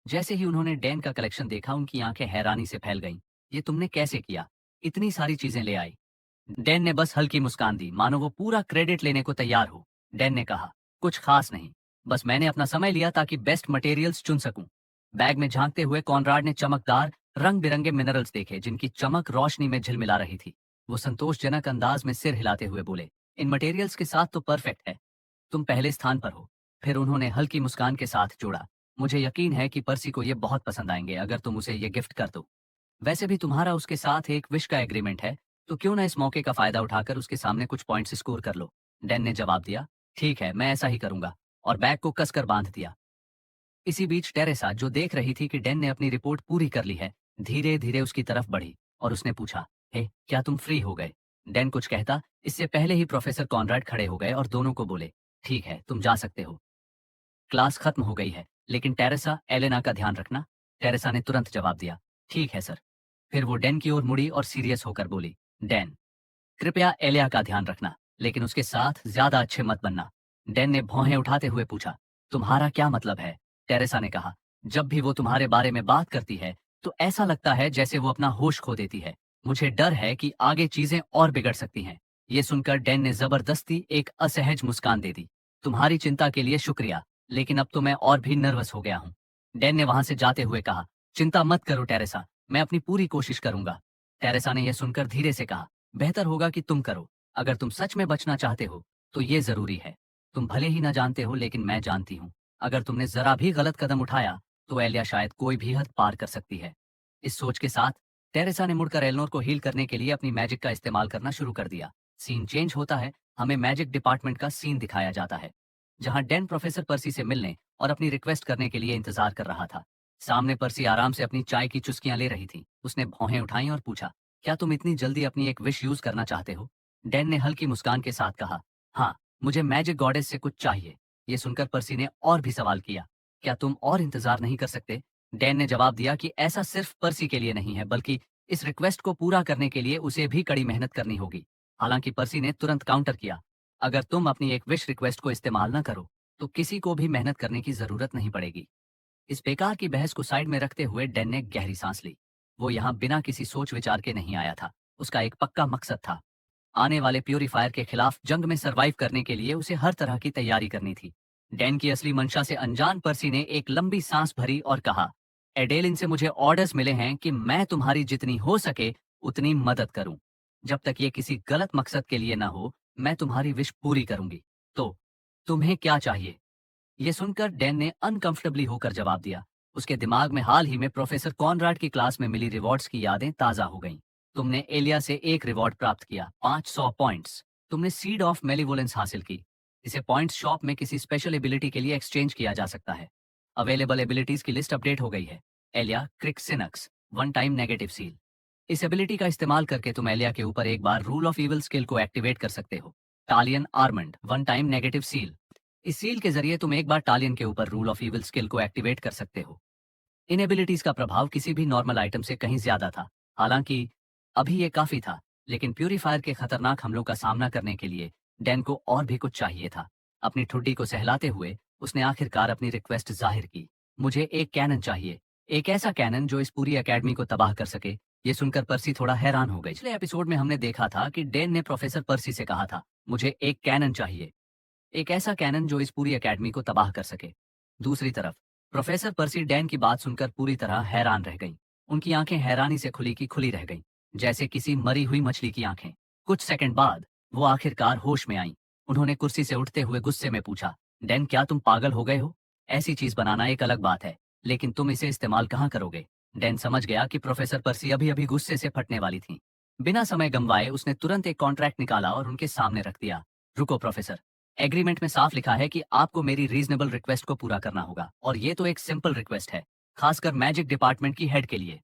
जैसे ही उन्होंने डैन का कलेक्शन देखा, उनकी आंखें हैरानी से फैल गईं। ये तुमने कैसे किया? इतनी सारी चीजें ले आई। डैन ने बस हल्की मुस्कान दी, मानो वो पूरा क्रेडिट लेने को तैयार हो। डैन ने कहा, कुछ खास नहीं, बस मैंने अपना समय लिया ताकि बेस्ट मटेरियल्स चुन सकूं। बैग में झांकते हुए कॉनराड ने चमकदार रंग बिरंगे मिनरल्स देखे, जिनकी चमक रोशनी में झिलमिला रही थी। वो संतोषजनक अंदाज में सिर हिलाते हुए बोले, इन मटेरियल्स के साथ तो परफेक्ट है, तुम पहले स्थान पर हो। फिर उन्होंने हल्की मुस्कान के साथ जोड़ा, मुझे यकीन है कि पर्सी को ये बहुत पसंद आएंगे अगर तुम उसे ये गिफ्ट कर दो। वैसे भी तुम्हारा उसके साथ एक विश का एग्रीमेंट है, तो क्यों ना इस मौके का फायदा उठाकर उसके सामने कुछ पॉइंट्स स्कोर कर लो। डैन ने जवाब दिया, ठीक है, मैं ऐसा ही करूंगा, और बैग को कसकर बांध दिया। इसी बीच टेरेसा, जो देख रही थी कि डैन ने अपनी रिपोर्ट पूरी कर ली है, धीरे धीरे उसकी तरफ बढ़ी और उसने पूछा, हे, क्या तुम फ्री हो गए? डैन कुछ कहता, इससे पहले ही प्रोफेसर कॉनराड खड़े हो गए और दोनों को बोले, ठीक है, तुम जा सकते हो, क्लास खत्म हो गई है, लेकिन टेरेसा, एलेना का ध्यान रखना। टेरेसा ने तुरंत जवाब दिया, ठीक है सर। फिर वो डैन की ओर मुड़ी और सीरियस होकर बोली, डैन, कृपया एलिया का ध्यान रखना, लेकिन उसके साथ ज्यादा अच्छे मत बनना। डैन ने भौहें उठाते हुए पूछा, तुम्हारा क्या मतलब है? टेरेसा ने कहा, जब भी वो तुम्हारे बारे में बात करती है तो ऐसा लगता है जैसे वो अपना होश खो देती है। मुझे डर है कि आगे चीजें और बिगड़ सकती हैं। ये सुनकर डैन ने जबरदस्ती एक असहज मुस्कान दे दी। तुम्हारी चिंता के लिए शुक्रिया, लेकिन अब तो मैं और भी नर्वस हो गया हूँ। डैन ने वहां से जाते हुए कहा, चिंता मत करो टेरेसा, मैं अपनी पूरी कोशिश करूंगा। टेरेसा ने यह सुनकर धीरे से कहा, बेहतर होगा कि तुम करो। अगर तुम सच में बचना चाहते हो तो ये जरूरी है। तुम भले ही ना जानते हो, लेकिन मैं जानती हूँ। अगर तुमने जरा भी गलत कदम उठाया तो एलिया शायद कोई भी हद पार कर सकती है। इस सोच के साथ टेरेसा ने मुड़कर एलनोर को हील करने के लिए अपनी मैजिक का इस्तेमाल करना शुरू कर दिया। सीन चेंज होता है, हमें मैजिक डिपार्टमेंट का सीन दिखाया जाता है, जहां डैन प्रोफेसर पर्सी से मिलने और अपनी रिक्वेस्ट करने के लिए इंतजार कर रहा था। सामने पर्सी आराम से अपनी चाय की चुस्कियां ले रही थी। उसने भौहें उठाई और पूछा, क्या तुम इतनी जल्दी अपनी एक विश यूज करना चाहते हो? डैन ने हल्की मुस्कान के साथ कहा, हाँ, मुझे मैजिक गॉडेस से कुछ चाहिए। ये सुनकर पर्सी ने और भी सवाल किया, क्या तुम और इंतजार नहीं कर सकते? डैन ने जवाब दिया कि ऐसा सिर्फ पर्सी के लिए नहीं है, बल्कि इस रिक्वेस्ट को पूरा करने के लिए उसे भी कड़ी मेहनत करनी होगी। हालांकि पर्सी ने तुरंत काउंटर किया, अगर तुम अपनी एक विश रिक्वेस्ट को इस्तेमाल न करो तो किसी को भी मेहनत करने की जरूरत नहीं पड़ेगी। इस बेकार की बहस को साइड में रखते हुए डैन ने गहरी सांस ली। वो यहाँ बिना किसी सोच विचार के नहीं आया था। उसका एक पक्का मकसद था, आने वाले प्यूरीफायर के खिलाफ जंग में सरवाइव करने के लिए उसे हर तरह की तैयारी करनी थी। डैन की असली मंशा से अनजान पर्सी ने एक लंबी सांस भरी और कहा, एडेलिन से मुझे ऑर्डर्स मिले हैं कि मैं तुम्हारी जितनी हो सके उतनी मदद करूं। जब तक ये किसी गलत मकसद के लिए ना हो, मैं तुम्हारी विश पूरी करूंगी। तो तुम्हें क्या चाहिए? ये सुनकर डैन ने अनकंफर्टेबली होकर जवाब दिया। उसके दिमाग में हाल ही में प्रोफेसर कॉनराड की क्लास में मिली रिवॉर्ड्स की यादें ताजा हो गईं। तुमने एलिया से एक रिवॉर्ड प्राप्त किया, 500 पॉइंट्स। तुमने सीड ऑफ मेलिवोलेंस हासिल की। इसे पॉइंट्स शॉप में किसी स्पेशल एबिलिटी के लिए एक्सचेंज किया जा सकता है। अवेलेबल एबिलिटीज की लिस्ट अपडेट हो गई है। एलिया क्रिक्सिनक्स, वन टाइम नेगेटिव सील। इस एबिलिटी का इस्तेमाल करके तुम एलिया के ऊपर एक बार रूल ऑफ इविल स्किल को एक्टिवेट कर सकते हो। Talion Armand, one time negative seal. इस सील के जरिए तुम एक बार टालियन के ऊपर रूल ऑफ इविल स्किल को एक्टिवेट कर सकते हो। इन एबिलिटीज का प्रभाव किसी भी नॉर्मल आइटम से कहीं ज्यादा था। हालांकि अभी ये काफी था, लेकिन प्यूरीफायर के खतरनाक हमलों का सामना करने के लिए डैन को और भी कुछ चाहिए था। अपनी ठुड्डी को सहलाते हुए उसने आखिरकार अपनी रिक्वेस्ट जाहिर की, मुझे एक कैनन चाहिए, एक ऐसा कैनन जो इस पूरी एकेडमी को तबाह कर सके। ये सुनकर पर्सी थोड़ा हैरान हो गई। पिछले एपिसोड में हमने देखा था कि डैन ने प्रोफेसर पर्सी से कहा था, मुझे एक कैनन चाहिए, एक ऐसा कैनन जो इस पूरी एकेडमी को तबाह कर सके। दूसरी तरफ प्रोफेसर पर्सी डैन की बात सुनकर पूरी तरह हैरान रह गईं। उनकी आंखें हैरानी से खुली की खुली रह गईं, जैसे किसी मरी हुई मछली की आंखें। कुछ सेकंड बाद वो आखिरकार होश में आईं। उन्होंने कुर्सी से उठते हुए गुस्से में पूछा, डैन, क्या तुम पागल हो गए हो? ऐसी चीज बनाना एक अलग बात है, लेकिन तुम इसे इस्तेमाल कहाँ करोगे? डैन समझ गया कि प्रोफेसर पर्सी अभी अभी गुस्से से फटने वाली थी। बिना समय गंवाए उसने तुरंत एक कॉन्ट्रैक्ट निकाला और उनके सामने रख दिया। रुको प्रोफेसर, एग्रीमेंट में साफ लिखा है कि आपको मेरी रीजनेबल रिक्वेस्ट को पूरा करना होगा, और ये तो एक सिंपल रिक्वेस्ट है, खासकर मैजिक डिपार्टमेंट की हेड के लिए।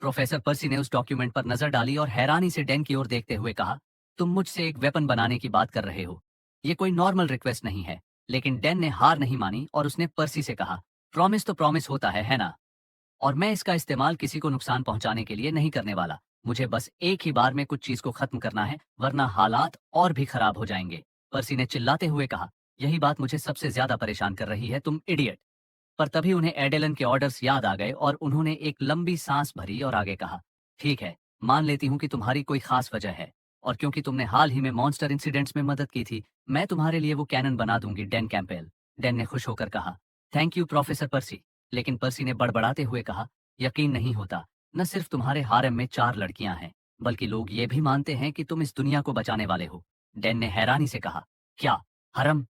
प्रोफेसर पर्सी ने उस डॉक्यूमेंट पर नजर डाली और हैरानी से डैन की ओर देखते हुए कहा, तुम मुझसे एक वेपन बनाने की बात कर रहे हो? ये कोई नॉर्मल रिक्वेस्ट नहीं है। लेकिन डैन ने हार नहीं मानी और उसने पर्सी से कहा, प्रॉमिस तो प्रॉमिस होता है ना? और मैं इसका इस्तेमाल किसी को नुकसान पहुंचाने के लिए नहीं करने वाला। मुझे बस एक ही बार में कुछ चीज को खत्म करना है, वरना हालात और भी खराब हो जाएंगे। पर्सी ने चिल्लाते हुए कहा, यही बात मुझे सबसे ज्यादा परेशान कर रही है, तुम इडियट। पर तभी उन्हें एडेलन के ऑर्डर्स याद आ गए और उन्होंने एक लंबी सांस भरी और आगे कहा, ठीक है, मान लेती हूँ कि तुम्हारी कोई खास वजह है, और क्योंकि तुमने हाल ही में मॉन्स्टर इंसिडेंट्स में मदद की थी, मैं तुम्हारे लिए वो कैनन बना दूंगी, डैन कैंपेल। डैन ने खुश होकर कहा, थैंक यू प्रोफेसर पर्सी। लेकिन पर्सी ने बड़बड़ाते हुए कहा, यकीन नहीं होता, न सिर्फ तुम्हारे हारेम में 4 लड़कियां हैं, बल्कि लोग ये भी मानते हैं कि तुम इस दुनिया को बचाने वाले हो। डैन ने हैरानी से कहा, क्या, हरम?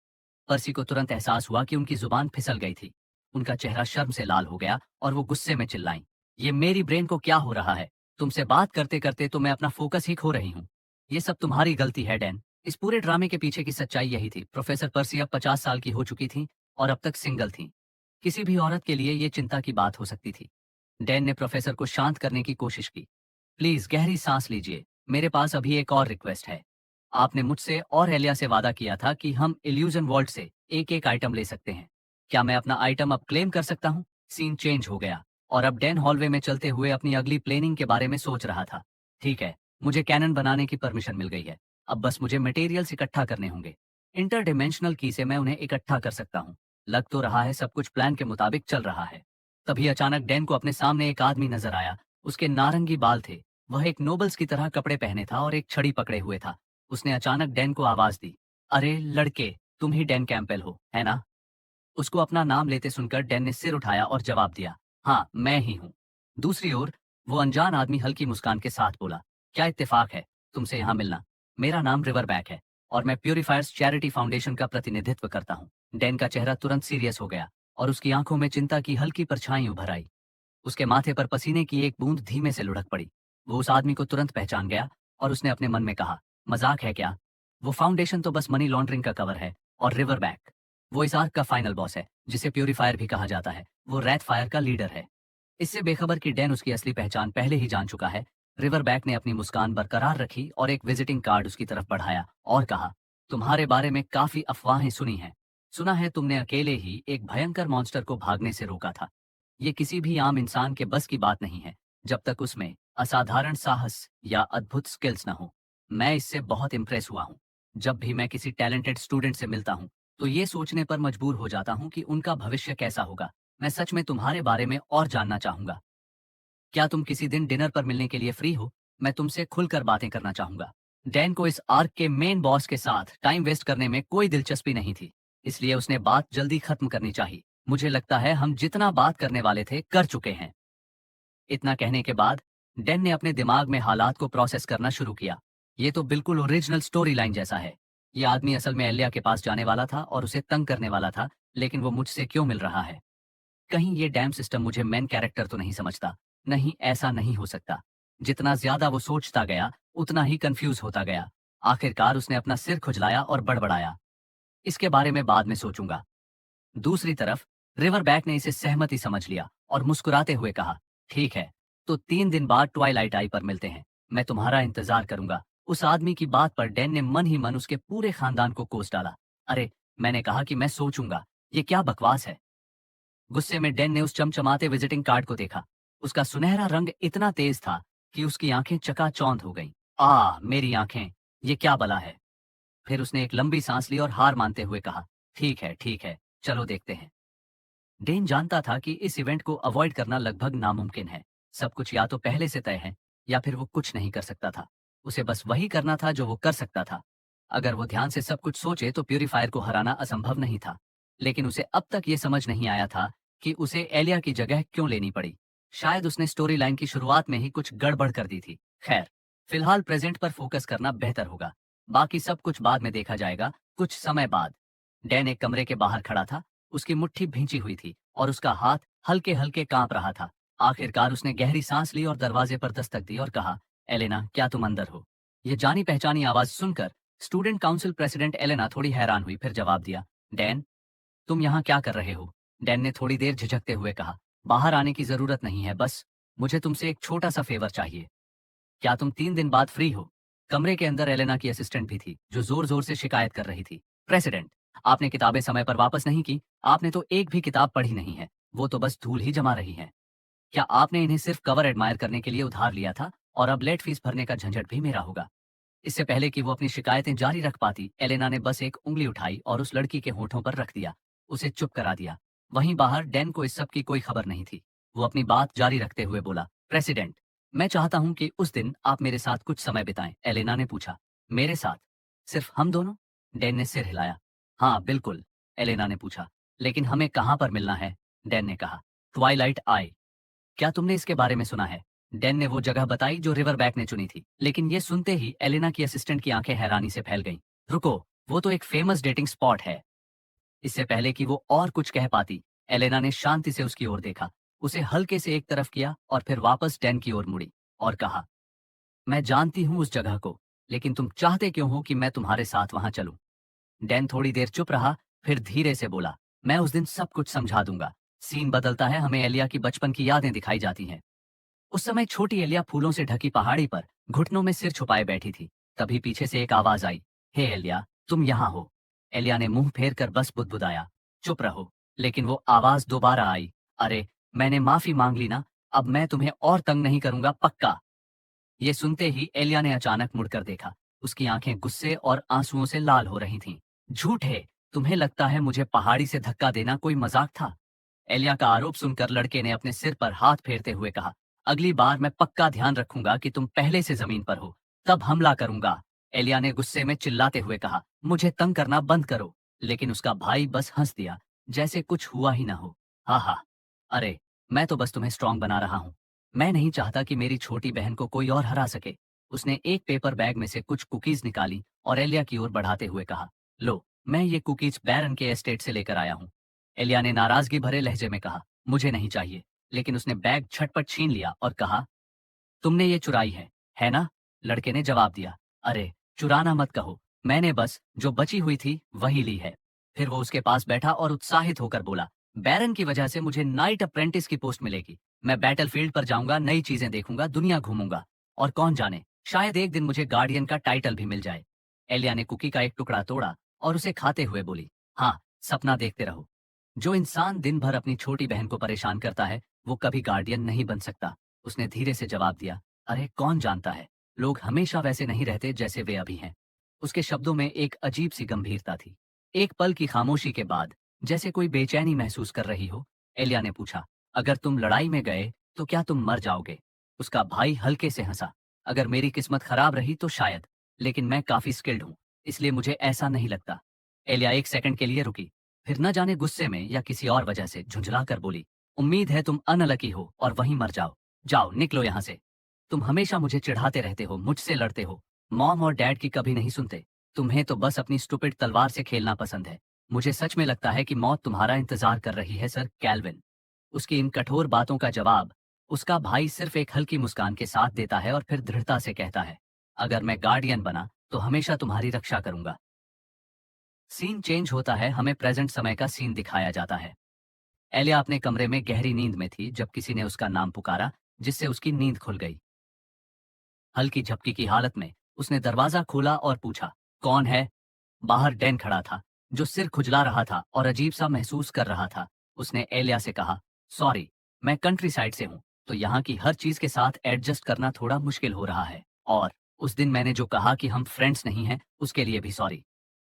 पर्सी को तुरंत एहसास हुआ कि उनकी जुबान फिसल गई थी। उनका चेहरा शर्म से लाल हो गया और वो गुस्से में चिल्लाईं, ये मेरी ब्रेन को क्या हो रहा है? तुमसे बात करते करते तो मैं अपना फोकस ही खो रही हूँ। ये सब तुम्हारी गलती है, डैन। इस पूरे ड्रामे के पीछे की सच्चाई यही थी। प्रोफेसर पर्सी अब 50 साल की हो चुकी थी और अब तक सिंगल थी। किसी भी औरत के लिए ये चिंता की बात हो सकती थी। डैन ने प्रोफेसर को शांत करने की कोशिश की। प्लीज गहरी सांस लीजिए, मेरे पास अभी एक और रिक्वेस्ट है। आपने मुझसे और एलिया से वादा किया था कि हम इल्यूजन वॉल्ट से एक एक आइटम ले सकते हैं। क्या मैं अपना आइटम अब क्लेम कर सकता हूँ? सीन चेंज हो गया और अब डैन हॉलवे में चलते हुए अपनी अगली प्लेनिंग के बारे में सोच रहा था। ठीक है, मुझे कैनन बनाने की परमिशन मिल गई है। अब बस मुझे मटेरियल्स इकट्ठा करने होंगे। इंटरडिमेंशनल की से मैं उन्हें इकट्ठा कर सकता हूँ। लग तो रहा है सब कुछ प्लान के मुताबिक चल रहा है। तभी अचानक डैन को अपने सामने एक आदमी नजर आया। उसके नारंगी बाल थे, वह एक नोबल्स की तरह कपड़े पहने था और एक छड़ी पकड़े हुए था। उसने अचानक डैन को आवाज दी, अरे लड़के, तुम ही डैन कैंपेल हो, है ना? उसको अपना नाम लेते सुनकर डैन ने सिर उठाया और जवाब दिया, हाँ, मैं ही हूँ। दूसरी ओर वो अनजान आदमी हल्की मुस्कान के साथ बोला, क्या इत्तेफाक है तुमसे यहाँ मिलना। मेरा नाम रिवरबैक है और मैं प्यूरिफायर्स चैरिटी फाउंडेशन का प्रतिनिधित्व करता हूँ। डैन का चेहरा तुरंत सीरियस हो गया और उसकी आंखों में चिंता की हल्की परछाई उभर आई। उसके माथे पर पसीने की एक बूंद धीमे से लुढ़क पड़ी। वो उस आदमी को तुरंत पहचान गया और उसने अपने मन में कहा, मजाक है क्या? वो फाउंडेशन तो बस मनी लॉन्ड्रिंग का कवर है। और रिवर बैक, वो इस आर्क का फाइनल बॉस है, जिसे प्यूरीफायर भी कहा जाता है। वो रैथ फायर का लीडर है। इससे बेखबर कि डैन उसकी असली पहचान पहले ही जान चुका है, रिवर बैक ने अपनी मुस्कान बरकरार रखी और एक विजिटिंग कार्ड उसकी तरफ बढ़ाया और कहा, तुम्हारे बारे में काफी अफवाहें सुनी हैं। सुना है तुमने अकेले ही एक भयंकर मॉन्स्टर को भागने से रोका था। ये किसी भी आम इंसान के बस की बात नहीं है, जब तक उसमें असाधारण साहस या अद्भुत स्किल्स न हो। मैं इससे बहुत इम्प्रेस हुआ हूँ। जब भी मैं किसी टैलेंटेड स्टूडेंट से मिलता हूँ, तो ये सोचने पर मजबूर हो जाता हूँ कि उनका भविष्य कैसा होगा। मैं सच में तुम्हारे बारे में और जानना चाहूंगा। क्या तुम किसी दिन डिनर पर मिलने के लिए फ्री हो? मैं तुमसे खुलकर बातें करना चाहूंगा। डैन को इस आर्क के मेन बॉस के साथ टाइम वेस्ट करने में कोई दिलचस्पी नहीं थी, इसलिए उसने बात जल्दी खत्म करनी चाहिए। मुझे लगता है हम जितना बात करने वाले थे कर चुके हैं। इतना कहने के बाद डैन ने अपने दिमाग में हालात को प्रोसेस करना शुरू किया। ये तो बिल्कुल ओरिजिनल स्टोरी लाइन जैसा है। ये आदमी असल में एलिया के पास जाने वाला था और उसे तंग करने वाला था, लेकिन वो मुझसे क्यों मिल रहा है? कहीं ये डैम सिस्टम मुझे मेन कैरेक्टर तो नहीं समझता? नहीं, ऐसा नहीं हो सकता। जितना ज्यादा वो सोचता गया, उतना ही कंफ्यूज होता गया। आखिरकार उसने अपना सिर खुजलाया और बड़बड़ाया, इसके बारे में बाद में सोचूंगा। दूसरी तरफ रिवरबैक ने इसे सहमति समझ लिया और मुस्कुराते हुए कहा, ठीक है, तो 3 दिन बाद ट्वाइलाइट आई पर मिलते हैं। मैं तुम्हारा इंतजार करूंगा। उस आदमी की बात पर डैन ने मन ही मन उसके पूरे खानदान को कोस डाला। अरे, मैंने कहा कि मैं सोचूंगा, ये क्या बकवास है? गुस्से में डैन ने उस चमचमाते विजिटिंग कार्ड को देखा। उसका सुनहरा रंग इतना तेज था कि उसकी आंखें चकाचौंध हो गईं। मेरी आंखें, ये क्या बला है? फिर उसने एक लंबी सांस ली और हार मानते हुए कहा, ठीक है, चलो देखते हैं। डेन जानता था कि इस इवेंट को अवॉइड करना लगभग नामुमकिन है। सब कुछ या तो पहले से तय है, या फिर वो कुछ नहीं कर सकता था। उसे बस वही करना था जो वो कर सकता था। अगर वो ध्यान से सब कुछ सोचे तो प्यूरीफायर को हराना असंभव नहीं था। लेकिन उसे अब तक ये समझ नहीं आया था कि उसे एलिया की जगह क्यों लेनी पड़ी। शायद उसने स्टोरी लाइन की शुरुआत में ही कुछ गड़बड़ कर दी थी। खैर, फिलहाल प्रेजेंट पर फोकस करना बेहतर होगा। बाकी सब कुछ बाद में देखा जाएगा। कुछ समय बाद डैन एक कमरे के बाहर खड़ा था। उसकी मुट्ठी भींची हुई थी और उसका हाथ हल्के हल्के कांप रहा था। आखिरकार उसने गहरी सांस ली और दरवाजे पर दस्तक दी और कहा, एलेना, क्या तुम अंदर हो? ये जानी पहचानी आवाज सुनकर स्टूडेंट काउंसिल प्रेसिडेंट एलेना थोड़ी हैरान हुई, फिर जवाब दिया, डैन, तुम यहाँ क्या कर रहे हो? डैन ने थोड़ी देर झिझकते हुए कहा, बाहर आने की जरूरत नहीं है, बस मुझे तुमसे एक छोटा सा फेवर चाहिए। क्या तुम 3 दिन बाद फ्री हो? कमरे के अंदर एलेना की असिस्टेंट भी थी, जो जोर जोर से शिकायत कर रही थी, प्रेसिडेंट, आपने किताबें समय पर वापस नहीं की। आपने तो एक भी किताब पढ़ी नहीं है, वो तो बस धूल ही जमा रही है। क्या आपने इन्हें सिर्फ कवर एडमायर करने के लिए उधार लिया था और अब लेट फीस भरने का झंझट भी मेरा होगा? इससे पहले कि वो अपनी शिकायतें जारी रख पाती, एलेना ने बस एक उंगली उठाई और उस लड़की के होठों पर रख दिया। उसे चुप करा दिया। वहीं बाहर डैन को इस सब की कोई खबर नहीं थी। वो अपनी बात जारी रखते हुए बोला, प्रेसिडेंट, मैं चाहता हूं कि उस दिन आप मेरे साथ कुछ समय बिताएं। एलेना ने पूछा, मेरे साथ? सिर्फ हम दोनों? डैन ने सिर हिलाया। हाँ बिल्कुल। एलेना ने पूछा, लेकिन हमें कहाँ पर मिलना है? डैन ने कहा, ट्वाइलाइट आई। क्या तुमने इसके बारे में सुना है? डैन ने वो जगह बताई जो रिवरबैक ने चुनी थी, लेकिन ये सुनते ही एलेना की असिस्टेंट की आंखें हैरानी से फैल गईं। रुको, वो तो एक फेमस डेटिंग स्पॉट है। इससे पहले कि वो और कुछ कह पाती, एलेना ने शांति से उसकी ओर देखा, उसे हल्के से एक तरफ किया और फिर वापस डैन की ओर मुड़ी और कहा, मैं जानती हूं उस जगह को, लेकिन तुम चाहते क्यों हो कि मैं तुम्हारे साथ वहां चलूं? डैन थोड़ी देर चुप रहा, फिर धीरे से बोला, मैं उस दिन सब कुछ समझा दूंगा। सीन बदलता है, हमें एलिया की बचपन की यादें दिखाई जाती हैं। उस समय छोटी एलिया फूलों से ढकी पहाड़ी पर घुटनों में सिर छुपाए बैठी थी। तभी पीछे से एक आवाज आई, हे एलिया, तुम यहाँ हो। एलिया ने मुंह फेर कर बस बुदबुदाया, चुप रहो। लेकिन वो आवाज दोबारा आई, अरे, मैंने माफी मांग ली ना, अब मैं तुम्हें और तंग नहीं करूंगा, पक्का। ये सुनते ही एलिया ने अचानक मुड़कर देखा। उसकी आंखें गुस्से और आंसुओं से लाल हो रही थीं। झूठ है, तुम्हें लगता है मुझे पहाड़ी से धक्का देना कोई मजाक था? एलिया का आरोप सुनकर लड़के ने अपने सिर पर हाथ फेरते हुए कहा, अगली बार मैं पक्का ध्यान रखूंगा कि तुम पहले से जमीन पर हो, तब हमला करूंगा। एलिया ने गुस्से में चिल्लाते हुए कहा, मुझे तंग करना बंद करो। लेकिन उसका भाई बस हंस दिया, जैसे कुछ हुआ ही ना हो। हा हा, अरे, मैं तो बस तुम्हें स्ट्रांग बना रहा हूं। मैं नहीं चाहता कि मेरी छोटी बहन को कोई और हरा सके। उसने एक पेपर बैग में से कुछ कुकीज निकाली और एलिया की ओर बढ़ाते हुए कहा, लो, मैं ये कुकीज बैरन के एस्टेट से लेकर आया हूँ। एलिया ने नाराजगी भरे लहजे में कहा, मुझे नहीं चाहिए। लेकिन उसने बैग झटपट छीन लिया और कहा, तुमने ये चुराई है ना? लड़के ने जवाब दिया, अरे, चुराना मत कहो, मैंने बस जो बची हुई थी वही ली है। फिर वो उसके पास बैठा और उत्साहित होकर बोला, बैरन की वजह से मुझे नाइट अप्रेंटिस की पोस्ट मिलेगी। मैं बैटलफील्ड पर जाऊंगा, नई चीजें देखूंगा, दुनिया घूमूंगा। और कौन जाने, शायद एक दिन मुझे गार्डियन का टाइटल भी मिल जाए। एलिया ने कुकी का एक टुकड़ा तोड़ा और उसे खाते हुए बोली, हाँ, सपना देखते रहो। जो इंसान दिन भर अपनी छोटी बहन को परेशान करता है, वो कभी गार्डियन नहीं बन सकता। उसने धीरे से जवाब दिया, अरे कौन जानता है, लोग हमेशा वैसे नहीं रहते जैसे वे अभी हैं। उसके शब्दों में एक अजीब सी गंभीरता थी। एक पल की खामोशी के बाद, जैसे कोई बेचैनी महसूस कर रही हो, एलिया ने पूछा, अगर तुम लड़ाई में गए तो क्या तुम मर जाओगे? उसका भाई हल्के से हंसा, अगर मेरी किस्मत खराब रही तो शायद, लेकिन मैं काफी स्किल्ड हूं, इसलिए मुझे ऐसा नहीं लगता। एलिया एक सेकंड के लिए रुकी, फिर न जाने गुस्से में या किसी और वजह से झुंझला कर बोली, उम्मीद है तुम अनलकी हो और वहीं मर जाओ। जाओ, निकलो यहां से। तुम हमेशा मुझे चिढ़ाते रहते हो, मुझसे लड़ते हो, मॉम और डैड की कभी नहीं सुनते। तुम्हें तो बस अपनी स्टूपिड तलवार से खेलना पसंद है। मुझे सच में लगता है कि मौत तुम्हारा इंतजार कर रही है, सर कैल्विन। उसकी इन कठोर बातों का जवाब उसका भाई सिर्फ एक हल्की मुस्कान के साथ देता है और फिर दृढ़ता से कहता है, अगर मैं गार्डियन बना तो हमेशा तुम्हारी रक्षा करूंगा। सीन चेंज होता है, हमें प्रेजेंट समय का सीन दिखाया जाता है। एलिया अपने कमरे में गहरी नींद में थी जब किसी ने उसका नाम पुकारा, जिससे उसकी नींद खुल गई। हल्की झपकी की हालत में उसने दरवाजा खोला और पूछा, कौन है? बाहर डैन खड़ा था, जो सिर खुजला रहा था और अजीब सा महसूस कर रहा था। उसने एलिया से कहा, सॉरी, मैं कंट्री साइड से हूँ, तो यहाँ की हर चीज के साथ एडजस्ट करना थोड़ा मुश्किल हो रहा है। और उस दिन मैंने जो कहा कि हम फ्रेंड्स नहीं हैं, उसके लिए भी सॉरी।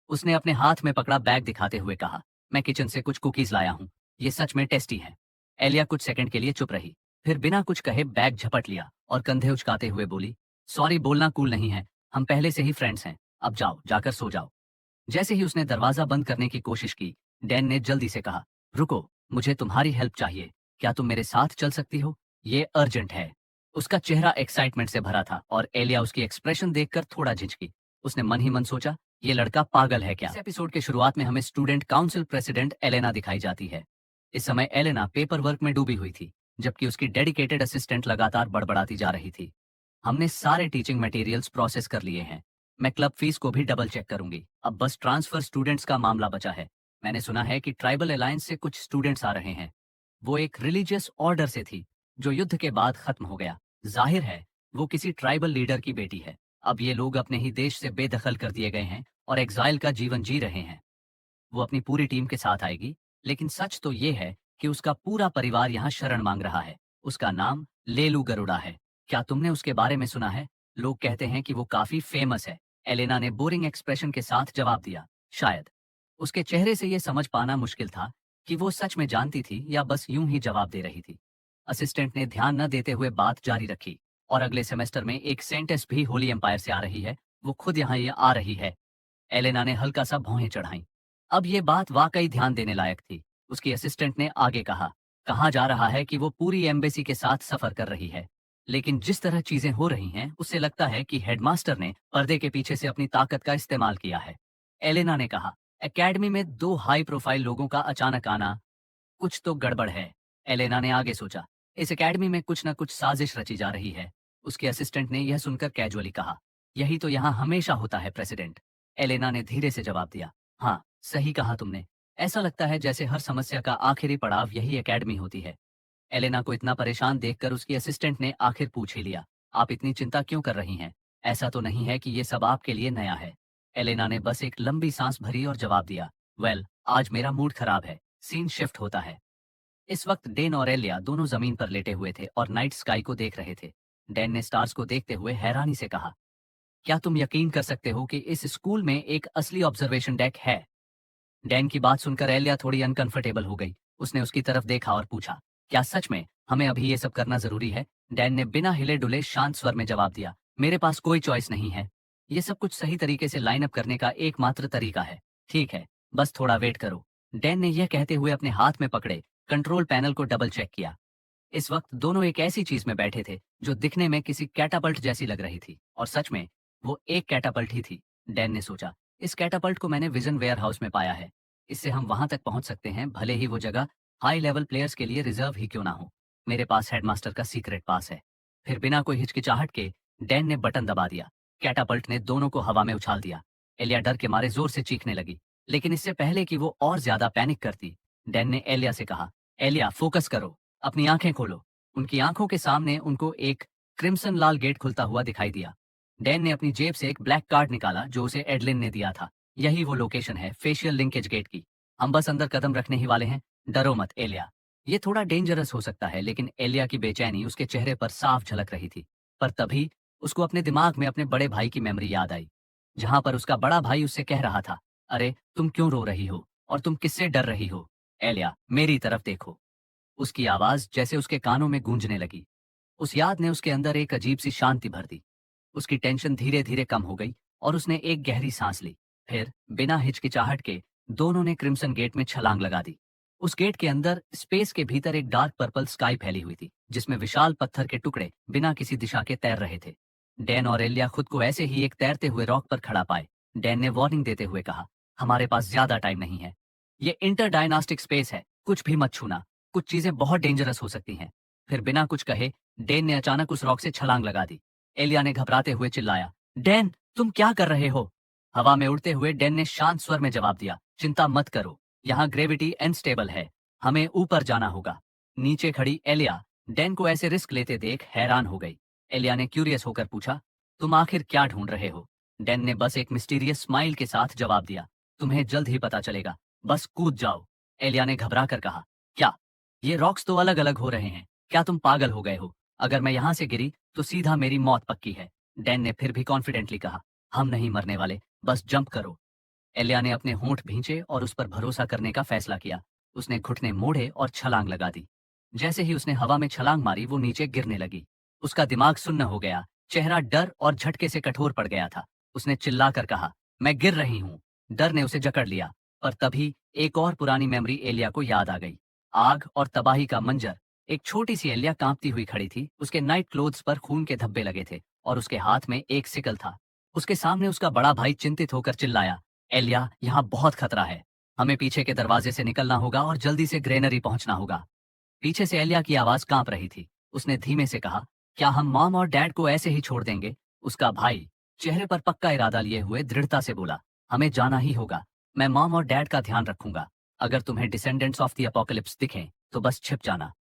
उसने अपने हाथ में पकड़ा बैग दिखाते हुए कहा, मैं किचन से कुछ कुकीज लाया हूँ, ये सच में टेस्टी है। एलिया कुछ सेकंड के लिए चुप रही, फिर बिना कुछ कहे बैग झपट लिया और कंधे उचकाते हुए बोली, सॉरी बोलना कूल नहीं है, हम पहले से ही फ्रेंड्स हैं, अब जाओ, जाकर सो जाओ। जैसे ही उसने दरवाजा बंद करने की कोशिश की, डैन ने जल्दी से कहा, रुको, मुझे तुम्हारी हेल्प चाहिए। क्या तुम मेरे साथ चल सकती हो? ये अर्जेंट है। उसका चेहरा एक्साइटमेंट से भरा था और एलिया उसकी एक्सप्रेशन देखकर थोड़ा झिझकी। उसने मन ही मन सोचा, ये लड़का पागल है क्या? इस एपिसोड के शुरुआत में हमें स्टूडेंट काउंसिल प्रेसिडेंट एलेना दिखाई जाती है। इस समय एलेना पेपर वर्क में डूबी हुई थी, जबकि उसकी डेडिकेटेड असिस्टेंट लगातार बड़बड़ाती जा रही थी। हमने सारे टीचिंग मटेरियल्स प्रोसेस कर लिए हैं। मैं क्लब फीस को भी डबल चेक करूंगी। अब बस ट्रांसफर स्टूडेंट्स का मामला बचा है। मैंने सुना है कि ट्राइबल अलायंस से कुछ स्टूडेंट्स आ रहे हैं। वो एक रिलीजियस ऑर्डर से थी, जो युद्ध के बाद खत्म हो गया। जाहिर है, वो किसी ट्राइबल लीडर की बेटी है। अब ये लोग अपने ही देश से बेदखल कर दिए गए हैं और एग्जाइल का जीवन जी रहे हैं। वो अपनी पूरी टीम के साथ आएगी, लेकिन सच तो ये है कि उसका पूरा परिवार यहाँ शरण मांग रहा है। उसका नाम लेलू गरुड़ा है। क्या तुमने उसके बारे में सुना है? लोग कहते हैं कि वो काफी फेमस है। एलेना ने बोरिंग एक्सप्रेशन के साथ जवाब दिया, शायद। उसके चेहरे से ये समझ पाना मुश्किल था कि वो सच में जानती थी या बस यूं ही जवाब दे रही थी। असिस्टेंट ने ध्यान न देते हुए बात जारी रखी, और अगले सेमेस्टर में एक सेंटेंस भी होली एम्पायर से आ रही है, वो खुद यहाँ ये आ रही है। एलेना ने हल्का सा भौहें चढ़ाईं। अब ये बात वाकई ध्यान देने लायक थी। उसकी असिस्टेंट ने आगे कहा जा रहा है कि वो पूरी एम्बेसी के साथ सफर कर रही है। लेकिन जिस तरह चीजें हो रही हैं, उससे लगता है कि हेडमास्टर ने पर्दे के पीछे से अपनी ताकत का इस्तेमाल किया है। एलेना ने कहा, एकेडमी में 2 हाई प्रोफाइल लोगों का अचानक आना, कुछ तो गड़बड़ है। एलेना ने आगे सोचा, इस एकेडमी में कुछ न कुछ साजिश रची जा रही है। उसके असिस्टेंट ने यह सुनकर कैजुअली कहा, यही तो यहाँ हमेशा होता है प्रेसिडेंट। एलेना ने धीरे से जवाब दिया, हाँ, सही कहा तुमने। ऐसा लगता है जैसे हर समस्या का आखिरी पड़ाव यही एकेडमी होती है। एलेना को इतना परेशान देखकर उसकी असिस्टेंट ने आखिर पूछ ही लिया, आप इतनी चिंता क्यों कर रही हैं? ऐसा तो नहीं है कि ये सब आपके लिए नया है। एलेना ने बस एक लंबी सांस भरी और जवाब दिया, वेल, आज मेरा मूड खराब है। सीन शिफ्ट होता है। इस वक्त डेन और एलिया दोनों जमीन पर लेटे हुए थे और नाइट स्काई को देख रहे थे। डैन ने स्टार्स को देखते हुए हैरानी से कहा, क्या तुम यकीन कर सकते हो कि इस स्कूल में एक असली ऑब्जर्वेशन डेक है? डैन की बात सुनकर एलिया थोड़ी अनकंफर्टेबल हो गई। उसने उसकी तरफ देखा और पूछा, क्या सच में हमें अभी ये सब करना जरूरी है? डैन ने बिना हिले डुले शांत स्वर में जवाब दिया, मेरे पास कोई चॉइस नहीं है। ये सब कुछ सही तरीके से लाइन अप करने का एकमात्र तरीका है। ठीक है, बस थोड़ा वेट करो। डैन ने यह कहते हुए अपने हाथ में पकड़े कंट्रोल पैनल को डबल चेक किया। इस वक्त दोनों एक ऐसी चीज में बैठे थे जो दिखने में किसी कैटापल्ट जैसी लग रही थी, और सच में वो एक कैटापल्ट ही थी। डैन ने सोचा, इस कैटापल्ट को मैंने विजन वेयर हाउस में पाया है। इससे हम वहां तक पहुंच सकते हैं, भले ही वो जगह हाई लेवल प्लेयर्स के लिए रिजर्व ही क्यों ना हो। मेरे पास हेडमास्टर का सीक्रेट पास है। फिर बिना कोई हिचकिचाहट के डैन ने बटन दबा दिया। कैटापल्ट ने दोनों को हवा में उछाल दिया। एलिया डर के मारे जोर से चीखने लगी, लेकिन इससे पहले कि वो और ज्यादा पैनिक करती, डैन ने एलिया से कहा, एलिया फोकस करो, अपनी आंखें खोलो। उनकी आंखों के सामने उनको एक क्रिम्सन लाल गेट खुलता हुआ दिखाई दिया। डैन ने अपनी जेब से एक ब्लैक कार्ड निकाला जो उसे एडलिन ने दिया था। यही वो लोकेशन है फेशियल लिंकेज गेट की। हम बस अंदर कदम रखने ही वाले हैं। डरो मत एलिया। ये थोड़ा डेंजरस हो सकता है, लेकिन एलिया की बेचैनी उसके चेहरे पर साफ झलक रही थी। पर तभी उसको अपने दिमाग में अपने बड़े भाई की मेमोरी याद आई, जहां पर उसका बड़ा भाई उससे कह रहा था, अरे तुम क्यों रो रही हो और तुम किससे डर रही हो? एलिया, मेरी तरफ देखो। उसकी आवाज जैसे उसके कानों में गूंजने लगी। उस याद ने उसके अंदर एक अजीब सी शांति भर दी। उसकी टेंशन धीरे धीरे कम हो गई और उसने एक गहरी सांस ली। फिर बिना हिचकिचाहट के दोनों ने क्रिम्सन गेट में छलांग लगा दी। उस गेट के अंदर स्पेस के भीतर एक डार्क पर्पल स्काई फैली हुई थी, जिसमें विशाल पत्थर के टुकड़े बिना किसी दिशा के तैर रहे थे। डैन और एलिया खुद को ऐसे ही एक तैरते हुए रॉक पर खड़ा पाए। डैन ने वार्निंग देते हुए कहा, हमारे पास ज्यादा टाइम नहीं है। ये इंटर डायनास्टिक स्पेस है, कुछ भी मत छूना। कुछ चीजें बहुत डेंजरस हो सकती हैं। फिर बिना कुछ कहे डैन ने अचानक उस रॉक से छलांग लगा दी। एलिया ने घबराते हुए चिल्लाया, डैन तुम क्या कर रहे हो? हवा में उड़ते हुए डैन ने शांत स्वर में जवाब दिया, चिंता मत करो, यहाँ ग्रेविटी अनस्टेबल है, हमें ऊपर जाना होगा। नीचे खड़ी एलिया डैन को ऐसे रिस्क लेते देख हैरान हो गई। एलिया ने क्यूरियस होकर पूछा, तुम आखिर क्या ढूंढ रहे हो? डैन ने बस एक मिस्टीरियस स्माइल के साथ जवाब दिया, तुम्हें जल्द ही पता चलेगा, बस कूद जाओ। एलिया ने घबरा कर कहा, क्या? ये रॉक्स तो अलग अलग हो रहे हैं, क्या तुम पागल हो गए हो? अगर मैं यहाँ से गिरी तो सीधा मेरी मौत पक्की है। डैन ने फिर भी कॉन्फिडेंटली कहा, हम नहीं मरने वाले, बस जंप करो। एलिया ने अपने होंठ भींचे और उस पर भरोसा करने का फैसला किया। उसने घुटने मोड़े और छलांग लगा दी। जैसे ही उसने हवा में छलांग मारी, वो नीचे गिरने लगी। उसका दिमाग सुन्न हो गया, चेहरा डर और झटके से कठोर पड़ गया था। उसने चिल्लाकर कहा, मैं गिर रही हूँ। डर ने उसे जकड़ लिया, पर तभी एक और पुरानी मेमोरी एलिया को याद आ गई। आग और तबाही का मंजर। एक छोटी सी एलिया कांपती हुई खड़ी थी। उसके नाइट क्लोथ्स पर खून के धब्बे लगे थे और उसके हाथ में एक सिकल था। उसके सामने उसका बड़ा भाई चिंतित होकर चिल्लाया, एलिया, यहाँ बहुत खतरा है। हमें पीछे के दरवाजे से निकलना होगा और जल्दी से ग्रेनरी पहुंचना होगा। पीछे से एलिया की आवाज कांप रही थी। उसने धीमे से कहा, क्या हम मॉम और डैड को ऐसे ही छोड़ देंगे? उसका भाई चेहरे पर पक्का इरादा लिए हुए दृढ़ता से बोला, हमें जाना ही होगा। मैं मॉम और डैड का ध्यान रखूंगा। अगर तुम्हें डिसेंडेंट्स ऑफ द अपोकलिप्स दिखें तो बस छिप जाना।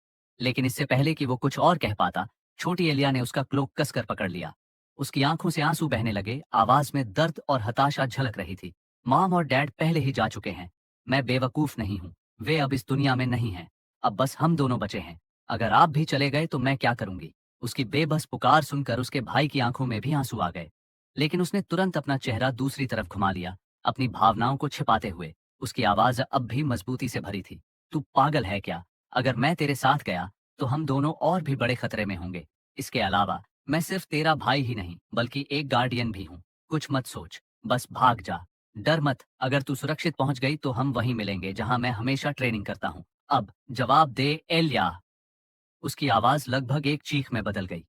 लेकिन इससे पहले कि वो कुछ और कह पाता, छोटी एलिया ने उसका क्लोक कसकर पकड़ लिया। उसकी आंखों से आंसू बहने लगे, आवाज में दर्द और हताशा झलक रही थी। मॉम और डैड पहले ही जा चुके हैं। मैं बेवकूफ नहीं हूं, वे अब इस दुनिया में नहीं हैं। अब बस हम दोनों बचे हैं। अगर आप भी चले गए तो मैं क्या करूंगी? उसकी बेबस पुकार सुनकर उसके भाई की आंखों में भी आंसू आ गए। लेकिन उसने तुरंत अपना चेहरा दूसरी तरफ घुमा लिया, अपनी भावनाओं को छिपाते हुए। उसकी आवाज अब भी मजबूती से भरी थी, तू पागल है क्या? अगर मैं तेरे साथ गया तो हम दोनों और भी बड़े खतरे में होंगे। इसके अलावा मैं सिर्फ तेरा भाई ही नहीं बल्कि एक गार्डियन भी हूँ। कुछ मत सोच, बस भाग जा। डर मत, अगर तू सुरक्षित पहुंच गई तो हम वहीं मिलेंगे जहां मैं हमेशा ट्रेनिंग करता हूँ। अब जवाब दे एलिया। उसकी आवाज लगभग एक चीख में बदल गई,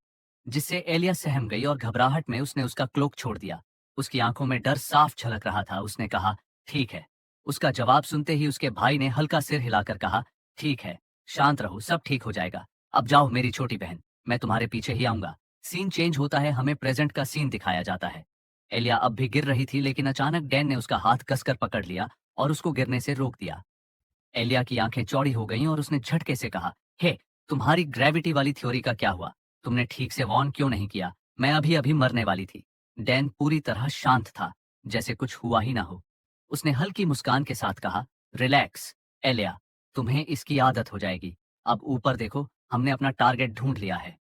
जिससे एलिया सहम गई और घबराहट में उसने उसका क्लोक छोड़ दिया। उसकी आंखों में डर साफ झलक रहा था। उसने कहा, ठीक है। उसका जवाब सुनते ही उसके भाई ने हल्का सिर हिलाकर कहा, ठीक है, शांत रहो, सब ठीक हो जाएगा। अब जाओ मेरी छोटी बहन, मैं तुम्हारे पीछे ही आऊंगा। सीन चेंज होता है, हमें प्रेजेंट का सीन दिखाया जाता है। एलिया अब भी गिर रही थी, लेकिन अचानक डैन ने उसका हाथ कसकर पकड़ लिया और उसको गिरने से रोक दिया। एलिया की आंखें चौड़ी हो गईं और उसने झटके से कहा, हे, तुम्हारी ग्रेविटी वाली थ्योरी का क्या हुआ? तुमने ठीक से वॉर्न क्यों नहीं किया? मैं अभी अभी मरने वाली थी। डैन पूरी तरह शांत था, जैसे कुछ हुआ ही ना हो। उसने हल्की मुस्कान के साथ कहा, रिलैक्स एलिया, तुम्हें इसकी आदत हो जाएगी। अब ऊपर देखो, हमने अपना टारगेट ढूंढ लिया है।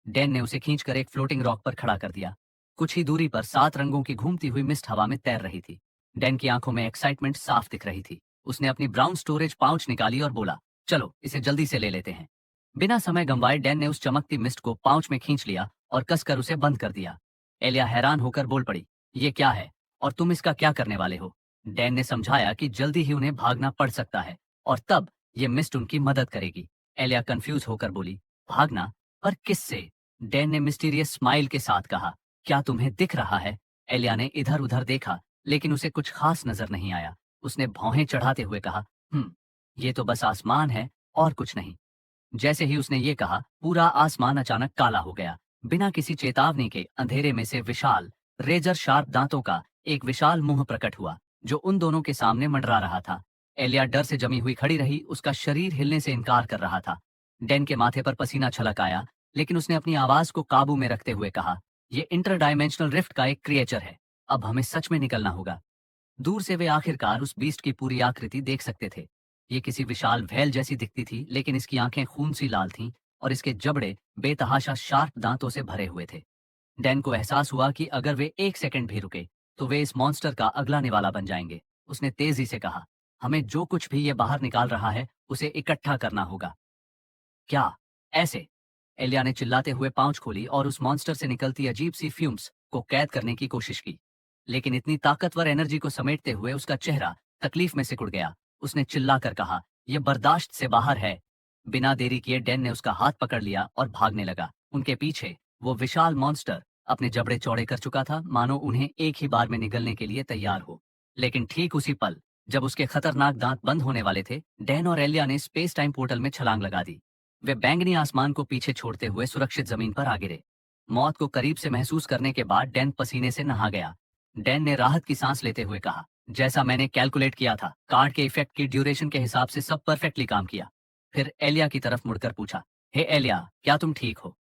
डैन ने उसे खींचकर एक फ्लोटिंग रॉक पर खड़ा कर दिया। कुछ ही दूरी पर 7 रंगों की घूमती हुई मिस्ट हवा में तैर रही थी। डैन की आंखों में एक्साइटमेंट साफ दिख रही थी। उसने अपनी ब्राउन स्टोरेज पाउच निकाली और बोला, चलो इसे जल्दी से ले लेते हैं। बिना समय गंवाए डैन ने उस चमकती मिस्ट को पाउच में खींच लिया और कसकर उसे बंद कर दिया। एलिया हैरान होकर बोल पड़ी, ये क्या है और तुम इसका क्या करने वाले हो? डैन ने समझाया कि जल्दी ही उन्हें भागना पड़ सकता है और तब ये मिस्ट उनकी मदद करेगी। एलिया कंफ्यूज होकर बोली, भागना? पर किससे? डैन ने मिस्टीरियस स्माइल के साथ कहा, क्या तुम्हें दिख रहा है? एलिया ने इधर उधर देखा, लेकिन उसे कुछ खास नजर नहीं आया। उसने भौहें चढ़ाते हुए कहा, ये तो बस आसमान है और कुछ नहीं। जैसे ही उसने ये कहा, पूरा आसमान अचानक काला हो गया। बिना किसी चेतावनी के अंधेरे में से विशाल, रेजर शार्प दांतों का एक विशाल मुंह प्रकट हुआ, जो उन दोनों के सामने मंडरा रहा था। एलिया डर से जमी हुई खड़ी रही, उसका शरीर हिलने से इनकार कर रहा था। डैन के माथे पर पसीना छलक आया, लेकिन उसने अपनी आवाज को काबू में रखते हुए कहा, यह इंटरडायमेंशनल रिफ्ट का एक क्रिएचर है। अब हमें सच में निकलना होगा। दूर से वे आखिरकार उस बीस्ट की पूरी आकृति देख सकते थे। ये किसी विशाल व्हेल जैसी दिखती थी, लेकिन इसकी आंखें खून सी लाल थीं और इसके जबड़े बेतहाशा शार्प दांतों से भरे हुए थे। डैन को एहसास हुआ कि अगर वे एक सेकंड भी रुके तो वे इस मॉन्स्टर का अगला निवाला बन जाएंगे। उसने तेजी से कहा, हमें जो कुछ भी ये बाहर निकाल रहा है उसे इकट्ठा करना होगा। क्या? ऐसे? एलिया ने चिल्लाते हुए पांच खोली और उस मॉन्स्टर से निकलती अजीब सी फ्यूम्स को कैद करने की कोशिश की। लेकिन इतनी ताकतवर एनर्जी को समेटते हुए उसका चेहरा तकलीफ में सिकुड़ गया। उसने चिल्लाकर कहा, यह बर्दाश्त से बाहर है। बिना देरी किए डैन ने उसका हाथ पकड़ लिया और भागने लगा। उनके पीछे वो विशाल मॉन्स्टर अपने जबड़े चौड़े कर चुका था, मानो उन्हें एक ही बार में निगलने के लिए तैयार हो। लेकिन ठीक उसी पल, जब उसके खतरनाक दांत बंद होने वाले थे, डैन और एलिया ने स्पेस टाइम पोर्टल में छलांग लगा दी। वे बैंगनी आसमान को पीछे छोड़ते हुए सुरक्षित जमीन पर आ गिरे। मौत को करीब से महसूस करने के बाद डैन पसीने से नहा गया। डैन ने राहत की सांस लेते हुए कहा, जैसा मैंने कैलकुलेट किया था, कार्ड के इफेक्ट की ड्यूरेशन के हिसाब से सब परफेक्टली काम किया। फिर एलिया की तरफ मुड़कर पूछा, हे एलिया, क्या तुम ठीक हो?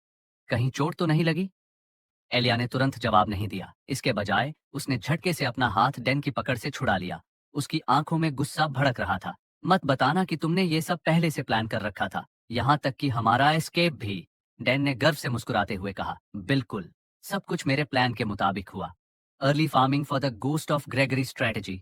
कहीं चोट तो नहीं लगी? एलिया ने तुरंत जवाब नहीं दिया। इसके बजाय उसने झटके से अपना हाथ डैन की पकड़ से छुड़ा लिया। उसकी आंखों में गुस्सा भड़क रहा था। मत बताना कि तुमने ये सब पहले से प्लान कर रखा था, यहाँ तक कि हमारा एस्केप भी। डैन ने गर्व से मुस्कुराते हुए कहा, बिल्कुल, सब कुछ मेरे प्लान के मुताबिक हुआ। Early farming for the ghost of Gregory strategy.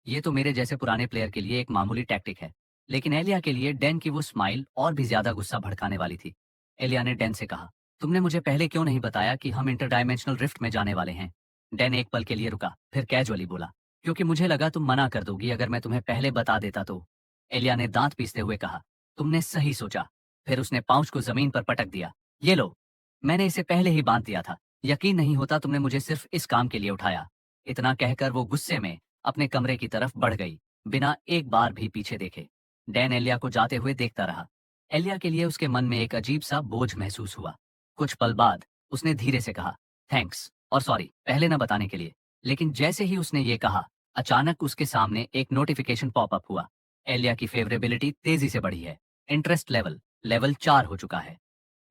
ये तो मेरे जैसे पुराने प्लेयर के लिए एक मामूली टैक्टिक है, लेकिन एलिया के लिए डैन की वो स्माइल और भी ज्यादा गुस्सा भड़काने वाली थी। एलिया ने डैन से कहा, तुमने मुझे पहले क्यों नहीं बताया कि हम इंटरडायमेंशनल रिफ्ट में जाने वाले हैं? डैन एक पल के लिए रुका, फिर कैजुअली बोला, क्योंकि मुझे लगा तुम मना कर दोगी अगर मैं तुम्हें पहले बता देता तो। एलिया ने दांत पीसते हुए कहा, तुमने सही सोचा। फिर उसने पाउच को जमीन पर पटक दिया। ये लो, मैंने इसे पहले ही बांध दिया था। यकीन नहीं होता तुमने मुझे सिर्फ इस काम के लिए उठाया। इतना कहकर वो गुस्से में अपने कमरे की तरफ बढ़ गई, बिना एक बार भी पीछे देखे। डैन एलिया को जाते हुए देखता रहा। एलिया के लिए उसके मन में एक अजीब सा बोझ महसूस हुआ। कुछ पल बाद उसने धीरे से कहा, थैंक्स और सॉरी पहले न बताने के लिए। लेकिन जैसे ही उसने ये कहा, अचानक उसके सामने एक नोटिफिकेशन पॉपअप हुआ। एलिया की फेवरेबिलिटी तेजी से बढ़ी है। इंटरेस्ट लेवल लेवल 4 हो चुका है।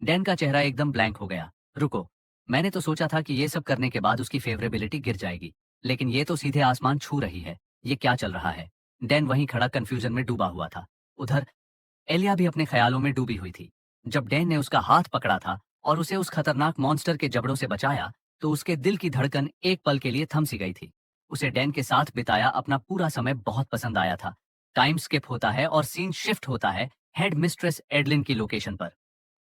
डैन का चेहरा एकदम ब्लैंक हो गया। रुको, मैंने तो सोचा था कि ये सब करने के बाद उसकी फेवरेबिलिटी गिर जाएगी, लेकिन ये तो सीधे आसमान छू रही है। ये क्या चल रहा है? डैन वहीं खड़ा कंफ्यूजन में डूबा हुआ था। उधर एलिया भी अपने ख्यालों में डूबी हुई थी। जब डैन ने उसका हाथ पकड़ा था और उसे उस खतरनाक मॉन्स्टर के जबड़ों से बचाया, तो उसके दिल की धड़कन एक पल के लिए थम सी गई थी। उसे डैन के साथ बिताया अपना पूरा समय बहुत पसंद आया था, टाइम स्किप होता है और सीन शिफ्ट होता है हेड मिस्ट्रेस एडलिन की लोकेशन पर।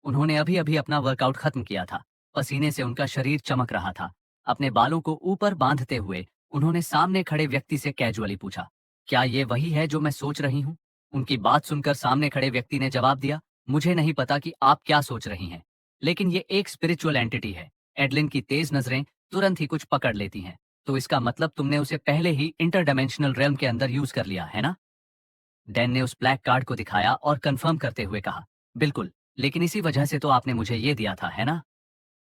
उन्होंने अभी अभी अपना वर्कआउट खत्म किया था। पसीने से उनका शरीर चमक रहा था। अपने बालों को ऊपर बांधते हुए उन्होंने सामने खड़े व्यक्ति से कैजुअली पूछा, क्या ये वही है जो मैं सोच रही हूँ? उनकी बात सुनकर सामने खड़े व्यक्ति ने जवाब दिया, मुझे नहीं पता कि आप क्या सोच रही हैं, लेकिन ये एक स्पिरिचुअल एंटिटी है। एडलिन की तेज नजरें तुरंत ही कुछ पकड़ लेती हैं। तो इसका मतलब तुमने उसे पहले ही इंटरडायमेंशनल रेल्म के अंदर यूज कर लिया है ना? डैन ने उस ब्लैक कार्ड को दिखाया और कंफर्म करते हुए कहा, बिल्कुल, लेकिन इसी वजह से तो आपने मुझे ये दिया था, है ना?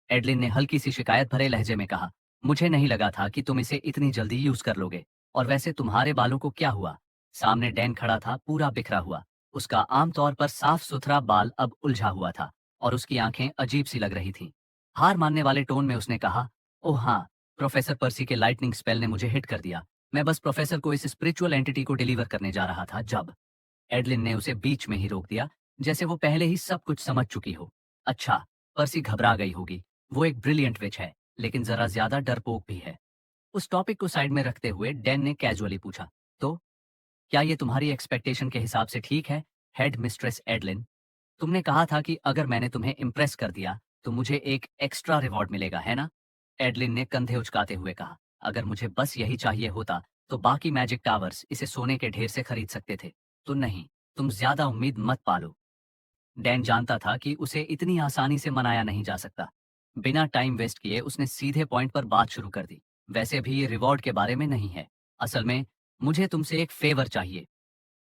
एडलिन ने हल्की सी शिकायत भरे लहजे में कहा, मुझे नहीं लगा था कि तुम इसे इतनी जल्दी यूज कर लोगे। और वैसे तुम्हारे बालों को क्या हुआ? सामने डैन खड़ा था, पूरा बिखरा हुआ। उसका आमतौर पर साफ सुथरा बाल अब उलझा हुआ था और उसकी आंखें अजीब सी लग रही थीं। हार मानने वाले टोन में उसने कहा, ओह हाँ, प्रोफेसर पर्सी के लाइटनिंग स्पेल ने मुझे हिट कर दिया। मैं बस प्रोफेसर को इस स्पिरिचुअल एंटिटी को डिलीवर करने जा रहा था जब एडलिन ने उसे बीच में ही रोक दिया, जैसे वो पहले ही सब कुछ समझ चुकी हो। अच्छा, पर्सी घबरा गई होगी। वो एक ब्रिलियंट विच है, लेकिन जरा ज्यादा डरपोक भी है। उस टॉपिक को साइड में रखते हुए डैन ने कैजुअली पूछा, तो क्या ये तुम्हारी एक्सपेक्टेशन के हिसाब से ठीक है, हेड मिस्ट्रेस एडलिन? तुमने कहा था कि अगर मैंने तुम्हें इम्प्रेस कर दिया तो मुझे एक एक्स्ट्रा रिवॉर्ड मिलेगा, है ना? एडलिन ने कंधे उचकाते हुए कहा, अगर मुझे बस यही चाहिए होता तो बाकी मैजिक टावर्स इसे सोने के ढेर से खरीद सकते थे। तो नहीं, तुम ज्यादा उम्मीद मत पालो। डैन जानता था कि उसे इतनी आसानी से मनाया नहीं जा सकता। बिना टाइम वेस्ट किए उसने सीधे पॉइंट पर बात शुरू कर दी। वैसे भी ये रिवॉर्ड के बारे में नहीं है। असल में मुझे तुमसे एक फेवर चाहिए।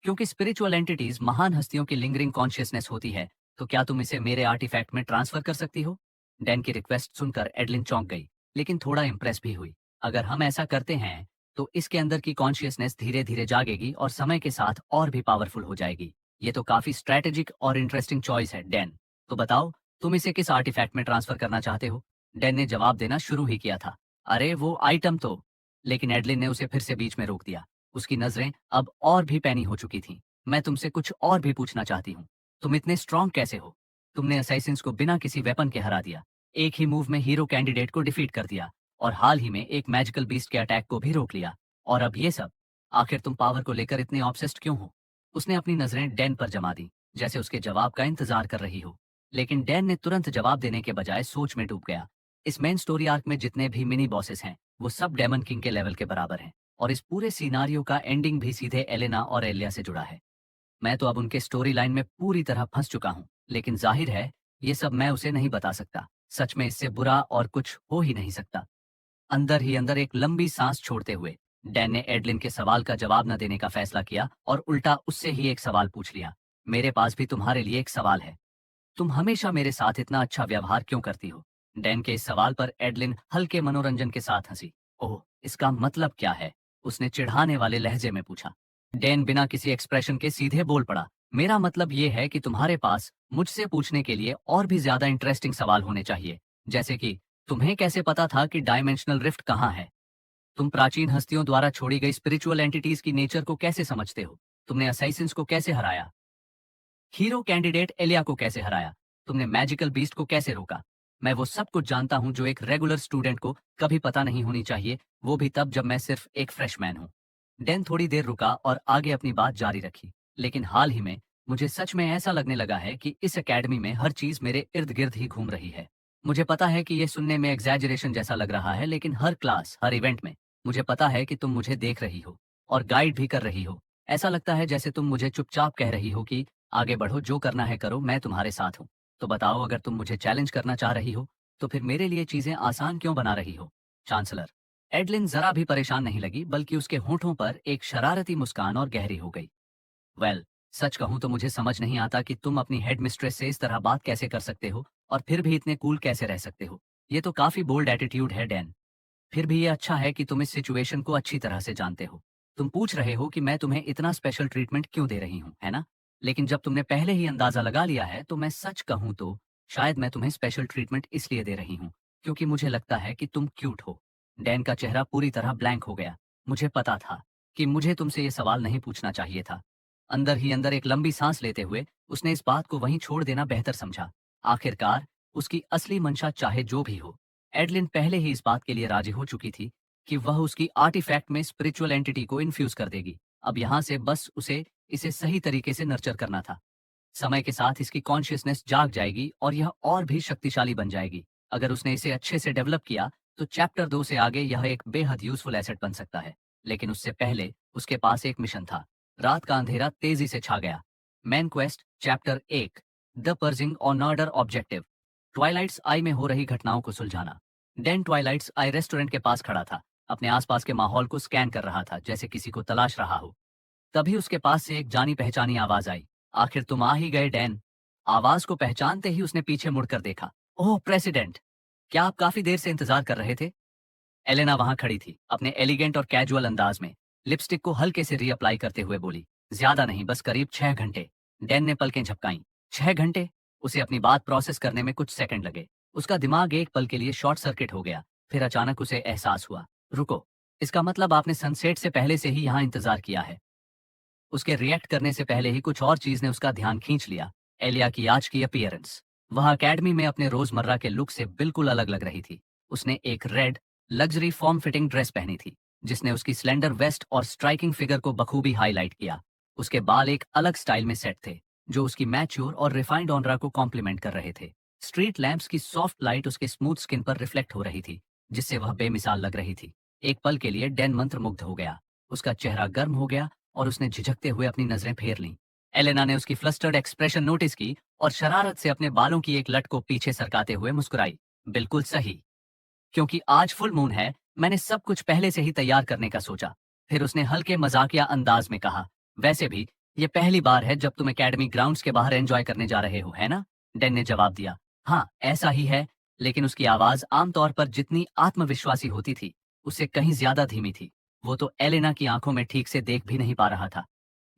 क्योंकि स्पिरिचुअल एंटिटीज महान हस्तियों की लिंगरिंग कॉन्शियसनेस होती है, तो क्या तुम इसे मेरे आर्टिफैक्ट में ट्रांसफर कर सकती हो? डैन की रिक्वेस्ट सुनकर एडलिन चौंक गई, लेकिन थोड़ा इंप्रेस भी हुई। अगर हम ऐसा करते हैं तो इसके अंदर की कॉन्शियसनेस धीरे धीरे जागेगी और समय के साथ और भी पावरफुल हो जाएगी। ये तो काफी स्ट्रैटेजिक और इंटरेस्टिंग चॉइस है, डैन। तो बताओ, तुम इसे किस आर्टिफैक्ट में ट्रांसफर करना चाहते हो? डैन ने जवाब देना शुरू ही किया था, अरे वो आइटम तो। लेकिन एडलिन ने उसे फिर से बीच में रोक दिया। उसकी नजरें अब और भी पैनी हो चुकी थीं। मैं तुमसे कुछ और भी पूछना चाहती हूँ। तुम इतने स्ट्रांग कैसे हो? तुमने असैसिन्स को बिना किसी वेपन के हरा दिया, एक ही मूव में हीरो कैंडिडेट को डिफीट कर दिया, और हाल ही में एक मैजिकल बीस्ट के अटैक को भी रोक लिया। और अब ये सब? आखिर तुम पावर को लेकर इतने ऑब्सेस्ड क्यों हो? उसने अपनी नजरें डैन पर जमा दी, जैसे उसके जवाब का इंतजार कर रही हो। लेकिन डैन ने तुरंत जवाब देने के बजाय सोच में डूब गया। इस मेन स्टोरी आर्क में जितने भी मिनी बॉसेस हैं, वो सब डेमन किंग के लेवल के बराबर हैं। और इस पूरे सिनारियो का एंडिंग भी सीधे एलेना और एलिया से जुड़ा है। मैं तो अब उनके स्टोरी लाइन में पूरी तरह फंस चुका हूँ, लेकिन जाहिर है ये सब मैं उसे नहीं बता सकता। सच में इससे बुरा और कुछ हो ही नहीं सकता। अंदर ही अंदर एक लंबी सांस छोड़ते हुए डैन ने एडलिन के सवाल का जवाब न देने का फैसला किया और उल्टा उससे ही एक सवाल पूछ लिया, मेरे पास भी तुम्हारे लिए एक सवाल है। तुम हमेशा मेरे साथ इतना अच्छा व्यवहार क्यों करती हो? डैन के इस सवाल पर एडलिन हल्के मनोरंजन के साथ हंसी। ओह, इसका मतलब क्या है? उसने चिढ़ाने वाले लहजे में पूछा। डैन बिना किसी एक्सप्रेशन के सीधे बोल पड़ा, मेरा मतलब ये है कि तुम्हारे पास मुझसे पूछने के लिए और भी ज्यादा इंटरेस्टिंग सवाल होने चाहिए। जैसे कि, तुम्हें कैसे पता था कि डायमेंशनल रिफ्ट कहाँ है? तुम प्राचीन हस्तियों द्वारा छोड़ी गई स्पिरिचुअल एंटिटीज की नेचर को कैसे समझते हो? तुमने असाइसिन्स को कैसे हराया? हीरो कैंडिडेट एलिया को कैसे हराया? तुमने मैजिकल बीस्ट को कैसे रोका? मैं वो सब कुछ जानता हूँ जो एक रेगुलर स्टूडेंट को कभी पता नहीं होनी चाहिए, वो भी तब जब मैं सिर्फ एक फ्रेशमैन हूँ। डैन थोड़ी देर रुका और आगे अपनी बात जारी रखी। लेकिन हाल ही में मुझे सच में ऐसा लगने लगा है कि इस एकेडमी में हर चीज मेरे इर्द गिर्द ही घूम रही है। मुझे पता है कि ये सुनने में एग्जैजरेशन जैसा लग रहा है, लेकिन हर क्लास, हर इवेंट में मुझे पता है कि तुम मुझे देख रही हो और गाइड भी कर रही हो। ऐसा लगता है जैसे तुम मुझे चुपचाप कह रही हो कि आगे बढ़ो, जो करना है करो, मैं तुम्हारे साथ हूँ। तो बताओ, अगर तुम मुझे चैलेंज करना चाह रही हो तो फिर मेरे लिए चीजें आसान क्यों बना रही हो? चांसलर। एडलिन जरा भी परेशान नहीं लगी, बल्कि उसके होठों पर एक शरारती मुस्कान और गहरी हो गई। वेल, सच कहूं तो मुझे समझ नहीं आता कि तुम अपनी हेड मिस्ट्रेस से इस तरह बात कैसे कर सकते हो और फिर भी इतने कूल कैसे रह सकते हो। ये तो काफी बोल्ड एटीट्यूड है, डैन। फिर भी ये अच्छा है कि तुम इस सिचुएशन को अच्छी तरह से जानते हो। तुम पूछ रहे हो कि मैं तुम्हें इतना स्पेशल ट्रीटमेंट क्यों दे रही हूँ, है ना? लेकिन जब तुमने पहले ही अंदाजा लगा लिया है, तो मैं सच कहूँ तो शायद मैं तुम्हें स्पेशल ट्रीटमेंट इसलिए दे रही हूँ क्योंकि मुझे लगता है कि तुम क्यूट हो। डैन का चेहरा पूरी तरह ब्लैंक हो गया। मुझे पता था कि मुझे तुमसे ये सवाल नहीं पूछना चाहिए था। अंदर ही अंदर एक लंबी सांस लेते हुए उसने इस बात को वहीं छोड़ देना बेहतर समझा। आखिरकार उसकी असली मंशा चाहे जो भी हो, एडलिन पहले ही इस बात के लिए राजी हो चुकी थी कि वह उसकी आर्टिफैक्ट में स्पिरिचुअल एंटिटी को इन्फ्यूज कर देगी। अब यहाँ से बस उसे इसे सही तरीके से नर्चर करना था। समय के साथ इसकी कॉन्शियसनेस जाग जाएगी और यह और भी शक्तिशाली बन जाएगी। अगर उसने इसे अच्छे से डेवलप किया तो चैप्टर 2 से आगे यह एक बेहद यूजफुल एसेट बन सकता है। लेकिन उससे पहले उसके पास एक मिशन था। रात का अंधेरा तेजी से छा गया। Main quest chapter 1 the purging on order objective. Twilight's eye में हो रही घटनाओं को सुलझाना। डैन ट्वाइलाइट्स आई रेस्टोरेंट के पास खड़ा था, अपने आसपास के माहौल को स्कैन कर रहा था जैसे किसी को तलाश रहा हो। तभी उसके पास से एक जानी पहचानी आवाज आई। आखिर तुम आ ही गए डैन। आवाज को पहचानते ही उसने पीछे मुड़कर देखा। ओह प्रेसिडेंट, क्या आप काफी देर से इंतजार कर रहे थे? एलेना वहां खड़ी थी, अपने एलिगेंट और कैजुअल अंदाज में लिपस्टिक को हल्के से रीअप्लाई करते हुए बोली। ज्यादा नहीं, बस करीब 6 घंटे। डैन ने पलकें झपकाईं। 6 घंटे? उसे अपनी बात प्रोसेस करने में कुछ सेकंड लगे। उसका दिमाग एक पल के लिए शॉर्ट सर्किट हो गया। फिर अचानक उसे एहसास हुआ, रुको, इसका मतलब आपने सनसेट से पहले से ही यहाँ इंतजार किया है। उसके रिएक्ट करने से पहले ही कुछ और चीज ने उसका ध्यान खींच लिया। एलिया की आज की अपीयरेंस। वह अकेडमी में अपने रोजमर्रा के लुक से बिल्कुल अलग लग रही थी। उसने एक red luxury form fitting dress पहनी थी जिसने उसकी स्लेंडर वेस्ट और स्ट्राइकिंग फिगर को बखूबी हाईलाइट किया। उसके बाल एक अलग स्टाइल में सेट थे जो उसकी मैच्योर और रिफाइंड ऑनरा को कॉम्प्लीमेंट कर रहे थे। स्ट्रीट लैंप्स की सॉफ्ट लाइट उसके स्मूथ स्किन पर रिफ्लेक्ट हो रही थी जिससे वह बेमिसाल लग रही थी। एक पल के लिए डैन मंत्रमुग्ध हो गया। उसका चेहरा गर्म हो गया और उसने झिझकते हुए अपनी नजरें फेर लीं। एलेना ने उसकी फ्लस्टर्ड एक्सप्रेशन नोटिस की और शरारत से अपने बालों की एक लट को पीछे सरकाते हुए मुस्कुराई। बिल्कुल सही, क्योंकि आज फुल मून है, मैंने सब कुछ पहले से ही तैयार करने का सोचा। फिर उसने हल्के मजाकिया अंदाज में कहा, वैसे भी ये पहली बार है जब तुम एकेडमी ग्राउंड्स के बाहर एंजॉय करने जा रहे हो, है ना? डैन ने जवाब दिया, हाँ ऐसा ही है। लेकिन उसकी आवाज आमतौर पर जितनी आत्मविश्वासी होती थी उससे कहीं ज्यादा धीमी थी। वो तो एलेना की आंखों में ठीक से देख भी नहीं पा रहा था।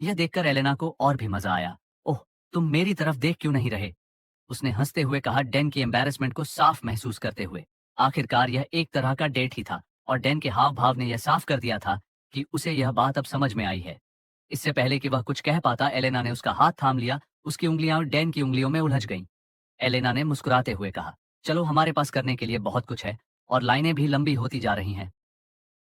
यह देखकर एलेना को और भी मजा आया। ओह, तुम मेरी तरफ देख क्यों नहीं रहे? उसने हंसते हुए कहा, डैन की एम्बैरेसमेंट को साफ महसूस करते हुए। आखिरकार यह एक तरह का डेट ही था और डैन के हाव भाव ने यह साफ कर दिया था कि उसे यह बात अब समझ में आई है। इससे पहले कि वह कुछ कह पाता, एलेना ने उसका हाथ थाम लिया। उसकी उंगलियां डैन की उंगलियों में उलझ गईं। एलेना ने मुस्कुराते हुए कहा, चलो हमारे पास करने के लिए बहुत कुछ है और लाइनें भी लंबी होती जा रही हैं।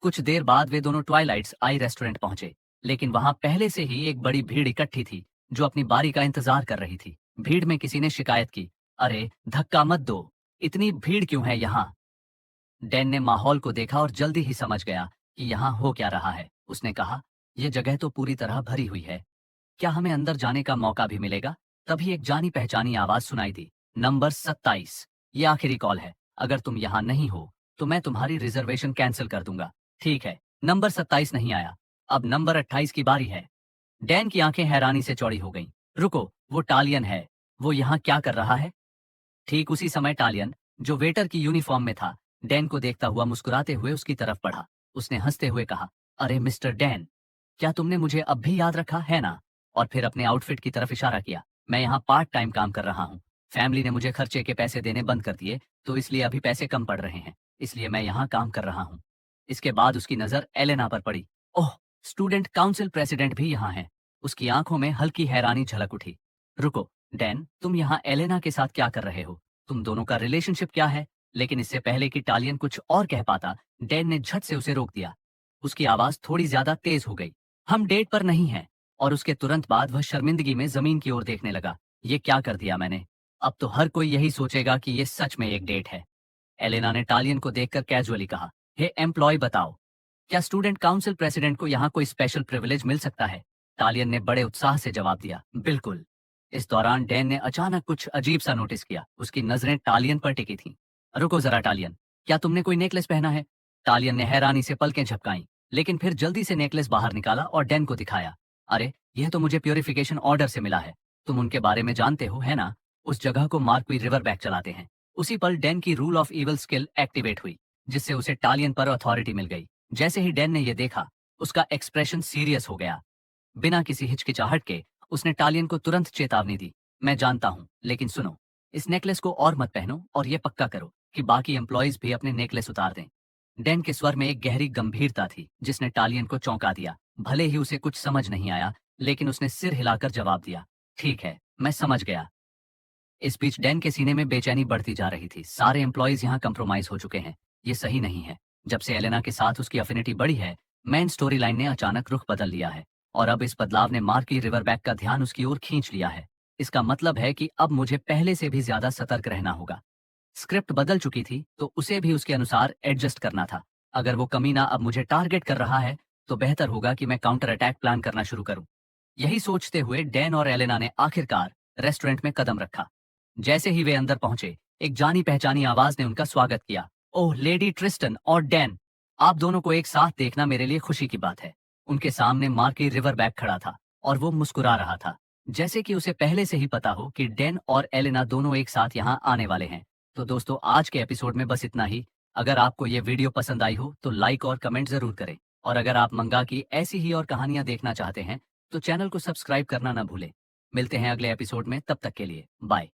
कुछ देर बाद वे दोनों ट्वाइलाइट्स आई रेस्टोरेंट पहुंचे, लेकिन वहां पहले से ही एक बड़ी भीड़ इकट्ठी थी जो अपनी बारी का इंतजार कर रही थी। भीड़ में किसी ने शिकायत की, अरे धक्का मत दो, इतनी भीड़ क्यों है यहाँ? डैन ने माहौल को देखा और जल्दी ही समझ गया कि यहाँ हो क्या रहा है। उसने कहा, यह जगह तो पूरी तरह भरी हुई है, क्या हमें अंदर जाने का मौका भी मिलेगा? तभी एक जानी पहचानी आवाज सुनाई दी, नंबर 27, ये आखिरी कॉल है। अगर तुम यहाँ नहीं हो तो मैं तुम्हारी रिजर्वेशन कैंसिल कर दूंगा। ठीक है, नंबर 27 नहीं आया, अब नंबर 28 की बारी है। डैन की आंखें हैरानी से चौड़ी हो गईं। रुको, वो टालियन है, वो यहाँ क्या कर रहा है? ठीक उसी समय टालियन, जो वेटर की यूनिफॉर्म में था, डैन को देखता हुआ मुस्कुराते हुए उसकी तरफ बढ़ा। उसने हंसते हुए कहा, अरे मिस्टर डैन, क्या तुमने मुझे अब भी याद रखा है ना? और फिर अपने आउटफिट की तरफ इशारा किया। मैं यहाँ पार्ट टाइम काम कर रहा हूँ। फैमिली ने मुझे खर्चे के पैसे देने बंद कर दिए, तो इसलिए अभी पैसे कम पड़ रहे हैं, इसलिए मैं यहाँ काम कर रहा हूँ। इसके बाद उसकी नजर एलेना पर पड़ी। ओह, स्टूडेंट काउंसिल प्रेसिडेंट भी यहाँ है। उसकी आंखों में हल्की हैरानी झलक उठी। रुको डैन, तुम यहाँ एलेना के साथ क्या कर रहे हो? तुम दोनों का रिलेशनशिप क्या है? लेकिन इससे पहले कि टालियन कुछ और कह पाता, डैन ने झट से उसे रोक दिया। उसकी आवाज थोड़ी ज्यादा तेज हो गई, हम डेट पर नहीं हैं। और उसके तुरंत बाद वह शर्मिंदगी में जमीन की ओर देखने लगा। ये क्या कर दिया मैंने? अब तो हर कोई यही सोचेगा कि ये सच में एक डेट है। एलेना ने टालियन को देखकर कैजुअली कहा, हे एम्प्लॉय बताओ, क्या स्टूडेंट काउंसिल प्रेसिडेंट को यहाँ कोई स्पेशल प्रिविलेज मिल सकता है? टालियन ने बड़े उत्साह से जवाब दिया, बिल्कुल। इस दौरान डैन ने अचानक कुछ अजीब सा नोटिस किया। उसकी नजरें टालियन पर टिकी थीं। रुको जरा टालियन, क्या तुमने कोई नेकलेस पहना है? टालियन ने हैरानी से पलकें झपकाईं, लेकिन फिर जल्दी से नेकलेस बाहर निकाला और डैन को दिखाया। अरे, यह तो मुझे प्योरिफिकेशन ऑर्डर से मिला है। तुम उनके बारे में जानते हो, है ना? उस जगह को मार्क्वी रिवर बैक चलाते हैं। उसी पल डैन की rule of evil skill activate हुई, जिससे उसे टालियन पर अथॉरिटी मिल गई। जैसे ही डैन ने यह देखा, उसका एक्सप्रेशन सीरियस हो गया। बिना किसी हिचकिचाहट के उसने टालियन को तुरंत चेतावनी दी, मैं जानता हूं, लेकिन सुनो, इस नेकलेस को और मत पहनो और ये पक्का करो कि बाकी एम्प्लॉयज भी अपने नेकलेस उतार दें। डैन के स्वर में एक गहरी गंभीरता थी जिसने टालियन को चौंका दिया। भले ही उसे कुछ समझ नहीं आया, लेकिन उसने सिर हिलाकर जवाब दिया, ठीक है, मैं समझ गया। इस बीच डैन के सीने में बेचैनी बढ़ती जा रही थी। सारे एम्प्लॉयज यहाँ कंप्रोमाइज हो चुके हैं, ये सही नहीं है। जब से एलेना के साथ उसकी अफिनिटी बढ़ी है, मेन स्टोरी लाइन ने अचानक रुख बदल लिया है। और अब इस बदलाव ने मार्की रिवरबैक का ध्यान उसकी ओर खींच लिया है। इसका मतलब है कि अब मुझे पहले से भी ज्यादा सतर्क रहना होगा। स्क्रिप्ट बदल चुकी थी तो उसे भी उसके अनुसार एडजस्ट करना था। अगर वो कमीना अब मुझे टारगेट कर रहा है तो बेहतर होगा कि मैं काउंटर अटैक प्लान करना शुरू करूं। यही सोचते हुए डैन और एलेना ने आखिरकार रेस्टोरेंट में कदम रखा। जैसे ही वे अंदर पहुंचे, एक जानी पहचानी आवाज ने उनका स्वागत किया। ओह लेडी ट्रिस्टन और डैन, आप दोनों को एक साथ देखना मेरे लिए खुशी की बात है। उनके सामने मार्की रिवरबैक खड़ा था और वो मुस्कुरा रहा था, जैसे कि उसे पहले से ही पता हो कि डैन और एलेना दोनों एक साथ यहाँ आने वाले हैं। तो दोस्तों, आज के एपिसोड में बस इतना ही। अगर आपको ये वीडियो पसंद आई हो तो लाइक और कमेंट जरूर करें। और अगर आप मंगा की ऐसी ही और कहानियां देखना चाहते हैं तो चैनल को सब्सक्राइब करना ना भूलें। मिलते हैं अगले एपिसोड में, तब तक के लिए बाय।